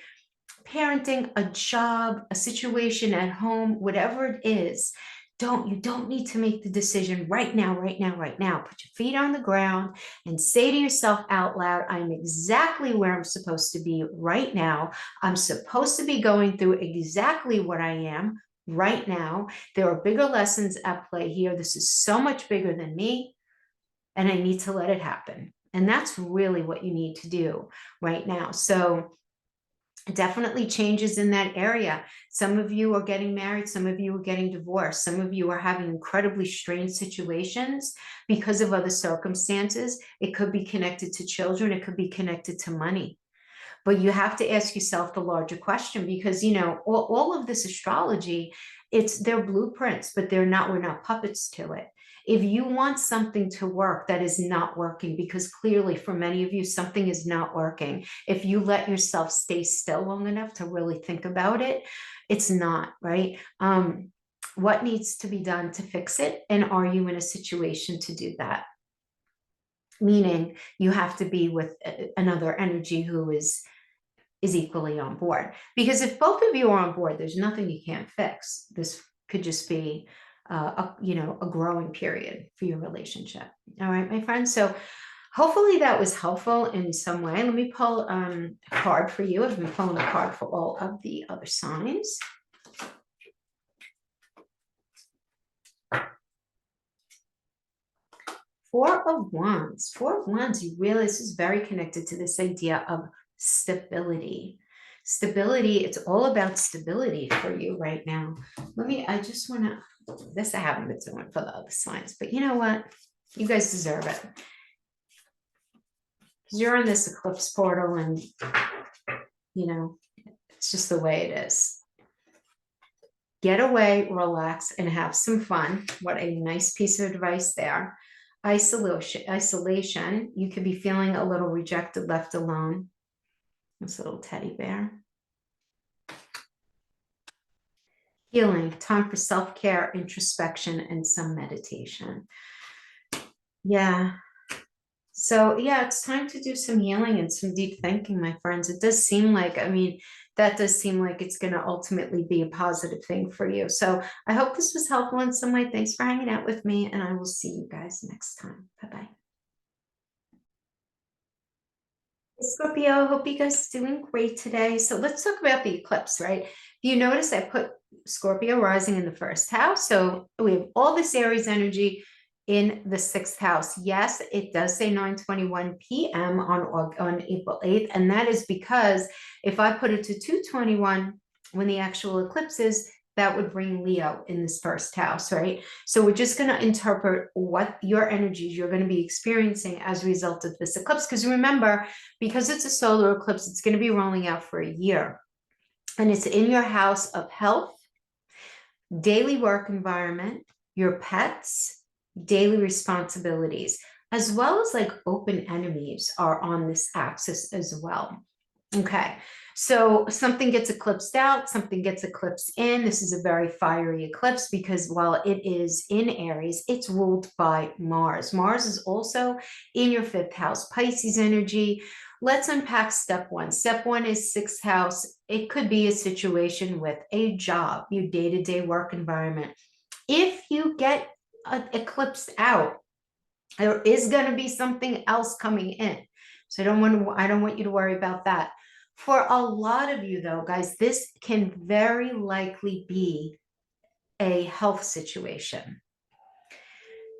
parenting, a job, a situation at home, whatever it is. You don't need to make the decision right now. Put your feet on the ground and say to yourself out loud, I'm exactly where I'm supposed to be right now. I'm supposed to be going through exactly what I am right now. There are bigger lessons at play here. This is so much bigger than me, and I need to let it happen. And that's really what you need to do right now. So definitely changes in that area. Some of you are getting married, some of you are getting divorced, some of you are having incredibly strange situations because of other circumstances. It could be connected to children, it could be connected to money. But you have to ask yourself the larger question, because all of this astrology They're blueprints, but we're not puppets to it. If you want something to work that is not working, because clearly for many of you, something is not working. If you let yourself stay still long enough to really think about it, it's not, right? What needs to be done to fix it? And are you in a situation to do that? Meaning you have to be with another energy who is equally on board. Because if both of you are on board, there's nothing you can't fix. This could just be a growing period for your relationship. All right, my friends. So hopefully that was helpful in some way. Let me pull a card for you. I've been pulling a card for all of the other signs. Four of Wands. Four of Wands, you realize this is very connected to this idea of stability. Stability, it's all about stability for you right now. I just want to, this I haven't been doing for the other signs, but you know what? You guys deserve it. Because you're in this eclipse portal and, it's just the way it is. Get away, relax, and have some fun. What a nice piece of advice there. Isolation. You could be feeling a little rejected, left alone. This little teddy bear. Healing, time for self-care, introspection, and some meditation. Yeah. So yeah, it's time to do some healing and some deep thinking, my friends. It does seem like, that does seem like it's going to ultimately be a positive thing for you. So I hope this was helpful in some way. Thanks for hanging out with me, and I will see you guys next time. Bye-bye. Scorpio, hope you guys are doing great today. So let's talk about the eclipse, right? You notice I put Scorpio rising in the first house. So we have all this Aries energy in the sixth house. Yes, it does say 9:21 p.m. on April 8th. And that is because if I put it to 2:21 when the actual eclipse is, that would bring Leo in this first house, right? So we're just going to interpret what your energies you're going to be experiencing as a result of this eclipse. Because remember, because it's a solar eclipse, it's going to be rolling out for a year. And it's in your house of health, daily work environment, your pets, daily responsibilities, as well as like open enemies are on this axis as well. Okay, so something gets eclipsed out, something gets eclipsed in. This is a very fiery eclipse because while it is in Aries, it's ruled by Mars. Mars is also in your fifth house, Pisces energy. Let's unpack step one. Step one is sixth house. It could be a situation with a job, your day-to-day work environment. If you get eclipsed out, there is going to be something else coming in. So I don't want you to worry about that. For a lot of you though, guys, this can very likely be a health situation.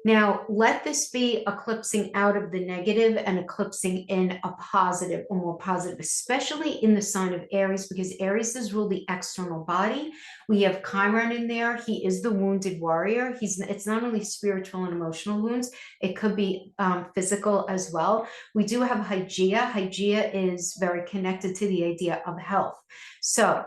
Now, let this be eclipsing out of the negative and eclipsing in a positive or more positive, especially in the sign of Aries, because Aries does rule the external body. We have Chiron in there. He is the wounded warrior. It's not only spiritual and emotional wounds, it could be physical as well. We do have Hygeia. Hygeia is very connected to the idea of health. So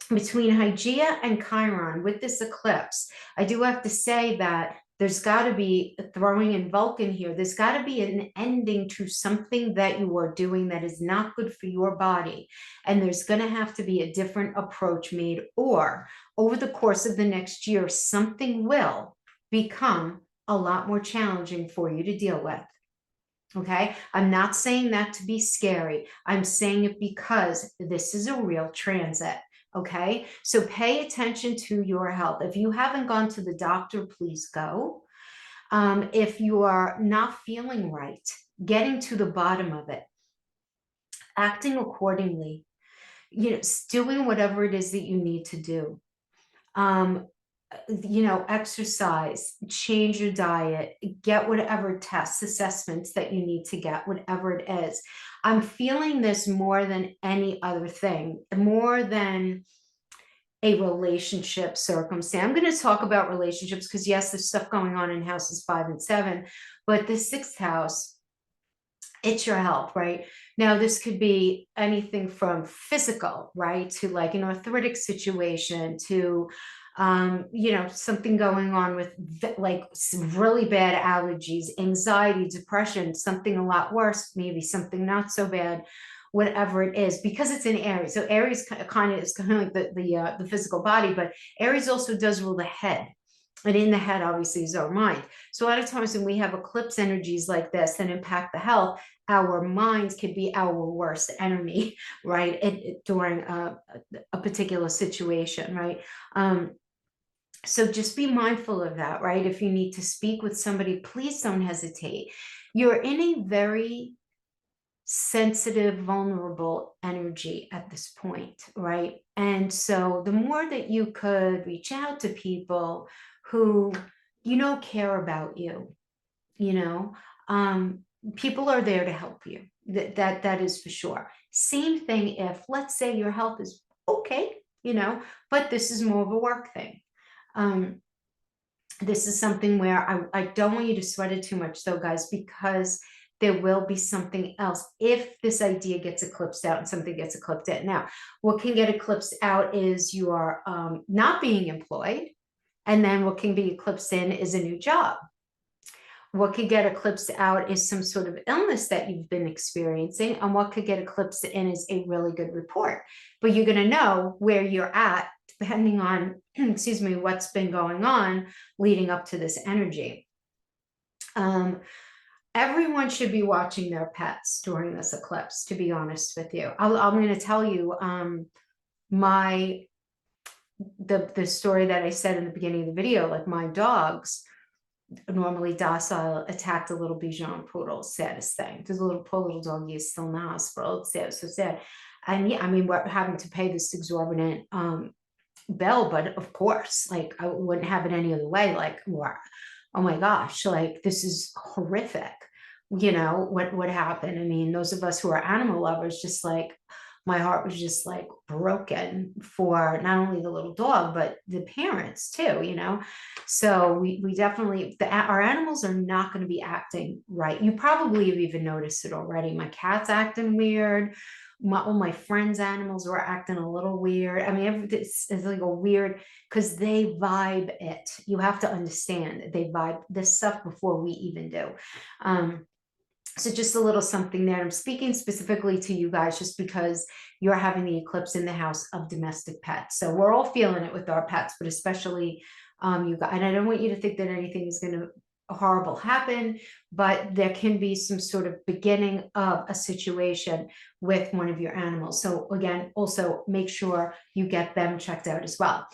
between Hygeia and Chiron with this eclipse, I do have to say that there's got to be, throwing in Vulcan here, there's got to be an ending to something that you are doing that is not good for your body. And there's going to have to be a different approach made, or over the course of the next year, something will become a lot more challenging for you to deal with. Okay, I'm not saying that to be scary. I'm saying it because this is a real transit. Okay, so pay attention to your health. If you haven't gone to the doctor, please go. If you are not feeling right, getting to the bottom of it, acting accordingly, doing whatever it is that you need to do. Exercise, change your diet, get whatever tests, assessments that you need to get, whatever it is. I'm feeling this more than any other thing, more than a relationship circumstance. I'm going to talk about relationships because yes, there's stuff going on in houses 5 and 7, but the sixth house, it's your health, right? Now, this could be anything from physical, right, to like an arthritic situation, to You know, something going on with like really bad allergies, anxiety, depression, something a lot worse, maybe something not so bad, whatever it is, because it's in Aries. So Aries kind of is kind of like the physical body, but Aries also does rule the head. And in the head, obviously, is our mind. So a lot of times when we have eclipse energies like this that impact the health, our minds could be our worst enemy, right? During a particular situation, right? So just be mindful of that, right? If you need to speak with somebody, please don't hesitate. You're in a very sensitive, vulnerable energy at this point, right? And so the more that you could reach out to people who, you know, care about you, you know, people are there to help you. That is for sure. Same thing if, let's say, your health is okay, you know, but this is more of a work thing. This is something where I don't want you to sweat it too much though, guys, because there will be something else if this idea gets eclipsed out and something gets eclipsed out. Now, what can get eclipsed out is your not being employed, and then what can be eclipsed in is a new job. What could get eclipsed out is some sort of illness that you've been experiencing, and what could get eclipsed in is a really good report. But you're going to know where you're at depending on, excuse me, what's been going on leading up to this energy. Everyone should be watching their pets during this eclipse, to be honest with you. I'm going to tell you the story that I said in the beginning of the video. Like, my dogs, normally docile, attacked a little Bichon poodle. Saddest thing. There's a little poor little doggy is still in the hospital. It's sad, so sad. And yeah, I mean, we're having to pay this exorbitant bill, but of course, like, I wouldn't have it any other way. Like, oh my gosh, like, this is horrific. You know what happened. I mean, those of us who are animal lovers, just like, my heart was just like broken for not only the little dog, but the parents too, you know? So we definitely, our animals are not going to be acting right. You probably have even noticed it already. My cat's acting weird. All my friends' animals were acting a little weird. I mean, it's like a weird, because they vibe it. You have to understand, they vibe this stuff before we even do. So just a little something there. I'm speaking specifically to you guys just because you're having the eclipse in the house of domestic pets. So we're all feeling it with our pets, but especially you guys. And I don't want you to think that anything is going to horrible happen, but there can be some sort of beginning of a situation with one of your animals. So again, also make sure you get them checked out as well.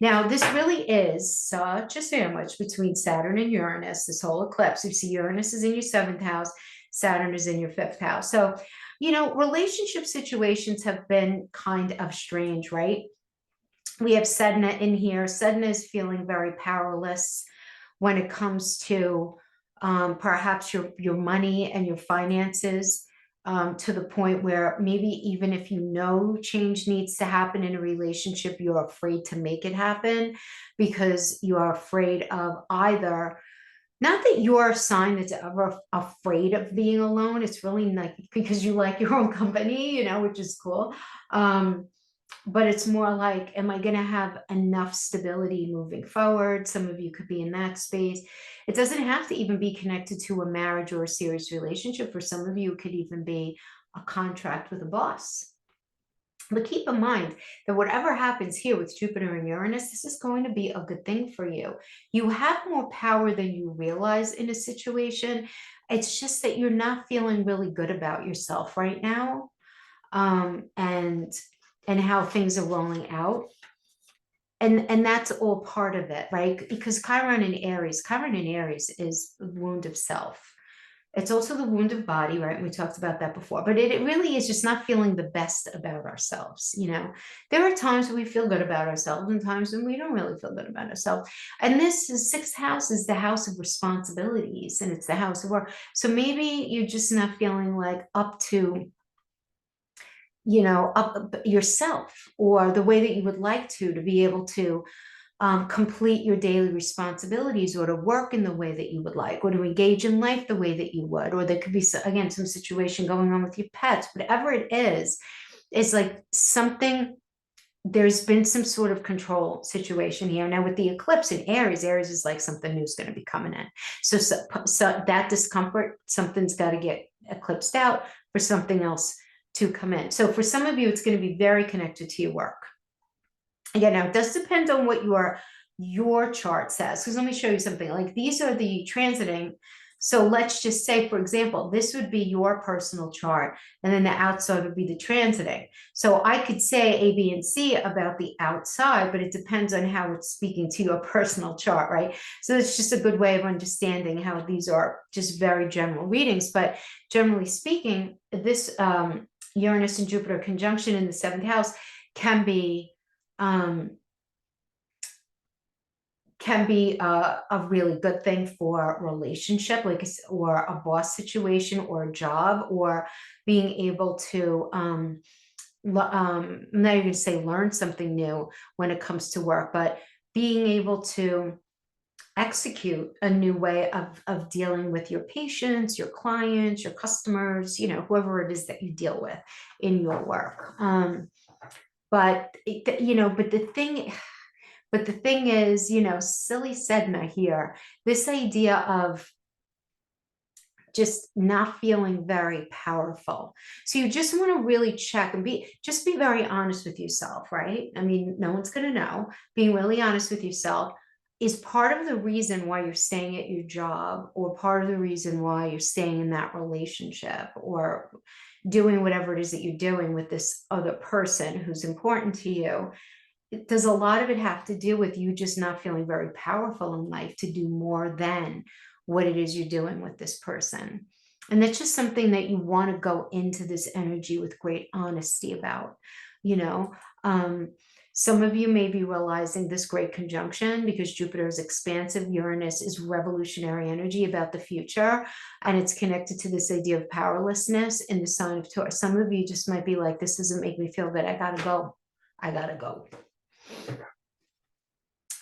Now, this really is such a sandwich between Saturn and Uranus, this whole eclipse. You see Uranus is in your 7th house, Saturn is in your 5th house. So, you know, relationship situations have been kind of strange, right? We have Sedna in here. Sedna is feeling very powerless when it comes to perhaps your money and your finances. To the point where maybe even if you know change needs to happen in a relationship, you're afraid to make it happen because you are afraid of either, not that you're a sign that's ever afraid of being alone. It's really like because you like your own company, you know, which is cool. But it's more like, am I going to have enough stability moving forward? Some of you could be in that space. It doesn't have to even be connected to a marriage or a serious relationship. For some of you, it could even be a contract with a boss. But keep in mind that whatever happens here with Jupiter and Uranus, this is going to be a good thing for you. You have more power than you realize in a situation. It's just that you're not feeling really good about yourself right now. And how things are rolling out. And that's all part of it, right? Because Chiron in Aries is the wound of self. It's also the wound of body, right? We talked about that before, but it really is just not feeling the best about ourselves. You know, there are times when we feel good about ourselves and times when we don't really feel good about ourselves. And this is 6th house is the house of responsibilities, and it's the house of work. So maybe you're just not feeling like up to, you know, up yourself or the way that you would like to be able to complete your daily responsibilities, or to work in the way that you would like, or to engage in life the way that you would. Or there could be, again, some situation going on with your pets. Whatever it is like something there's been some sort of control situation here. Now with the eclipse in Aries, Aries is like something new's going to be coming in. So that discomfort, something's got to get eclipsed out for something else to come in. So for some of you, it's going to be very connected to your work. Again, now it does depend on what your chart says. Because let me show you something. Like these are the transiting. So let's just say, for example, this would be your personal chart, and then the outside would be the transiting. So I could say A, B, and C about the outside, but it depends on how it's speaking to your personal chart, right? So it's just a good way of understanding how these are just very general readings. But generally speaking, this Uranus and Jupiter conjunction in the 7th house can be a really good thing for a relationship, like, or a boss situation, or a job, or being able to I'm not even going to say learn something new when it comes to work, but being able to execute a new way of dealing with your patients, your clients, your customers, whoever it is that you deal with in your work. But the thing is, silly Sedna here, this idea of just not feeling very powerful. So you just want to really check and be very honest with yourself, right? I mean, no one's going to know. Being really honest with yourself is part of the reason why you're staying at your job, or part of the reason why you're staying in that relationship, or doing whatever it is that you're doing with this other person who's important to you. Does a lot of it have to do with you just not feeling very powerful in life to do more than what it is you're doing with this person? And that's just something that you want to go into this energy with great honesty about. Some of you may be realizing this great conjunction because Jupiter is expansive, Uranus is revolutionary energy about the future, and it's connected to this idea of powerlessness in the sign of Taurus. Some of you just might be like, this doesn't make me feel good. I gotta go.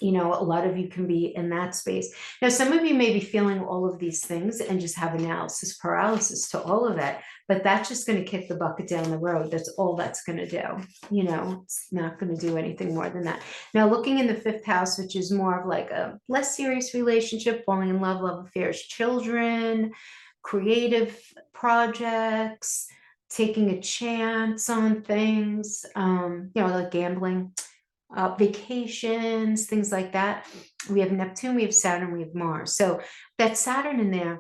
A lot of you can be in that space. Now, some of you may be feeling all of these things and just have analysis paralysis to all of it, but that's just going to kick the bucket down the road. That's all that's going to do. It's not going to do anything more than that. Now, looking in the 5th house, which is more of like a less serious relationship, falling in love affairs, children, creative projects, taking a chance on things, like gambling, vacations, things like that. We have Neptune, we have Saturn, we have Mars. So that Saturn in there,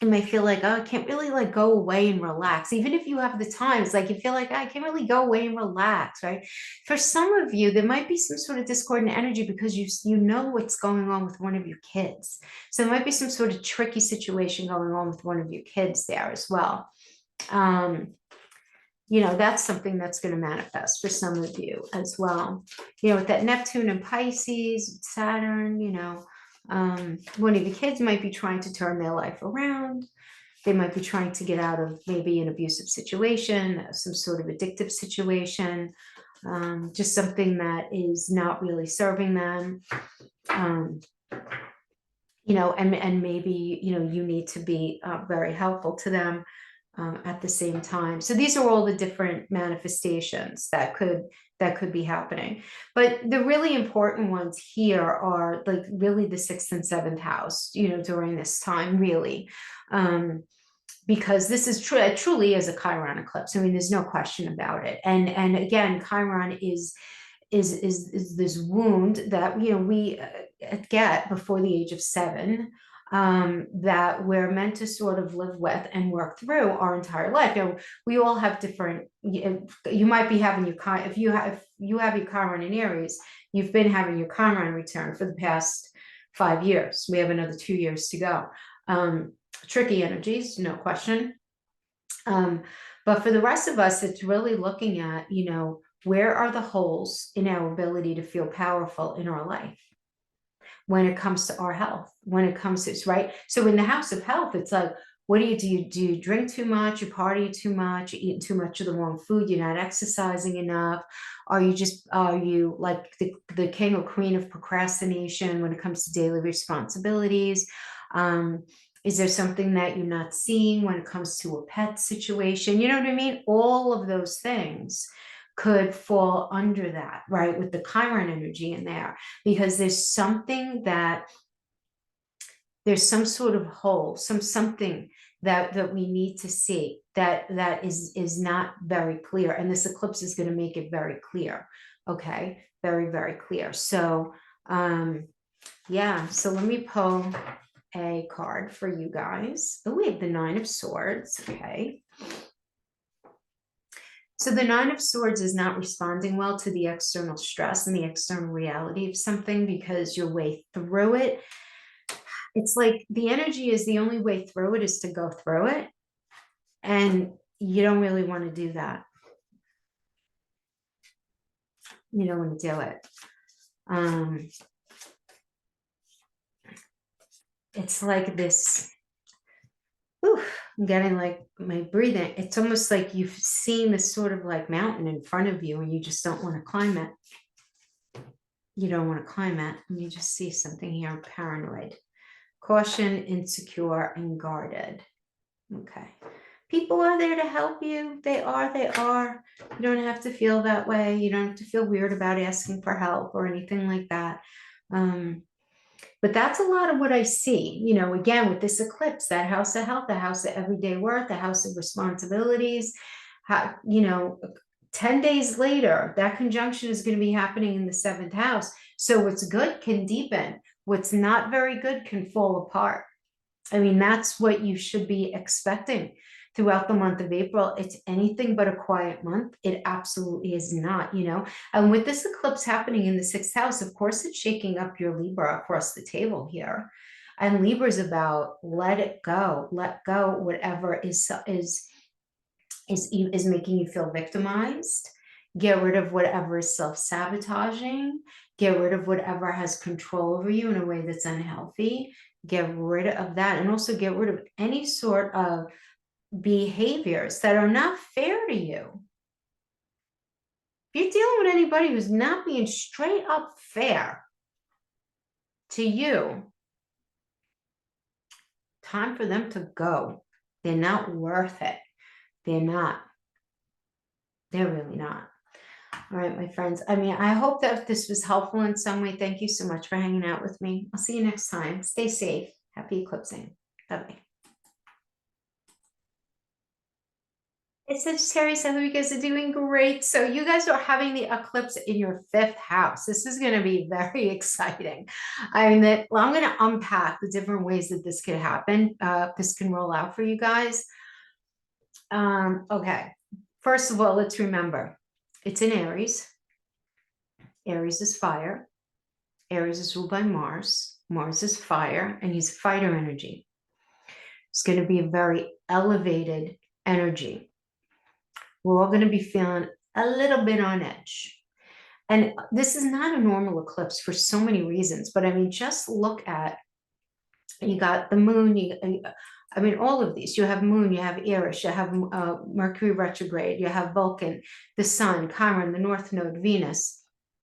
it may feel like, oh, I can't really like go away and relax. Even if you have the time, it's like you feel like, I can't really go away and relax, right? For some of you, there might be some sort of discordant energy because you know what's going on with one of your kids. So there might be some sort of tricky situation going on with one of your kids there as well. That's something that's going to manifest for some of you as well. With that Neptune and Pisces, Saturn, one of your kids might be trying to turn their life around. They might be trying to get out of maybe an abusive situation, some sort of addictive situation, just something that is not really serving them. And maybe, you need to be very helpful to them at the same time. So these are all the different manifestations that could be happening. But the really important ones here are like really the 6th and 7th house, during this time, really. Because this is truly is a Chiron eclipse. I mean, there's no question about it. And again, Chiron is this wound that we get before the age of 7, that we're meant to sort of live with and work through our entire life. We all have different. You might be having if you have your Chiron in Aries, you've been having your Chiron return for the past 5 years. We have another 2 years to go. Tricky energies, no question. But for the rest of us, it's really looking at, where are the holes in our ability to feel powerful in our life when it comes to our health, when it comes to, right? So in the house of health, it's like, what do? You drink too much? You party too much? You're eating too much of the wrong food? You're not exercising enough? Are you like the king or queen of procrastination when it comes to daily responsibilities? Is there something that you're not seeing when it comes to a pet situation? You know what I mean? All of those things could fall under that, right? With the Chiron energy in there, because there's something that, there's some sort of hole, something that we need to see that is not very clear. And this eclipse is going to make it very clear. Okay. Very, very clear. So, yeah. So let me pull a card for you guys. Oh, we have the Nine of Swords. Okay. So the Nine of Swords is not responding well to the external stress and the external reality of something, because your way through it, it's like the energy is the only way through it is to go through it. And you don't really want to do that. You don't want to do it. It's like this. Whew, I'm getting like my breathing. It's almost like you've seen this sort of like mountain in front of you and you just don't want to climb it. You don't want to climb it. Let me just see something here. Paranoid. Caution, insecure, and guarded. Okay. People are there to help you. They are. You don't have to feel that way. You don't have to feel weird about asking for help or anything like that. But that's a lot of what I see, you know, again, with this eclipse, that house of health, the house of everyday work, the house of responsibilities, how, you know, 10 days later, that conjunction is going to be happening in the 7th house. So what's good can deepen. What's not very good can fall apart. I mean, that's what you should be expecting throughout the month of April. It's anything but a quiet month. It absolutely is not, you know. And with this eclipse happening in the 6th house, of course, it's shaking up your Libra across the table here. And Libra is about let it go, whatever is making you feel victimized. Get rid of whatever is self-sabotaging. Get rid of whatever has control over you in a way that's unhealthy. Get rid of that, and also get rid of any sort of behaviors that are not fair to you. If you're dealing with anybody who's not being straight up fair to you, time for them to go. They're not worth it. They're not. They're really not. All right, my friends. I mean, I hope that this was helpful in some way. Thank you so much for hanging out with me. I'll see you next time. Stay safe. Happy eclipsing. Bye-bye. It's Sagittarius. I hope you guys are doing great. So you guys are having the eclipse in your 5th house. This is going to be very exciting. I mean, I'm going to unpack the different ways that this could happen. This can roll out for you guys. Okay. First of all, let's remember it's in Aries. Aries is fire. Aries is ruled by Mars. Mars is fire, and he's fighter energy. It's going to be a very elevated energy. We're all going to be feeling a little bit on edge. And this is not a normal eclipse for so many reasons. But I mean, just look at, you got the moon, I mean, all of these. You have moon, you have Aries, you have Mercury retrograde, you have Vulcan, the sun, Chiron, the North Node, Venus,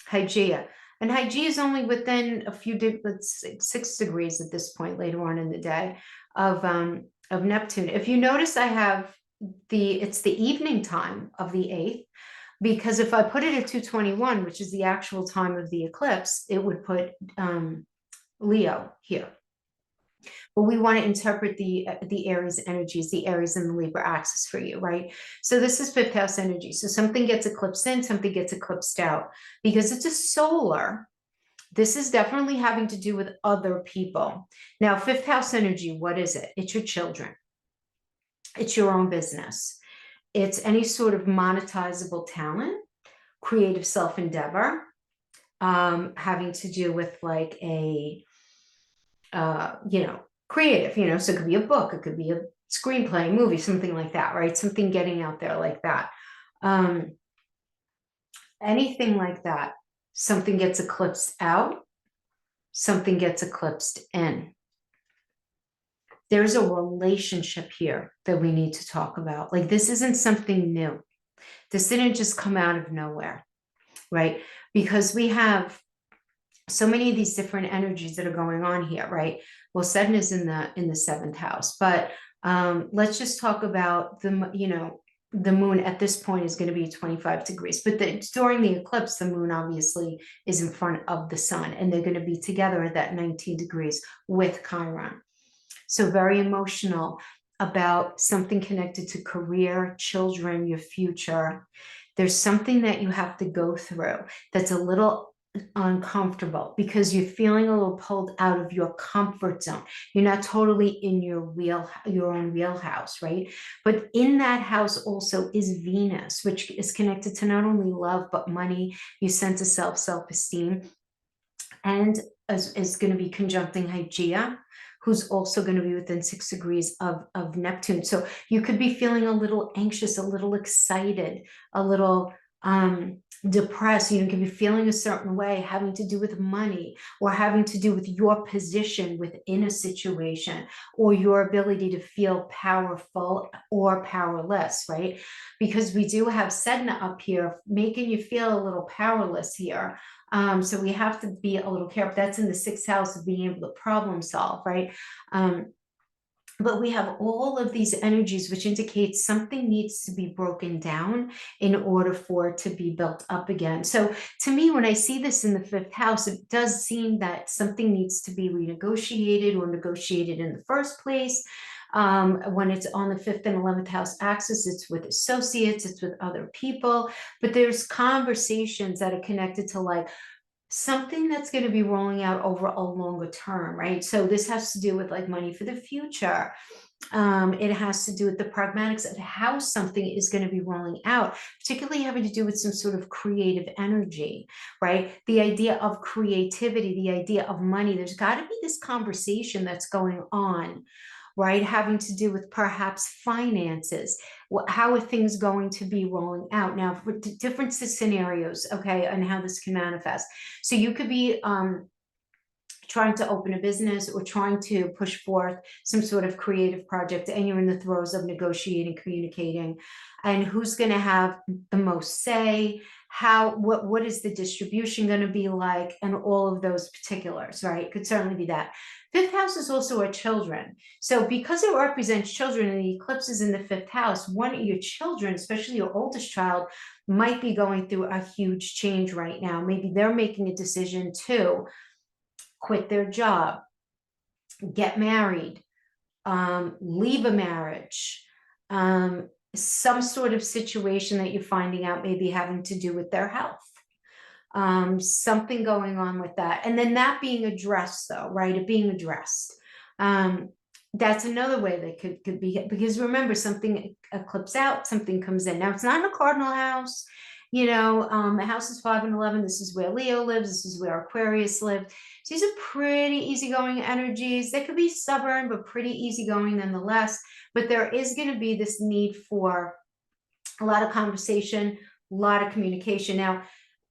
Hygeia. And Hygeia is only within a few, 6 degrees at this point later on in the day of Neptune. If you notice, I have it's the evening time of the 8th, because if I put it at 2:21, which is the actual time of the eclipse, it would put Leo here. But we want to interpret the Aries energies, the Aries and the Libra axis for you, right? So this is 5th house energy. So something gets eclipsed in, something gets eclipsed out. Because it's a solar, this is definitely having to do with other people. Now, 5th house energy, what is it? It's your children. It's your own business. It's any sort of monetizable talent, creative self-endeavor, having to do with like a, you know, creative, you know, so it could be a book, it could be a screenplay, movie, something like that, right? Something getting out there like that. Anything like that. Something gets eclipsed out, something gets eclipsed in. There's a relationship here that we need to talk about. Like, this isn't something new. This didn't just come out of nowhere, right? Because we have so many of these different energies that are going on here, right? Well, Saturn is in the 7th house, but let's just talk about the, you know, the moon at this point is going to be 25 degrees, but during the eclipse, the moon obviously is in front of the sun, and they're going to be together at that 19 degrees with Chiron. So very emotional about something connected to career, children, your future. There's something that you have to go through that's a little uncomfortable because you're feeling a little pulled out of your comfort zone. You're not totally in your own wheelhouse, right? But in that house also is Venus, which is connected to not only love, but money, your sense of self-esteem, and is going to be conjuncting Hygeia, who's also going to be within 6 degrees of Neptune. So you could be feeling a little anxious, a little excited, a little depressed. You could be feeling a certain way, having to do with money, or having to do with your position within a situation, or your ability to feel powerful or powerless, right? Because we do have Sedna up here making you feel a little powerless here. So we have to be a little careful. That's in the 6th house of being able to problem solve, right? But we have all of these energies, which indicates something needs to be broken down in order for it to be built up again. So to me, when I see this in the 5th house, it does seem that something needs to be renegotiated or negotiated in the first place. When it's on the 5th and 11th house axis, it's with associates, it's with other people, but there's conversations that are connected to like something that's going to be rolling out over a longer term, right? So this has to do with like money for the future. It has to do with the pragmatics of how something is going to be rolling out, particularly having to do with some sort of creative energy, right? The idea of creativity, the idea of money, there's got to be this conversation that's going on, right? Having to do with perhaps finances. How are things going to be rolling out now for different scenarios, okay, and how this can manifest. So you could be trying to open a business or trying to push forth some sort of creative project, and you're in the throes of negotiating, communicating, and who's going to have the most say, what is the distribution going to be like, and all of those particulars, right? Could certainly be that. 5th house is also our children. So because it represents children and the eclipse is in the 5th house, one of your children, especially your oldest child, might be going through a huge change right now. Maybe they're making a decision to quit their job, get married, leave a marriage, some sort of situation that you're finding out maybe having to do with their health. Something going on with that. And then that being addressed though, right? It being addressed. That's another way that could be, because remember, something eclipses out, something comes in. Now it's not in a cardinal house, you know, a house is 5 and 11. This is where Leo lives. This is where Aquarius lived. So these are pretty easygoing energies. They could be stubborn, but pretty easygoing nonetheless. But there is going to be this need for a lot of conversation, a lot of communication. Now,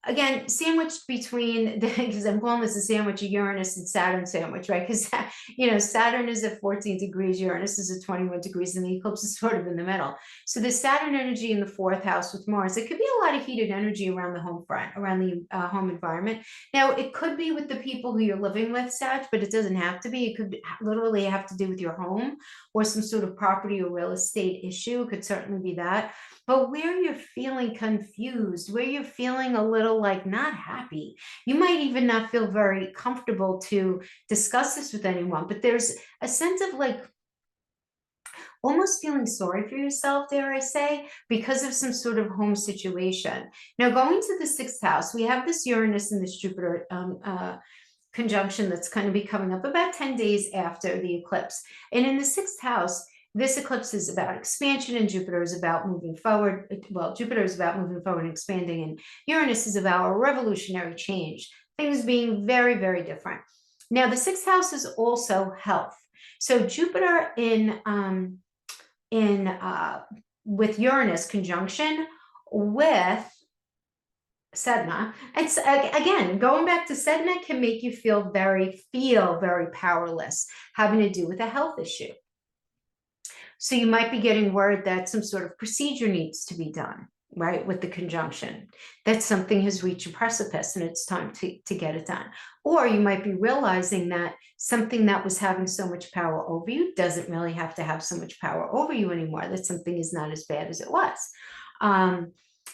again, sandwiched between because I'm calling this a sandwich, a Uranus and Saturn sandwich, right? Because, you know, Saturn is at 14 degrees, Uranus is at 21 degrees, and the eclipse is sort of in the middle. So the Saturn energy in the 4th house with Mars, it could be a lot of heated energy around the home front, around the home environment. Now, it could be with the people who you're living with, Sag, but it doesn't have to be. It could literally have to do with your home or some sort of property or real estate issue. It could certainly be that. But where you're feeling confused, where you're feeling a little like not happy, you might even not feel very comfortable to discuss this with anyone, but there's a sense of like almost feeling sorry for yourself, dare I say, because of some sort of home situation. Now, going to the 6th house, we have this Uranus and this Jupiter conjunction that's going to be coming up about 10 days after the eclipse. And in the 6th house, this eclipse is about expansion, and Jupiter is about moving forward. Well, Jupiter is about moving forward and expanding, and Uranus is about a revolutionary change, things being very, very different. Now, the 6th house is also health. So Jupiter with Uranus conjunction with Sedna, it's again going back to Sedna can make you feel very powerless, having to do with a health issue. So you might be getting word that some sort of procedure needs to be done. right, with the conjunction, that something has reached a precipice and it's time to get it done. Or you might be realizing that something that was having so much power over you doesn't really have to have so much power over you anymore, that something is not as bad as it was.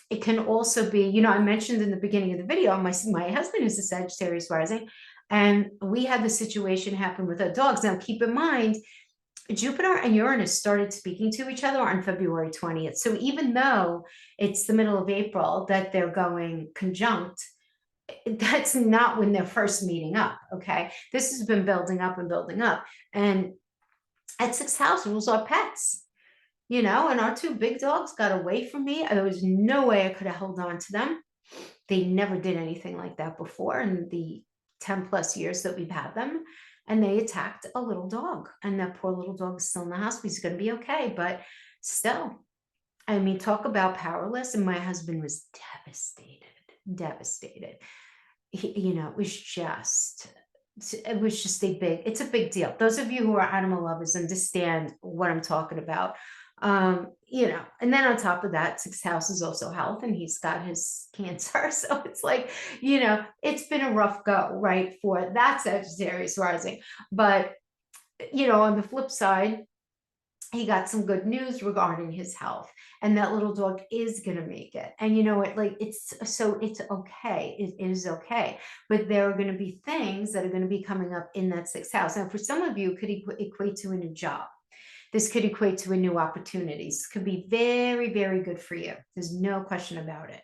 It can also be, you know, I mentioned in the beginning of the video, my husband is a Sagittarius rising, and we had the situation happen with our dogs. Now, keep in mind, Jupiter and Uranus started speaking to each other on February 20th. So even though it's the middle of April that they're going conjunct, that's not when they're first meeting up, okay? This has been building up and building up. And at 6th house rules our pets, you know, and our 2 big dogs got away from me. There was no way I could have held on to them. They never did anything like that before in the 10 plus years that we've had them. And they attacked a little dog, and that poor little dog is still in the hospital. He's going to be okay, but still, I mean, talk about powerless. And my husband was devastated. You know, it was just it's a big deal. Those of you who are animal lovers understand what I'm talking about. You know, and then on top of that, 6th house is also health, and he's got his cancer. So it's like, you know, it's been a rough go, right, for that Sagittarius rising. But, you know, on the flip side, he got some good news regarding his health, and that little dog is going to make it. And you know what, like, it's okay. It is okay. But there are going to be things that are going to be coming up in that 6th house. And for some of you, it could equate to a new job. This could equate to a new opportunity. This could be very, very good for you. There's no question about it.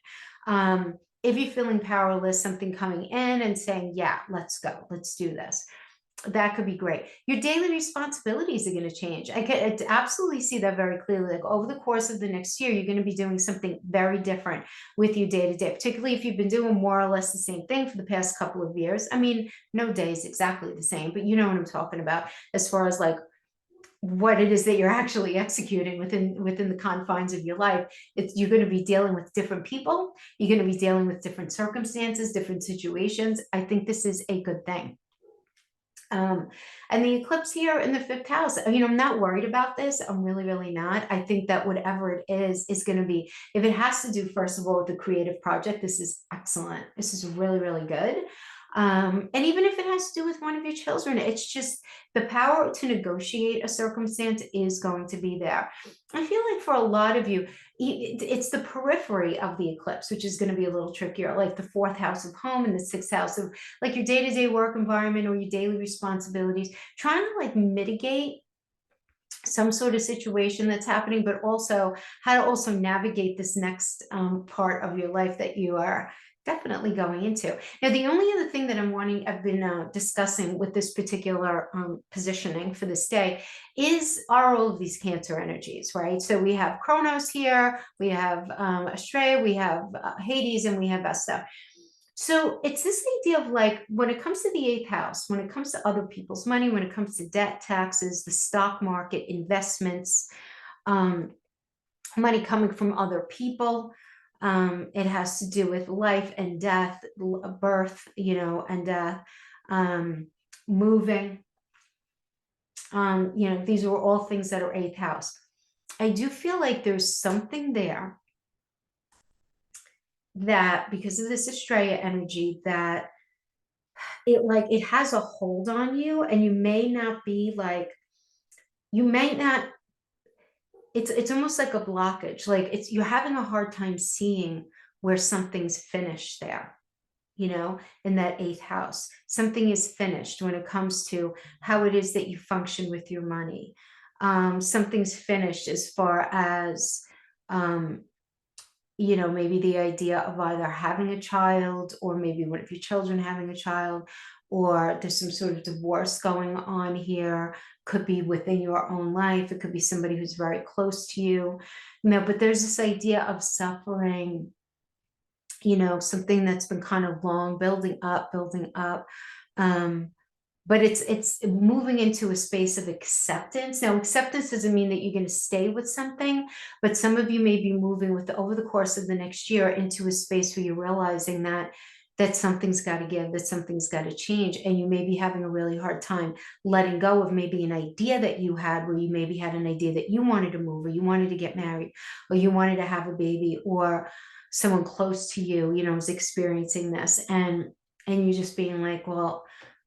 If you're feeling powerless, something coming in and saying, yeah, let's go, let's do this, that could be great. Your daily responsibilities are going to change. I can absolutely see that very clearly. Like over the course of the next year, you're going to be doing something very different with you day to day, particularly if you've been doing more or less the same thing for the past couple of years. I mean, no day is exactly the same, but you know what I'm talking about as far as like what it is that you're actually executing within the confines of your life. You're going to be dealing with different people. You're going to be dealing with different circumstances, different situations. I think this is a good thing. And the eclipse here in the 5th house, you know, I'm not worried about this. I'm really, really not. I think that whatever it is going to be, if it has to do, first of all, with the creative project, this is excellent. This is really, really good. And even if it has to do with one of your children, it's just the power to negotiate a circumstance is going to be there. I feel like for a lot of you, it's the periphery of the eclipse, which is going to be a little trickier, like the 4th house of home and the 6th house of like your day-to-day work environment or your daily responsibilities, trying to like mitigate some sort of situation that's happening, but also how to also navigate this next part of your life that you are definitely going into. Now, the only other thing that I've been discussing with this particular positioning for this day are all of these Cancer energies, right? So we have Kronos here, we have Astrea, we have Hades, and we have Vesta. So it's this idea of like, when it comes to the 8th house, when it comes to other people's money, when it comes to debt, taxes, the stock market, investments, money coming from other people, it has to do with life and death, birth, you know, and death, moving. You know, these are all things that are 8th house. I do feel like there's something there that, because of this Astrea energy, that it has a hold on you, and you may not be like, you may not, it's almost like a blockage. Like you're having a hard time seeing where something's finished there, you know, in that 8th house. Something is finished when it comes to how it is that you function with your money. Something's finished as far as, you know, maybe the idea of either having a child, or maybe one of your children having a child, or there's some sort of divorce going on here. Could be within your own life. It could be somebody who's very close to you. But there's this idea of suffering, you know, something that's been kind of long building up. But it's moving into a space of acceptance. Now, acceptance doesn't mean that you're going to stay with something, but some of you may be moving over the course of the next year into a space where you're realizing that that something's got to give, that something's got to change. And you may be having a really hard time letting go of maybe an idea that you had, where you maybe had an idea that you wanted to move, or you wanted to get married, or you wanted to have a baby, or someone close to you, you know, is experiencing this. And you just being like, well,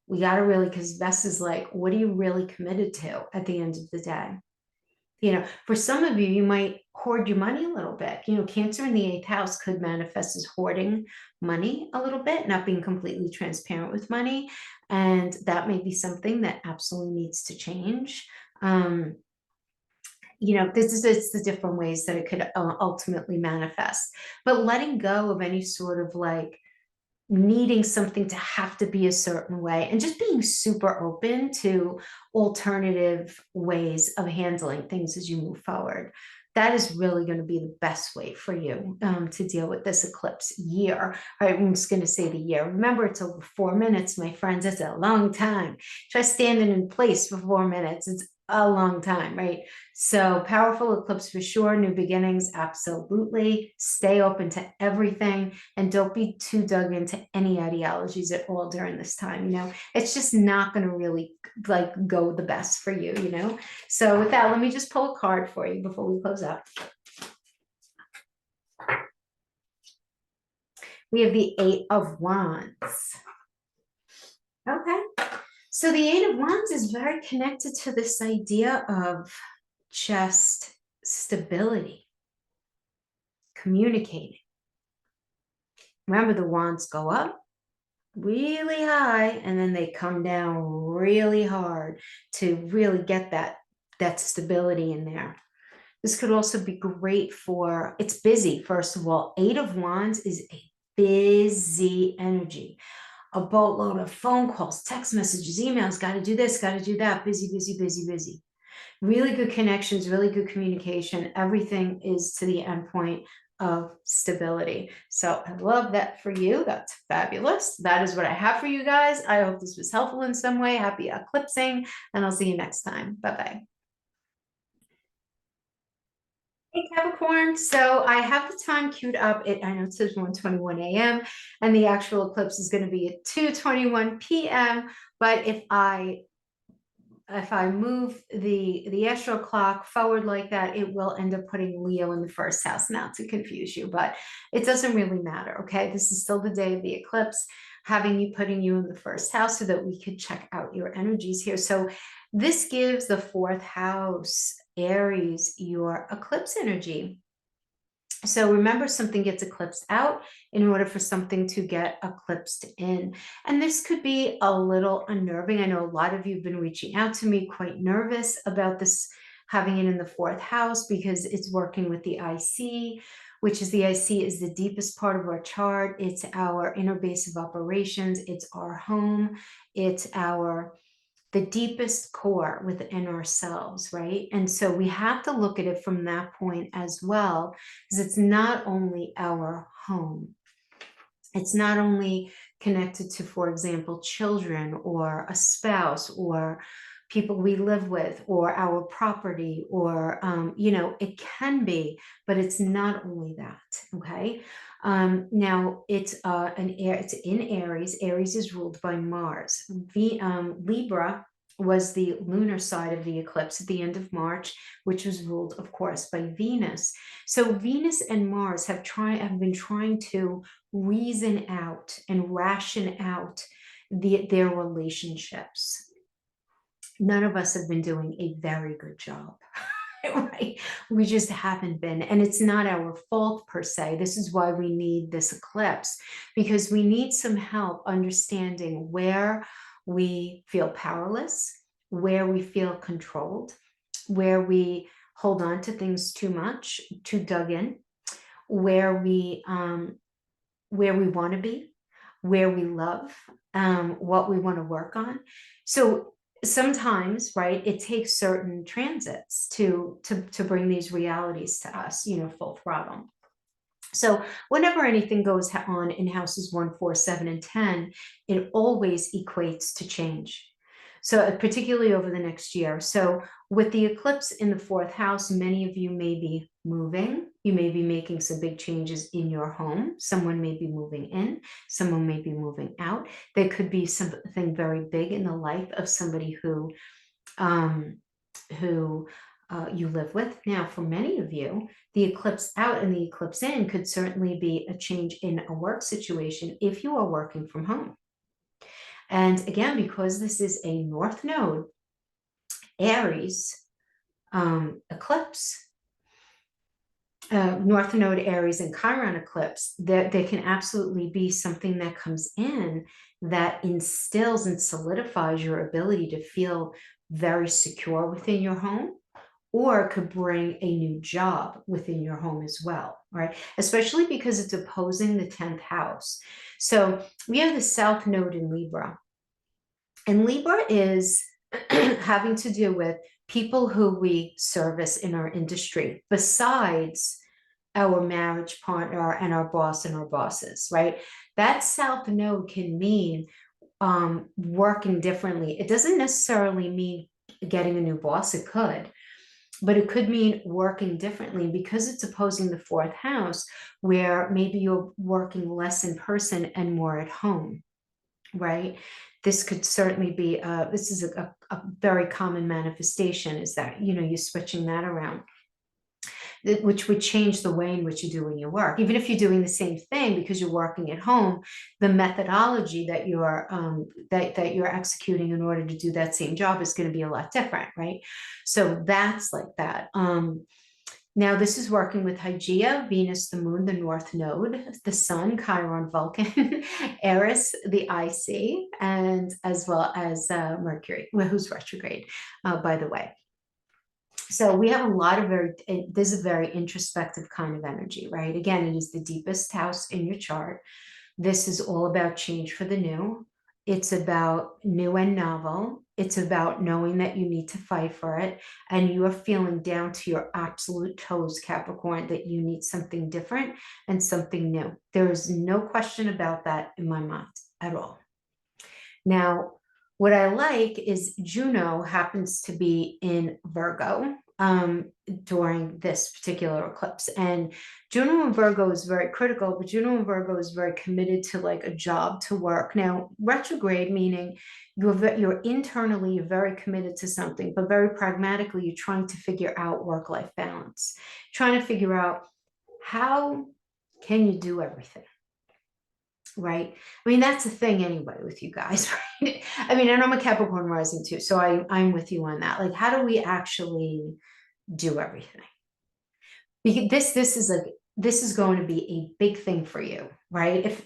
we got to really, because Bess is like, what are you really committed to at the end of the day? You know, for some of you, you might hoard your money a little bit. You know, Cancer in the 8th house could manifest as hoarding money a little bit, not being completely transparent with money. And that may be something that absolutely needs to change. You know, it's the different ways that it could ultimately manifest. But letting go of any sort of like needing something to have to be a certain way, and just being super open to alternative ways of handling things as you move forward. That is really going to be the best way for you to deal with this eclipse year. All right, I'm just going to say the year. Remember, it's over 4 minutes, my friends. That's a long time. Try standing in place for 4 minutes. It's a long time, right? So powerful eclipse for sure. New beginnings, absolutely. Stay open to everything, and don't be too dug into any ideologies at all during this time. You know, it's just not going to really like go the best for you, you know? So with that, let me just pull a card for you before we close up. We have the 8 of Wands. Okay. So the 8 of Wands is very connected to this idea of just stability, communicating. Remember, the wands go up really high and then they come down really hard to really get that stability in there. This could also be great for, it's busy, first of all. 8 of Wands is a busy energy. A boatload of phone calls, text messages, emails, got to do this, got to do that, busy, busy, busy, busy. Really good connections, really good communication. Everything is to the end point of stability. So I love that for you. That's fabulous. That is what I have for you guys. I hope this was helpful in some way. Happy eclipsing, and I'll see you next time. Bye-bye. Hey Capricorn, so I have the time queued up. I know it says 1:21 a.m. and the actual eclipse is going to be at 2:21 p.m. But if I move the astral clock forward like that, it will end up putting Leo in the first house, not to confuse you, but it doesn't really matter. Okay, this is still the day of the eclipse, putting you in the first house so that we could check out your energies here. So this gives the 4th house, Aries, your eclipse energy. So remember, something gets eclipsed out in order for something to get eclipsed in. And this could be a little unnerving. I know a lot of you have been reaching out to me quite nervous about this, having it in the 4th house, because it's working with the IC, which is the IC is the deepest part of our chart. It's our inner base of operations. It's our home. It's the deepest core within ourselves, right? And so we have to look at it from that point as well, because it's not only our home. It's not only connected to, for example, children or a spouse or people we live with or our property or, you know, it can be, but it's not only that, okay? Now it's in Aries. Aries is ruled by Mars. Libra was the lunar side of the eclipse at the end of March, which was ruled, of course, by Venus. So Venus and Mars have been trying to reason out and ration out their relationships. None of us have been doing a very good job. Right? We just haven't been, and it's not our fault per se. This is why we need this eclipse, because we need some help understanding where we feel powerless, where we feel controlled, where we hold on to things too much, too dug in, where we want to be, where we love, what we want to work on. So sometimes, right, it takes certain transits to bring these realities to us, you know, full throttle. So whenever anything goes on in houses 1, 4, 7, and 10, it always equates to change. So particularly over the next year. So With the eclipse in the 4th house, many of you may be moving. You may be making some big changes in your home. Someone may be moving in. Someone may be moving out. There could be something very big in the life of somebody who you live with. Now, for many of you, the eclipse out and the eclipse in could certainly be a change in a work situation if you are working from home. And again, because this is a North Node, Aries eclipse, North Node, Aries, and Chiron eclipse, there can absolutely be something that comes in that instills and solidifies your ability to feel very secure within your home, or could bring a new job within your home as well, right? Especially because it's opposing the 10th house. So we have the South Node in Libra. And Libra is having to do with people who we service in our industry, besides our marriage partner and our boss and our bosses, right? That South Node can mean working differently. It doesn't necessarily mean getting a new boss. It could, but it could mean working differently because it's opposing the 4th house, where maybe you're working less in person and more at home, right? This could certainly be, this is a very common manifestation, is that, you're switching that around, which would change the way in which you're doing your work. Even if you're doing the same thing because you're working at home, the methodology that you're that you're executing in order to do that same job is going to be a lot different, right? So that's like that. Now this is working with Hygeia, Venus, the Moon, the North Node, the Sun, Chiron, Vulcan, Aries, the IC, and as well as Mercury, who's retrograde, by the way. So we have a lot of this is a very introspective kind of energy, right? Again, it is the deepest house in your chart. This is all about change for the new. It's about new and novel. It's about knowing that you need to fight for it. And you are feeling down to your absolute toes, Capricorn, that you need something different and something new. There is no question about that in my mind at all. Now, what I like is Juno happens to be in Virgo during this particular eclipse, and Juno in Virgo is very critical, but Juno in Virgo is very committed to like a job, to work. Now, retrograde meaning you're internally, you're very committed to something, but very pragmatically, you're trying to figure out work-life balance, trying to figure out how can you do everything. Right. I mean, that's the thing anyway with you guys, right? I mean, and I'm a Capricorn rising too, so I'm with you on that. Like, how do we actually do everything? Because this is going to be a big thing for you, right? If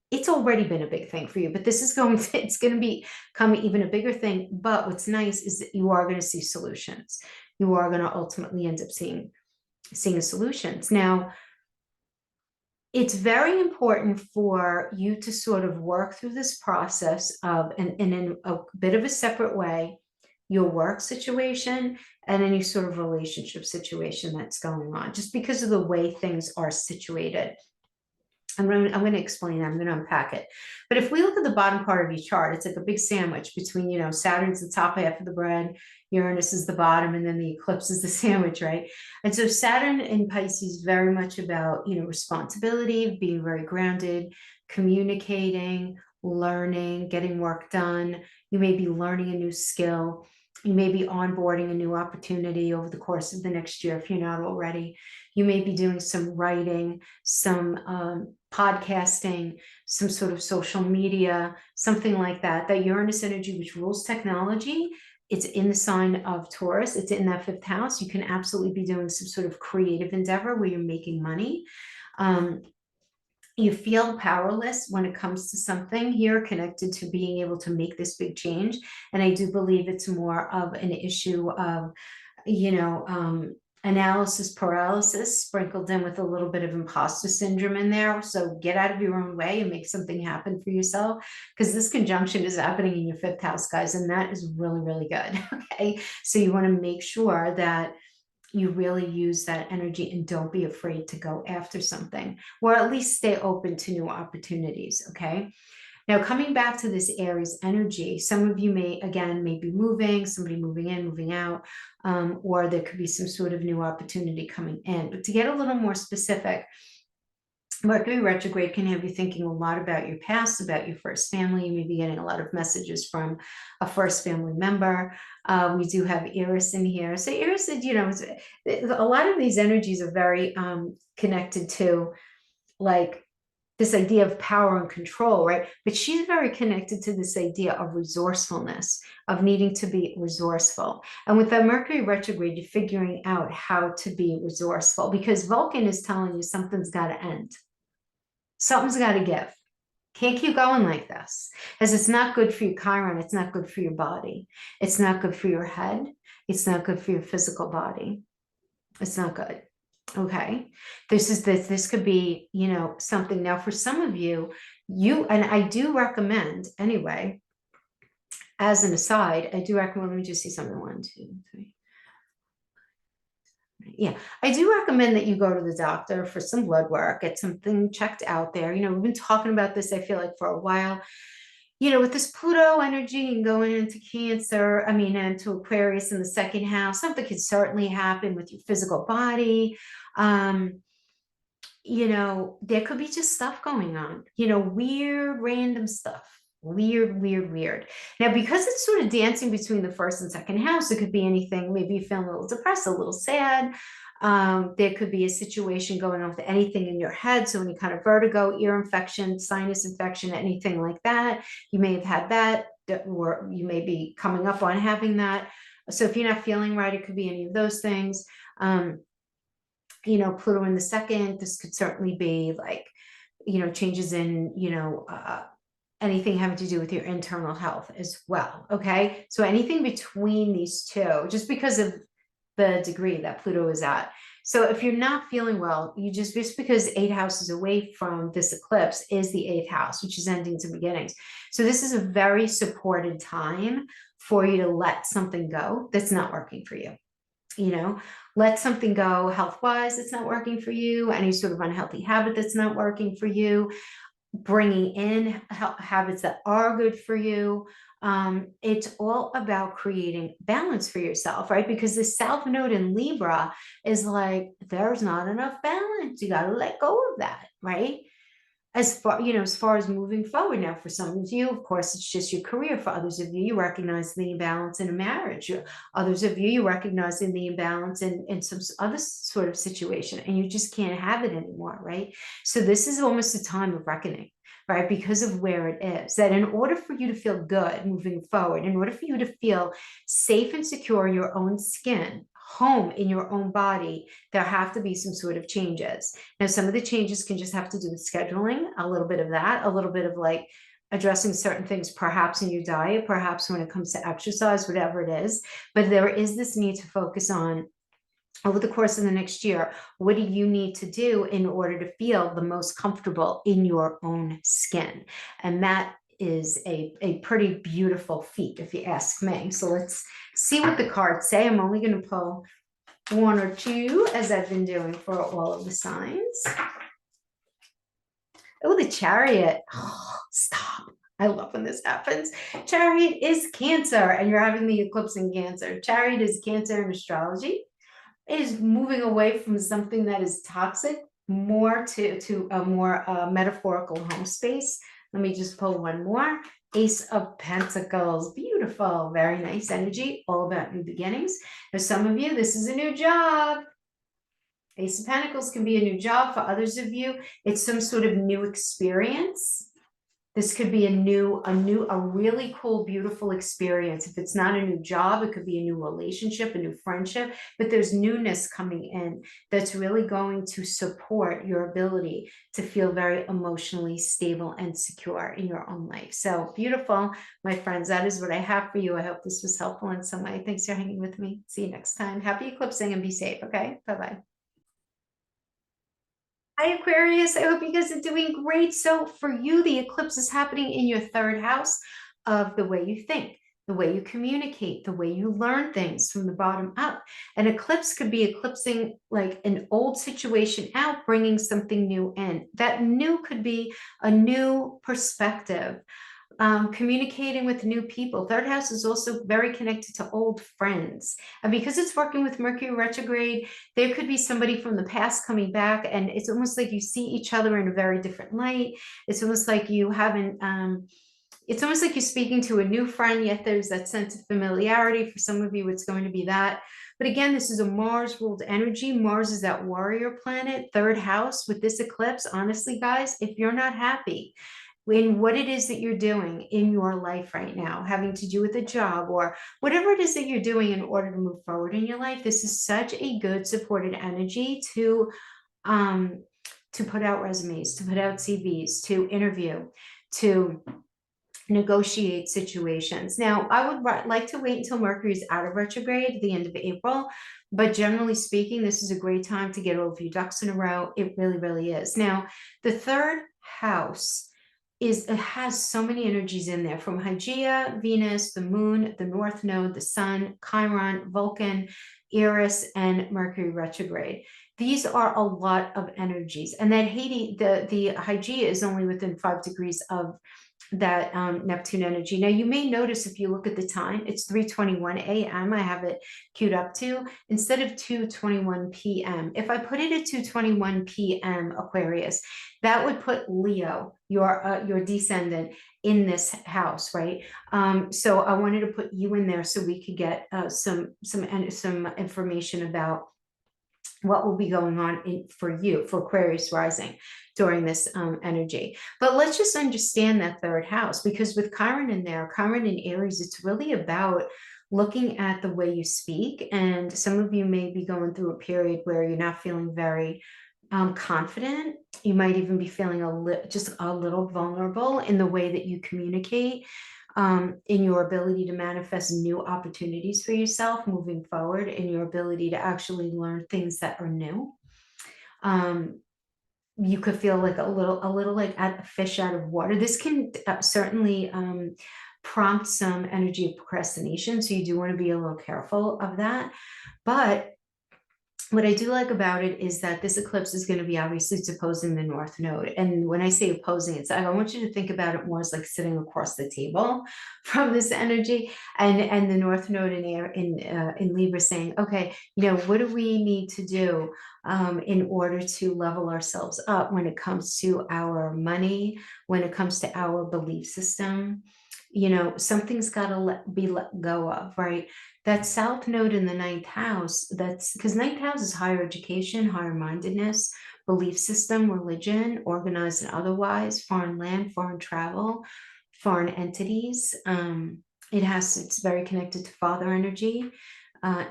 it's already been a big thing for you, but this is it's going to become even a bigger thing. But what's nice is that you are going to see solutions. You are going to ultimately end up seeing solutions. Now, it's very important for you to sort of work through this process of, and in a bit of a separate way, your work situation and any sort of relationship situation that's going on, just because of the way things are situated. I'm going to explain, I'm going to unpack it. But if we look at the bottom part of your chart, it's like a big sandwich between, Saturn's the top half of the bread, Uranus is the bottom, and then the eclipse is the sandwich, right? And so Saturn in Pisces is very much about, responsibility, being very grounded, communicating, learning, getting work done. You may be learning a new skill. You may be onboarding a new opportunity over the course of the next year if you're not already. You may be doing some writing, some podcasting, some sort of social media, something like that. That Uranus energy, which rules technology, it's in the sign of Taurus. It's in that 5th house. You can absolutely be doing some sort of creative endeavor where you're making money. You feel powerless when it comes to something here connected to being able to make this big change. And I do believe it's more of an issue of, analysis paralysis sprinkled in with a little bit of imposter syndrome in there. So get out of your own way and make something happen for yourself, because this conjunction is happening in your 5th house, guys, and that is really, really good. Okay, so you want to make sure that you really use that energy and don't be afraid to go after something, or at least stay open to new opportunities. Okay, Now, coming back to this Aries energy, some of you may be moving, somebody moving in, moving out, or there could be some sort of new opportunity coming in. But to get a little more specific, Mercury retrograde can have you thinking a lot about your past, about your first family. You may be getting a lot of messages from a first family member. We do have Eris in here. So Eris, a lot of these energies are very connected to like this idea of power and control, right? But she's very connected to this idea of resourcefulness, of needing to be resourceful. And with that Mercury retrograde, you're figuring out how to be resourceful, because Vulcan is telling you something's got to end. Something's got to give. Can't keep going like this, as it's not good for your Chiron. It's not good for your body. It's not good for your head. It's not good for your physical body. It's not good. Okay. This could be, something. Now, for some of you, and I do recommend anyway, as an aside, I do recommend, let me just see something. 1, 2, 3. Yeah, I do recommend that you go to the doctor for some blood work, get something checked out there. We've been talking about this, I feel like, for a while. With this Pluto energy and going into Cancer, into Aquarius in the second house, something could certainly happen with your physical body. There could be just stuff going on, weird, random stuff. Weird. Now, because it's sort of dancing between the first and second house, it could be anything. Maybe you feel a little depressed, a little sad. There could be a situation going on with anything in your head. So any kind of vertigo, ear infection, sinus infection, anything like that. You may have had that, or you may be coming up on having that. So if you're not feeling right, it could be any of those things. Pluto in the second, this could certainly be like, changes in, anything having to do with your internal health as well. Okay. So anything between these two, just because of the degree that Pluto is at. So if you're not feeling well, just because 8 houses away from this eclipse is the 8th house, which is endings and beginnings. So this is a very supported time for you to let something go that's not working for you. Let something go health-wise that's not working for you, any sort of unhealthy habit that's not working for you, bringing in habits that are good for you. It's all about creating balance for yourself, right? Because the South Node in Libra is like, there's not enough balance. You got to let go of that, right? As far as moving forward. Now, for some of you, of course, it's just your career. For others of you, you recognize the imbalance in a marriage. Others of you, you recognize the imbalance in some other sort of situation, and you just can't have it anymore, right? So this is almost a time of reckoning, right? Because of where it is, that in order for you to feel good moving forward, in order for you to feel safe and secure in your own skin, home in your own body, there have to be some sort of changes. Now, some of the changes can just have to do with scheduling, a little bit of that, a little bit of like addressing certain things, perhaps in your diet, perhaps when it comes to exercise, whatever it is. But there is this need to focus on, over the course of the next year, what do you need to do in order to feel the most comfortable in your own skin? And that is a pretty beautiful feat, if you ask me. So let's see what the cards say. I'm only going to pull 1 or 2, as I've been doing for all of the signs. Oh, the Chariot. Oh, stop. I love when this happens. Chariot is Cancer, and you're having the eclipse in Cancer. Chariot is Cancer in astrology. It is moving away from something that is toxic more to a more metaphorical home space. Let me just pull 1 more. Ace of Pentacles. Beautiful. Very nice energy. All about new beginnings. For some of you, this is a new job. Ace of Pentacles can be a new job. For others of you, it's some sort of new experience. This could be a really cool, beautiful experience. If it's not a new job, it could be a new relationship, a new friendship, but there's newness coming in that's really going to support your ability to feel very emotionally stable and secure in your own life. So beautiful, my friends. That is what I have for you. I hope this was helpful in some way. Thanks for hanging with me. See you next time. Happy eclipsing and be safe. Okay. Bye-bye. Hi, Aquarius. I hope you guys are doing great. So for you, the eclipse is happening in your 3rd house of the way you think, the way you communicate, the way you learn things from the bottom up. An eclipse could be eclipsing like an old situation out, bringing something new in. That new could be a new perspective, communicating with new people. Third house is also very connected to old friends. And because it's working with Mercury retrograde, there could be somebody from the past coming back, and it's almost like you see each other in a very different light. It's almost like you haven't, it's almost like you're speaking to a new friend, yet there's that sense of familiarity. For some of you, it's going to be that. But again, this is a Mars ruled energy. Mars is that warrior planet, third house. With this eclipse, honestly, guys, if you're not happy in what it is that you're doing in your life right now, having to do with a job or whatever it is that you're doing in order to move forward in your life, this is such a good supported energy to put out resumes, to put out CVs, to interview, to negotiate situations. Now, I would like to wait until Mercury is out of retrograde at the end of April, but generally speaking, this is a great time to get all of your ducks in a row. It really, really is. Now, the third house it has so many energies in there, from Hygeia, Venus, the moon, the north node, the sun, Chiron, Vulcan, Eris, and Mercury retrograde. These are a lot of energies, and that the Hygeia is only within 5 degrees of that Neptune energy. Now, you may notice if you look at the time, it's 3:21 a.m. I have it queued up to, instead of 2:21 p.m. If I put it at 2:21 p.m. Aquarius, that would put Leo, your descendant, in this house, right? So I wanted to put you in there so we could get some information about what will be going on for you, for Aquarius rising during this energy. But let's just understand that third house, because with Chiron in there, Chiron in Aries, it's really about looking at the way you speak. And some of you may be going through a period where you're not feeling very confident. You might even be feeling just a little vulnerable in the way that you communicate, in your ability to manifest new opportunities for yourself moving forward, in your ability to actually learn things that are new. You could feel like a little like a fish out of water. This can certainly prompt some energy of procrastination, so you do want to be a little careful of that. But what I do like about it is that this eclipse is going to be obviously opposing the North Node. And when I say opposing, it's, I want you to think about it more as like sitting across the table from this energy, and the North Node in Libra saying, okay, what do we need to do in order to level ourselves up when it comes to our money, when it comes to our belief system? Something's got to be let go of, right? That South Node in the ninth house, that's because ninth house is higher education, higher mindedness, belief system, religion, organized and otherwise, foreign land, foreign travel, foreign entities. It's very connected to father energy,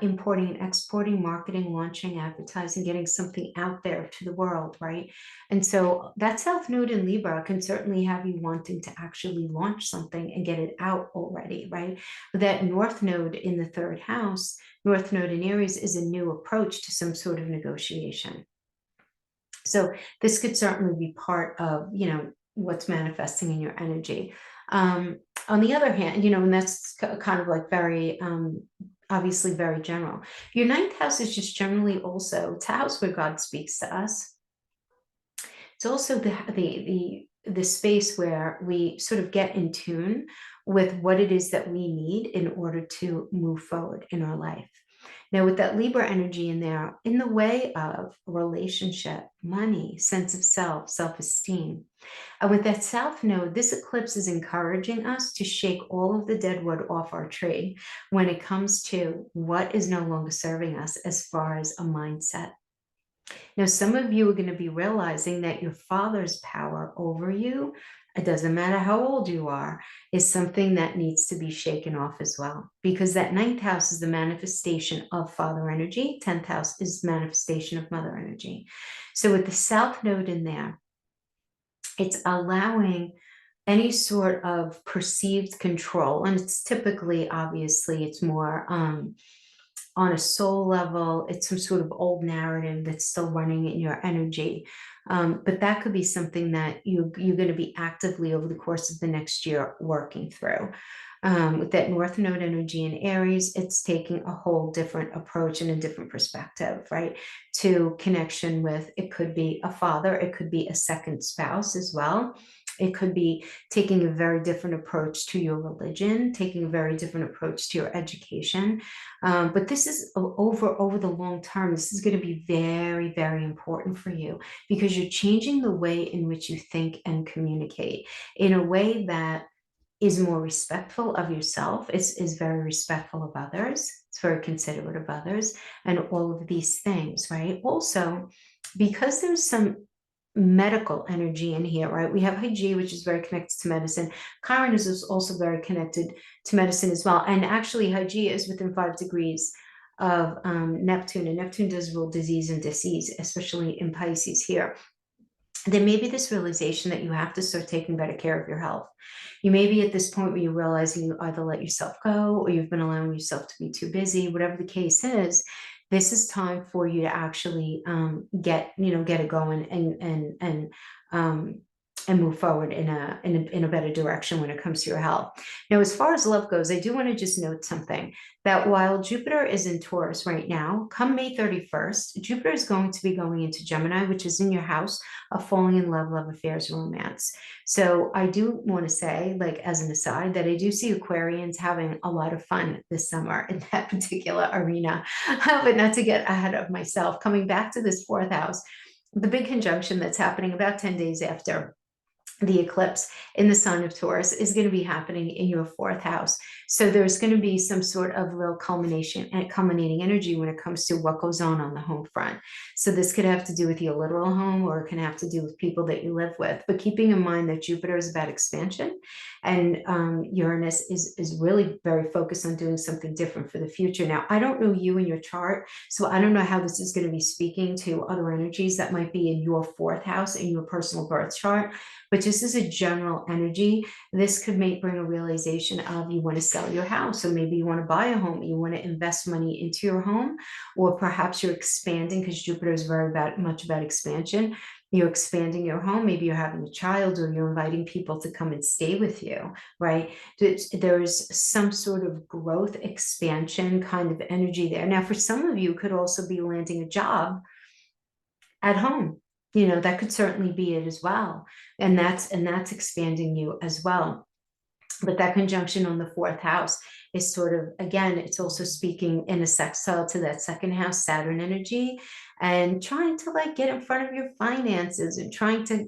importing and exporting, marketing, launching, advertising, getting something out there to the world, right? And so that South Node in Libra can certainly have you wanting to actually launch something and get it out already, right? But that North Node in the third house, North Node in Aries, is a new approach to some sort of negotiation. So this could certainly be part of, what's manifesting in your energy. On the other hand, and that's kind of like very, obviously very general. Your ninth house is just generally also, it's a house where God speaks to us. It's also the space where we sort of get in tune with what it is that we need in order to move forward in our life. Now, with that Libra energy in there, in the way of relationship, money, sense of self, self-esteem. And with that South Node, this eclipse is encouraging us to shake all of the dead wood off our tree when it comes to what is no longer serving us as far as a mindset. Now, some of you are going to be realizing that your father's power over you, it doesn't matter how old you are, is something that needs to be shaken off as well. Because that ninth house is the manifestation of father energy. 10th house is manifestation of mother energy. So with the South Node in there, it's allowing any sort of perceived control. And it's typically, obviously, it's more on a soul level, it's some sort of old narrative that's still running in your energy. But that could be something that you're going to be actively over the course of the next year working through. With that North Node energy in Aries, it's taking a whole different approach and a different perspective, right? To connection with, it could be a father, it could be a second spouse as well. It could be taking a very different approach to your religion, taking a very different approach to your education. But this is over the long term. This is going to be very, very important for you because you're changing the way in which you think and communicate in a way that is more respectful of yourself, is very respectful of others, it's very considerate of others, and all of these things, right? Also, because there's some medical energy in here, right? We have Hiji, which is very connected to medicine. Chiron is also very connected to medicine as well. And actually, Hiji is within 5 degrees of Neptune, and Neptune does rule disease and disease, especially in Pisces here. There may be this realization that you have to start taking better care of your health. You may be at this point where you're realizing you either let yourself go or you've been allowing yourself to be too busy. Whatever the case is, this is time for you to actually get it going and move forward in a better direction when it comes to your health. Now, as far as love goes, I do want to just note something, that while Jupiter is in Taurus right now, come May 31st, Jupiter is going to be going into Gemini, which is in your house of falling in love, love affairs, romance. So I do want to say, like, as an aside, that I do see Aquarians having a lot of fun this summer in that particular arena, but not to get ahead of myself. Coming back to this 4th house, the big conjunction that's happening about 10 days after the eclipse in the sign of Taurus is going to be happening in your 4th house. So there's going to be some sort of real culmination and culminating energy when it comes to what goes on the home front. So this could have to do with your literal home, or it can have to do with people that you live with. But keeping in mind that Jupiter is about expansion, and Uranus is really very focused on doing something different for the future. Now, I don't know you and your chart, so I don't know how this is going to be speaking to other energies that might be in your 4th house in your personal birth chart. But just as a general energy, this could bring a realization of you want to sell your house, or maybe you want to buy a home, you want to invest money into your home, or perhaps you're expanding because Jupiter is very much about expansion. You're expanding your home, maybe you're having a child, or you're inviting people to come and stay with you, right? There's some sort of growth, expansion kind of energy there. Now, for some of you, it could also be landing a job at home. That could certainly be it as well. And that's expanding you as well. But that conjunction on the 4th house is sort of, again, it's also speaking in a sextile to that 2nd house Saturn energy, and trying to get in front of your finances and trying to,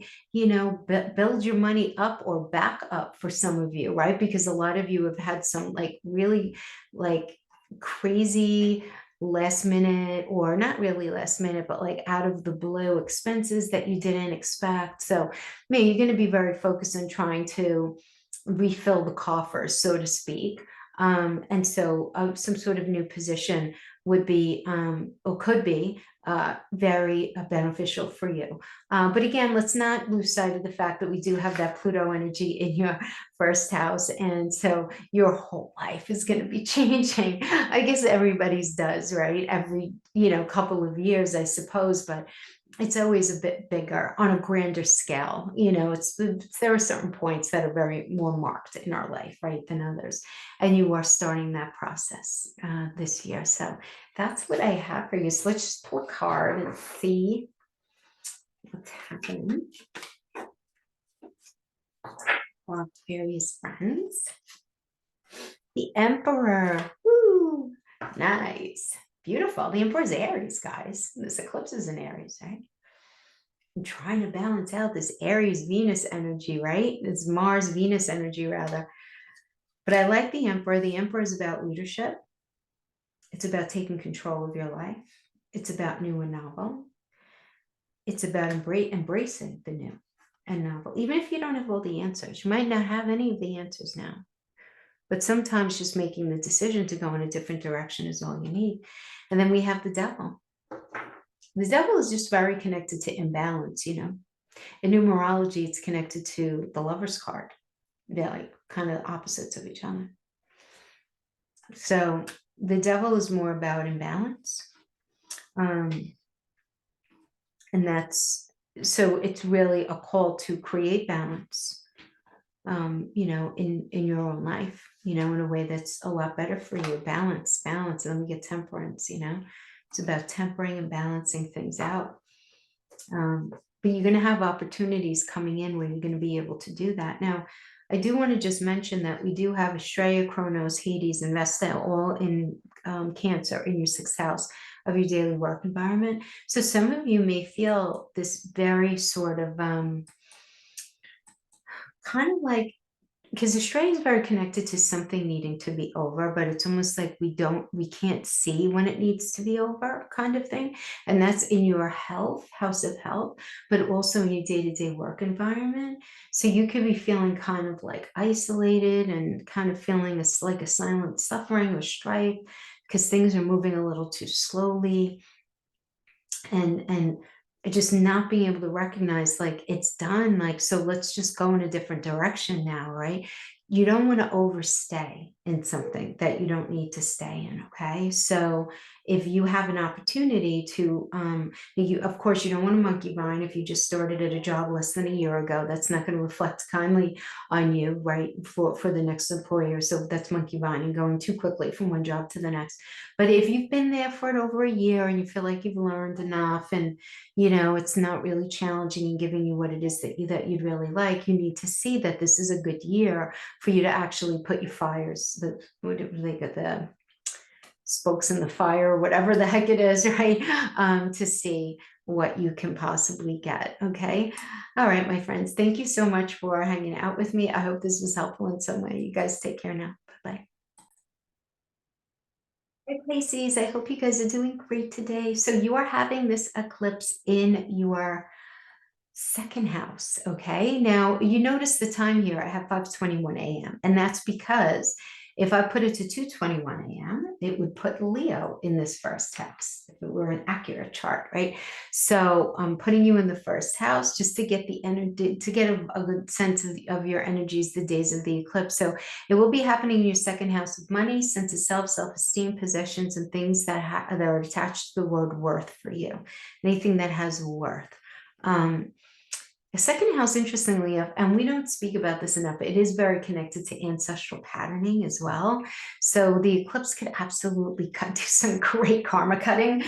build your money up or back up for some of you, right? Because a lot of you have had some really crazy last minute, or not really last minute, but out of the blue expenses that you didn't expect. So you're going to be very focused on trying to refill the coffers, so to speak. And so some sort of new position would be, or could be, very beneficial for you. But again, let's not lose sight of the fact that we do have that Pluto energy in your 1st house. And so your whole life is going to be changing. I guess everybody's does, right? Every, couple of years, I suppose, but it's always a bit bigger on a grander scale. There are certain points that are very more marked in our life, right, than others. And you are starting that process this year. So that's what I have for you. So let's just pull a card and see what's happening for various friends. The Emperor. Woo! Nice. Beautiful. The Emperor is Aries, guys. This eclipse is in Aries, right? I'm trying to balance out this Aries Venus energy, right? It's Mars Venus energy, rather. But I like the Emperor. The Emperor is about leadership. It's about taking control of your life. It's about new and novel. It's about embracing the new and novel. Even if you don't have all the answers, you might not have any of the answers now. But sometimes just making the decision to go in a different direction is all you need. And then we have the Devil. The Devil is just very connected to imbalance, In numerology, it's connected to the Lover's card. They're kind of opposites of each other. So the devil is more about imbalance. And that's, so it's really a call to create balance, you know, in your own life, you know, in a way that's a lot better for you. Balance, balance. And then we get temperance, you know, it's about tempering and balancing things out. But you're going to have opportunities coming in where you're going to be able to do that. Now, I do want to just mention that we do have Estrella, Chronos, Hades, and Vesta all in Cancer in your 6th house of your daily work environment. So some of you may feel this very sort of kind of like, because Estrella is very connected to something needing to be over, but it's almost like we can't see when it needs to be over, kind of thing. And that's in your health, house of health, but also in your day-to-day work environment. So you could be feeling kind of like isolated and kind of feeling like a silent suffering or strife because things are moving a little too slowly. And just not being able to recognize like it's done, like, so let's just go in a different direction now, right? You don't want to overstay in something that you don't need to stay in. Okay, so if you have an opportunity to of course you don't want to monkey vine if you just started at a job less than a year ago. That's not going to reflect kindly on you, right, for the next employer. So that's monkey vine and going too quickly from one job to the next. But if you've been there for over a year and you feel like you've learned enough and you know it's not really challenging and giving you what it is that you'd really like, you need to see that this is a good year for you to actually put your fires, they got the spokes in the fire, or whatever the heck it is, right? To see what you can possibly get. Okay. All right, my friends, thank you so much for hanging out with me. I hope this was helpful in some way. You guys take care now. Bye-bye. Hey, Pisces, I hope you guys are doing great today. So you are having this eclipse in your 2nd house. Okay, now you notice the time here. I have 5:21 a.m. and that's because if I put it to 2:21 a.m., it would put Leo in this 1st house if it were an accurate chart, right? So I'm putting you in the 1st house just to get the energy, to get a good sense of your energies the days of the eclipse. So it will be happening in your 2nd house of money, sense of self, self-esteem, possessions, and things that are attached to the word worth for you. Anything that has worth. The 2nd house, interestingly enough, and we don't speak about this enough, it is very connected to ancestral patterning as well. So the eclipse could absolutely do some great karma cutting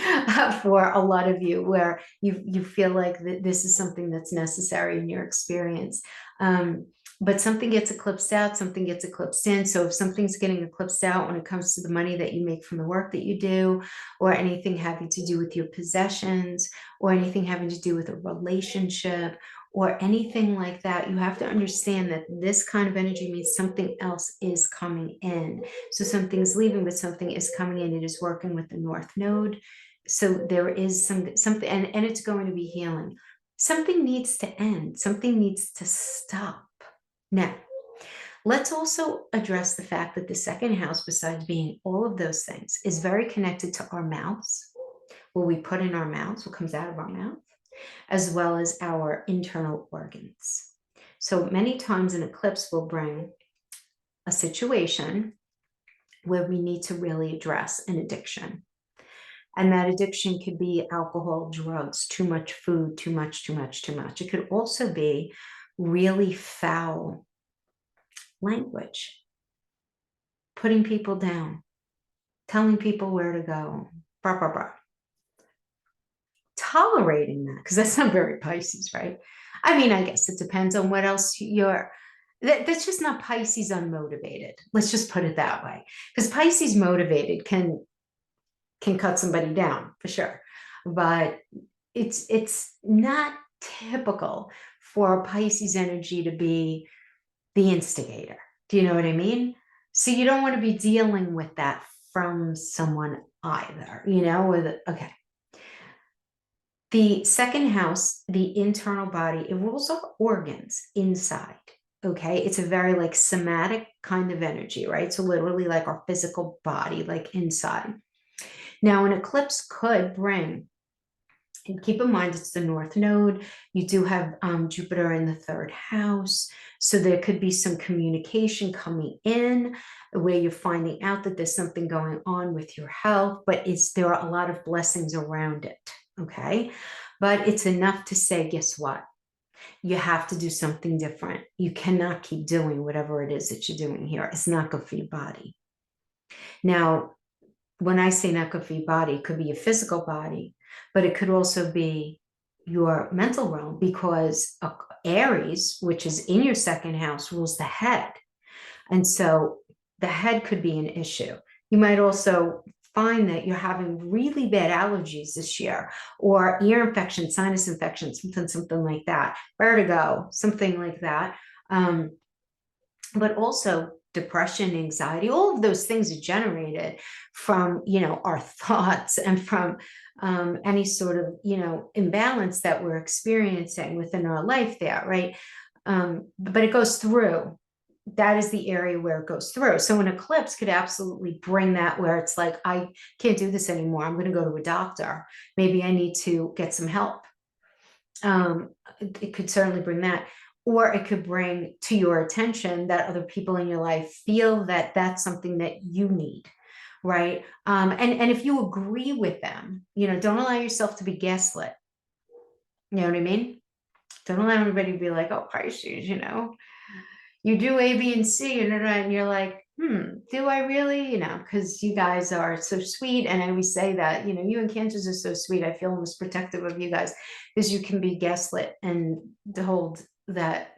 for a lot of you, where you feel like this is something that's necessary in your experience. But something gets eclipsed out, something gets eclipsed in. So if something's getting eclipsed out when it comes to the money that you make from the work that you do, or anything having to do with your possessions, or anything having to do with a relationship, or anything like that, you have to understand that this kind of energy means something else is coming in. So something's leaving, but something is coming in. It is working with the North Node. So there is something, and it's going to be healing. Something needs to end. Something needs to stop. Now, let's also address the fact that the 2nd house, besides being all of those things, is very connected to our mouths, what we put in our mouths, what comes out of our mouth, as well as our internal organs. So many times an eclipse will bring a situation where we need to really address an addiction. And that addiction could be alcohol, drugs, too much food, too much. It could also be really foul language, putting people down, telling people where to go, blah, blah, blah. Tolerating that, because that's not very Pisces, right? I mean, I guess it depends on what else that's just not Pisces unmotivated. Let's just put it that way. Because Pisces motivated can cut somebody down for sure. But it's not typical for Pisces energy to be the instigator. Do you know what I mean? So you don't want to be dealing with that from someone either, you know, okay. The 2nd house, the internal body, it rules our organs inside. Okay, it's a very like somatic kind of energy, right? So literally like our physical body, like inside. Now, an eclipse could bring And keep in mind, it's the North Node. You do have Jupiter in the 3rd house. So there could be some communication coming in where you're finding out that there's something going on with your health, but there are a lot of blessings around it. Okay. But it's enough to say, guess what? You have to do something different. You cannot keep doing whatever it is that you're doing here. It's not good for your body. Now, when I say not good for your body, it could be your physical body, but it could also be your mental realm, because Aries, which is in your 2nd house, rules the head. And so the head could be an issue. You might also find that you're having really bad allergies this year, or ear infection, sinus infection, something like that, vertigo, something like that. But also depression, anxiety, all of those things are generated from, our thoughts and from any sort of, imbalance that we're experiencing within our life there, right? But it goes through. That is the area where it goes through. So an eclipse could absolutely bring that, where it's like, I can't do this anymore. I'm going to go to a doctor. Maybe I need to get some help. It could certainly bring that. Or it could bring to your attention that other people in your life feel that that's something that you need, right? And if you agree with them, don't allow yourself to be gaslit. You know what I mean? Don't allow everybody to be like, oh, Pisces, you do A, B, and C, and you're like, do I really? Because you guys are so sweet. And I always say that, you and Cancers are so sweet. I feel almost protective of you guys, because you can be gaslit and told that,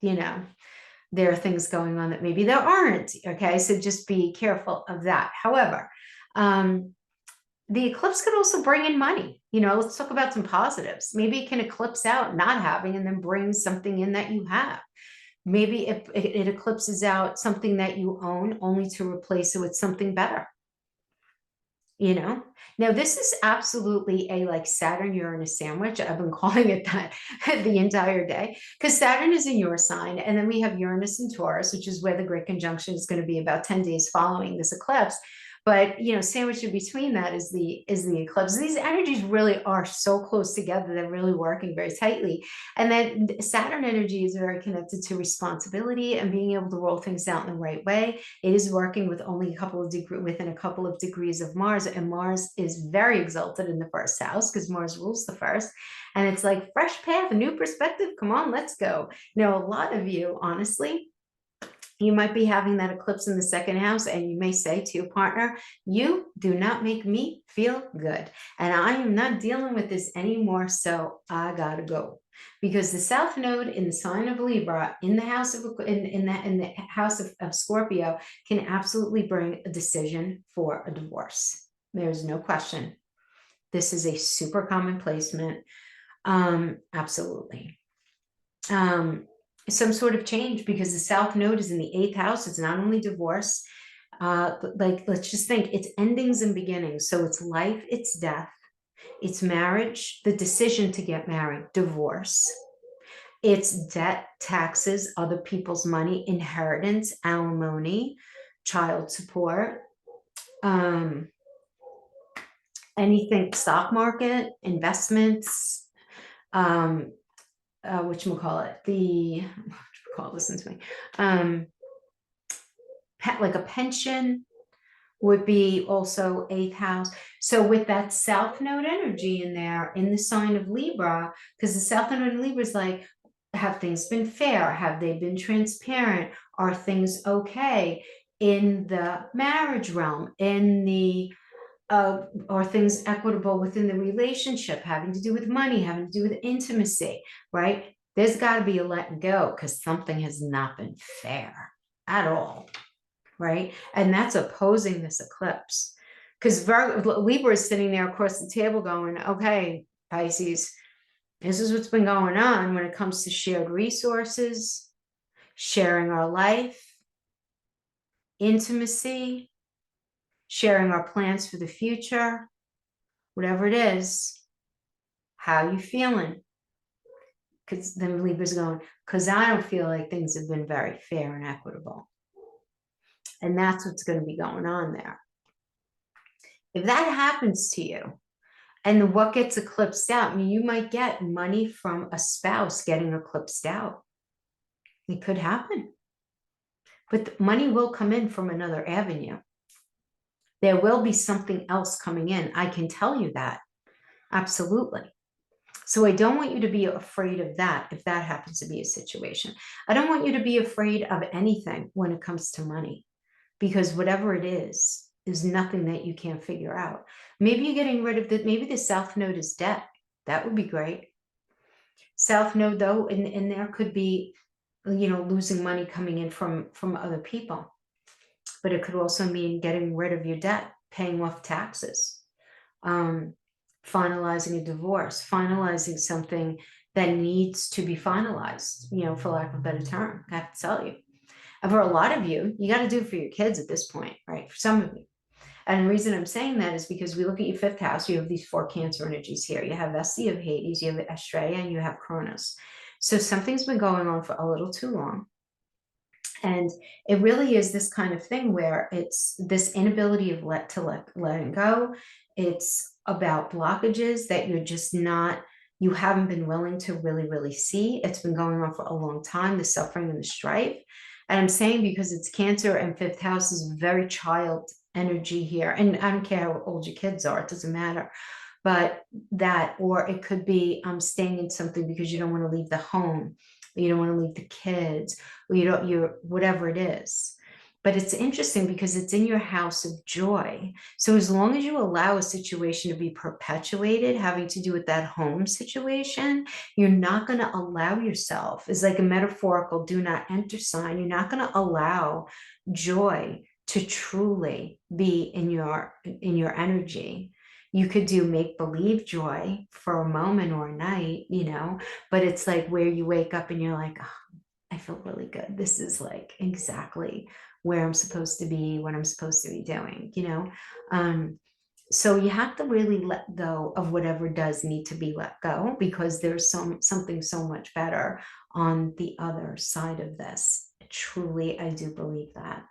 there are things going on that maybe there aren't. Okay. So just be careful of that. However, the eclipse could also bring in money. Let's talk about some positives. Maybe it can eclipse out not having and then bring something in that you have. Maybe it eclipses out something that you own, only to replace it with something better. Now this is absolutely a like Saturn Uranus sandwich. I've been calling it that the entire day, because Saturn is in your sign, and then we have Uranus in Taurus, which is where the great conjunction is going to be about 10 days following this eclipse. But sandwiched in between that is the eclipse. These energies really are so close together. They're really working very tightly. And then Saturn energy is very connected to responsibility and being able to roll things out in the right way. It is working with only within a couple of degrees of Mars, and Mars is very exalted in the 1st house, because Mars rules the 1st. And it's like fresh path, a new perspective. Come on, let's go. A lot of you, honestly, you might be having that eclipse in the 2nd house, and you may say to your partner, you do not make me feel good, and I am not dealing with this anymore, so I gotta go. Because the South Node in the sign of Libra, in the house of the house of Scorpio, can absolutely bring a decision for a divorce. There's no question. This is a super common placement. Absolutely. Some sort of change, because the South Node is in the 8th house. It's not only divorce, but like, let's just think, it's endings and beginnings. So it's life, it's death, it's marriage, the decision to get married, divorce, it's debt, taxes, other people's money, inheritance, alimony, child support, anything, stock market, investments, listen to me. Like a pension would be also 8th house. So with that South Node energy in there, in the sign of Libra, because the South Node in Libra is like, have things been fair? Have they been transparent? Are things okay in the marriage realm, in the are things equitable within the relationship, having to do with money, having to do with intimacy, right? There's got to be a letting go, because something has not been fair at all, right? And that's opposing this eclipse, because Libra is sitting there across the table going, okay, Pisces, this is what's been going on when it comes to shared resources, sharing our life, intimacy, sharing our plans for the future, whatever it is. How you feeling? Because then Libra's going, because I don't feel like things have been very fair and equitable. And that's what's going to be going on there. If that happens to you, And what gets eclipsed out? I mean, you might get money from a spouse getting eclipsed out. It could happen. But the money will come in from another avenue. There will be something else coming in. I can tell you that. Absolutely. So I don't want you to be afraid of that if that happens to be a situation. I don't want you to be afraid of anything when it comes to money, because whatever it is nothing that you can't figure out. Maybe you're getting rid of the, maybe the South Node is debt. That would be great. South Node, though, and there could be, you know, losing money coming in from other people. But it could also mean getting rid of your debt, paying off taxes, finalizing a divorce, finalizing something that needs to be finalized, you know, for lack of a better term. I have to tell you. And for a lot of you, you got to do it for your kids at this point, right? For some of you. And the reason I'm saying that is because we look at your fifth house, you have these 4 Cancer energies here. You have Vesta, you have Hades, you have Estrella, and you have Cronus. So something's been going on for a little too long. And it really is this kind of thing where it's this inability of letting go. It's about blockages that you're just not, you haven't been willing to really see. It's been going on for a long time, the suffering and the strife. And I'm saying because it's Cancer and fifth house is very child energy here. And I don't care how old your kids are, it doesn't matter. But that, or it could be staying in something because you don't want to leave the home, you don't want to leave the kids, or you're whatever it is. But it's interesting because it's in your house of joy. So as long as you allow a situation to be perpetuated, having to do with that home situation, you're not going to allow yourself, it's like a metaphorical do not enter sign. You're not going to allow joy to truly be in your energy. You could do make-believe joy for a moment or a night, you know, but it's like where you wake up and you're like, oh, I feel really good. This is like exactly where I'm supposed to be, what I'm supposed to be doing, you know? So you have to really let go of whatever does need to be let go, because there's something so much better on the other side of this. Truly, I do believe that.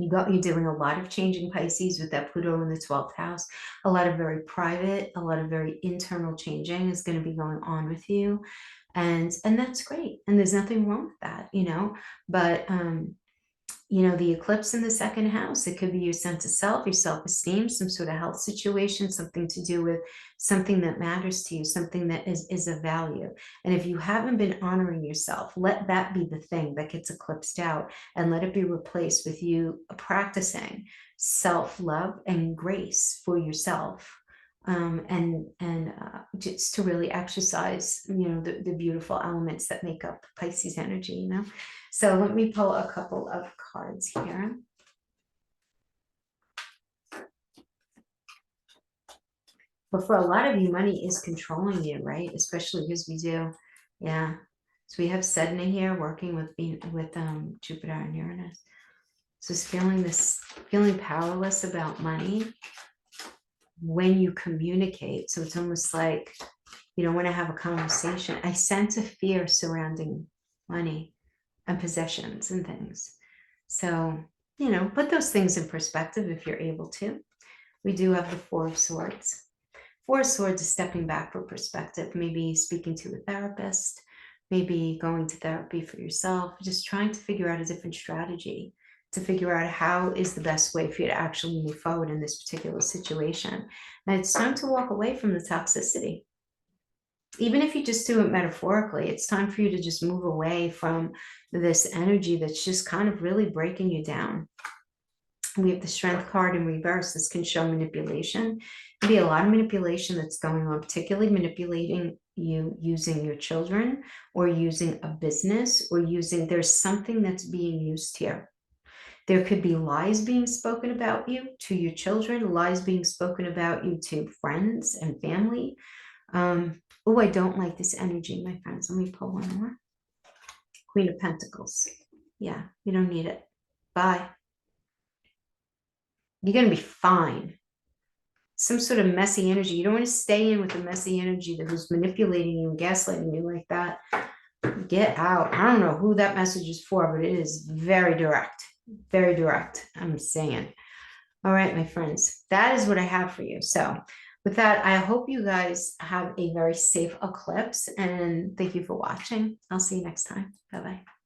You're doing a lot of changing Pisces with that Pluto in the 12th house. A lot of very private, a lot of very internal changing is going to be going on with you. And that's great. And there's nothing wrong with that, you know, but, you know, the eclipse in the second house, it could be your sense of self, your self-esteem, some sort of health situation, something to do with something that matters to you, something that is of value. And if you haven't been honoring yourself, let that be the thing that gets eclipsed out, and let it be replaced with you practicing self-love and grace for yourself. And just to really exercise, you know, the beautiful elements that make up Pisces energy, you know. So let me pull a couple of cards here. But for a lot of you, money is controlling you, right? Especially because we do, yeah. So we have Sedna here working with Jupiter and Uranus. So it's feeling powerless about money when you communicate. So it's almost like you don't want to have a conversation. I sense a fear surrounding money and possessions and things. So, you know, put those things in perspective if you're able to. We do have the 4 of Swords. 4 of Swords is stepping back for perspective, maybe speaking to a therapist, maybe going to therapy for yourself, just trying to figure out a different strategy to figure out how is the best way for you to actually move forward in this particular situation. And it's time to walk away from the toxicity. Even if you just do it metaphorically, it's time for you to just move away from this energy that's just kind of really breaking you down. We have the Strength card in reverse. This can show manipulation. There'll be a lot of manipulation that's going on, particularly manipulating you using your children or using a business or there's something that's being used here. There could be lies being spoken about you to your children, lies being spoken about you to friends and family. Oh, I don't like this energy, my friends. Let me pull one more. Queen of Pentacles. Yeah, you don't need it. Bye. You're going to be fine. Some sort of messy energy. You don't want to stay in with the messy energy that was manipulating you and gaslighting you like that. Get out. I don't know who that message is for, but it is very direct. Very direct, I'm saying. All right, my friends, that is what I have for you. So with that, I hope you guys have a very safe eclipse, and thank you for watching. I'll see you next time. Bye-bye.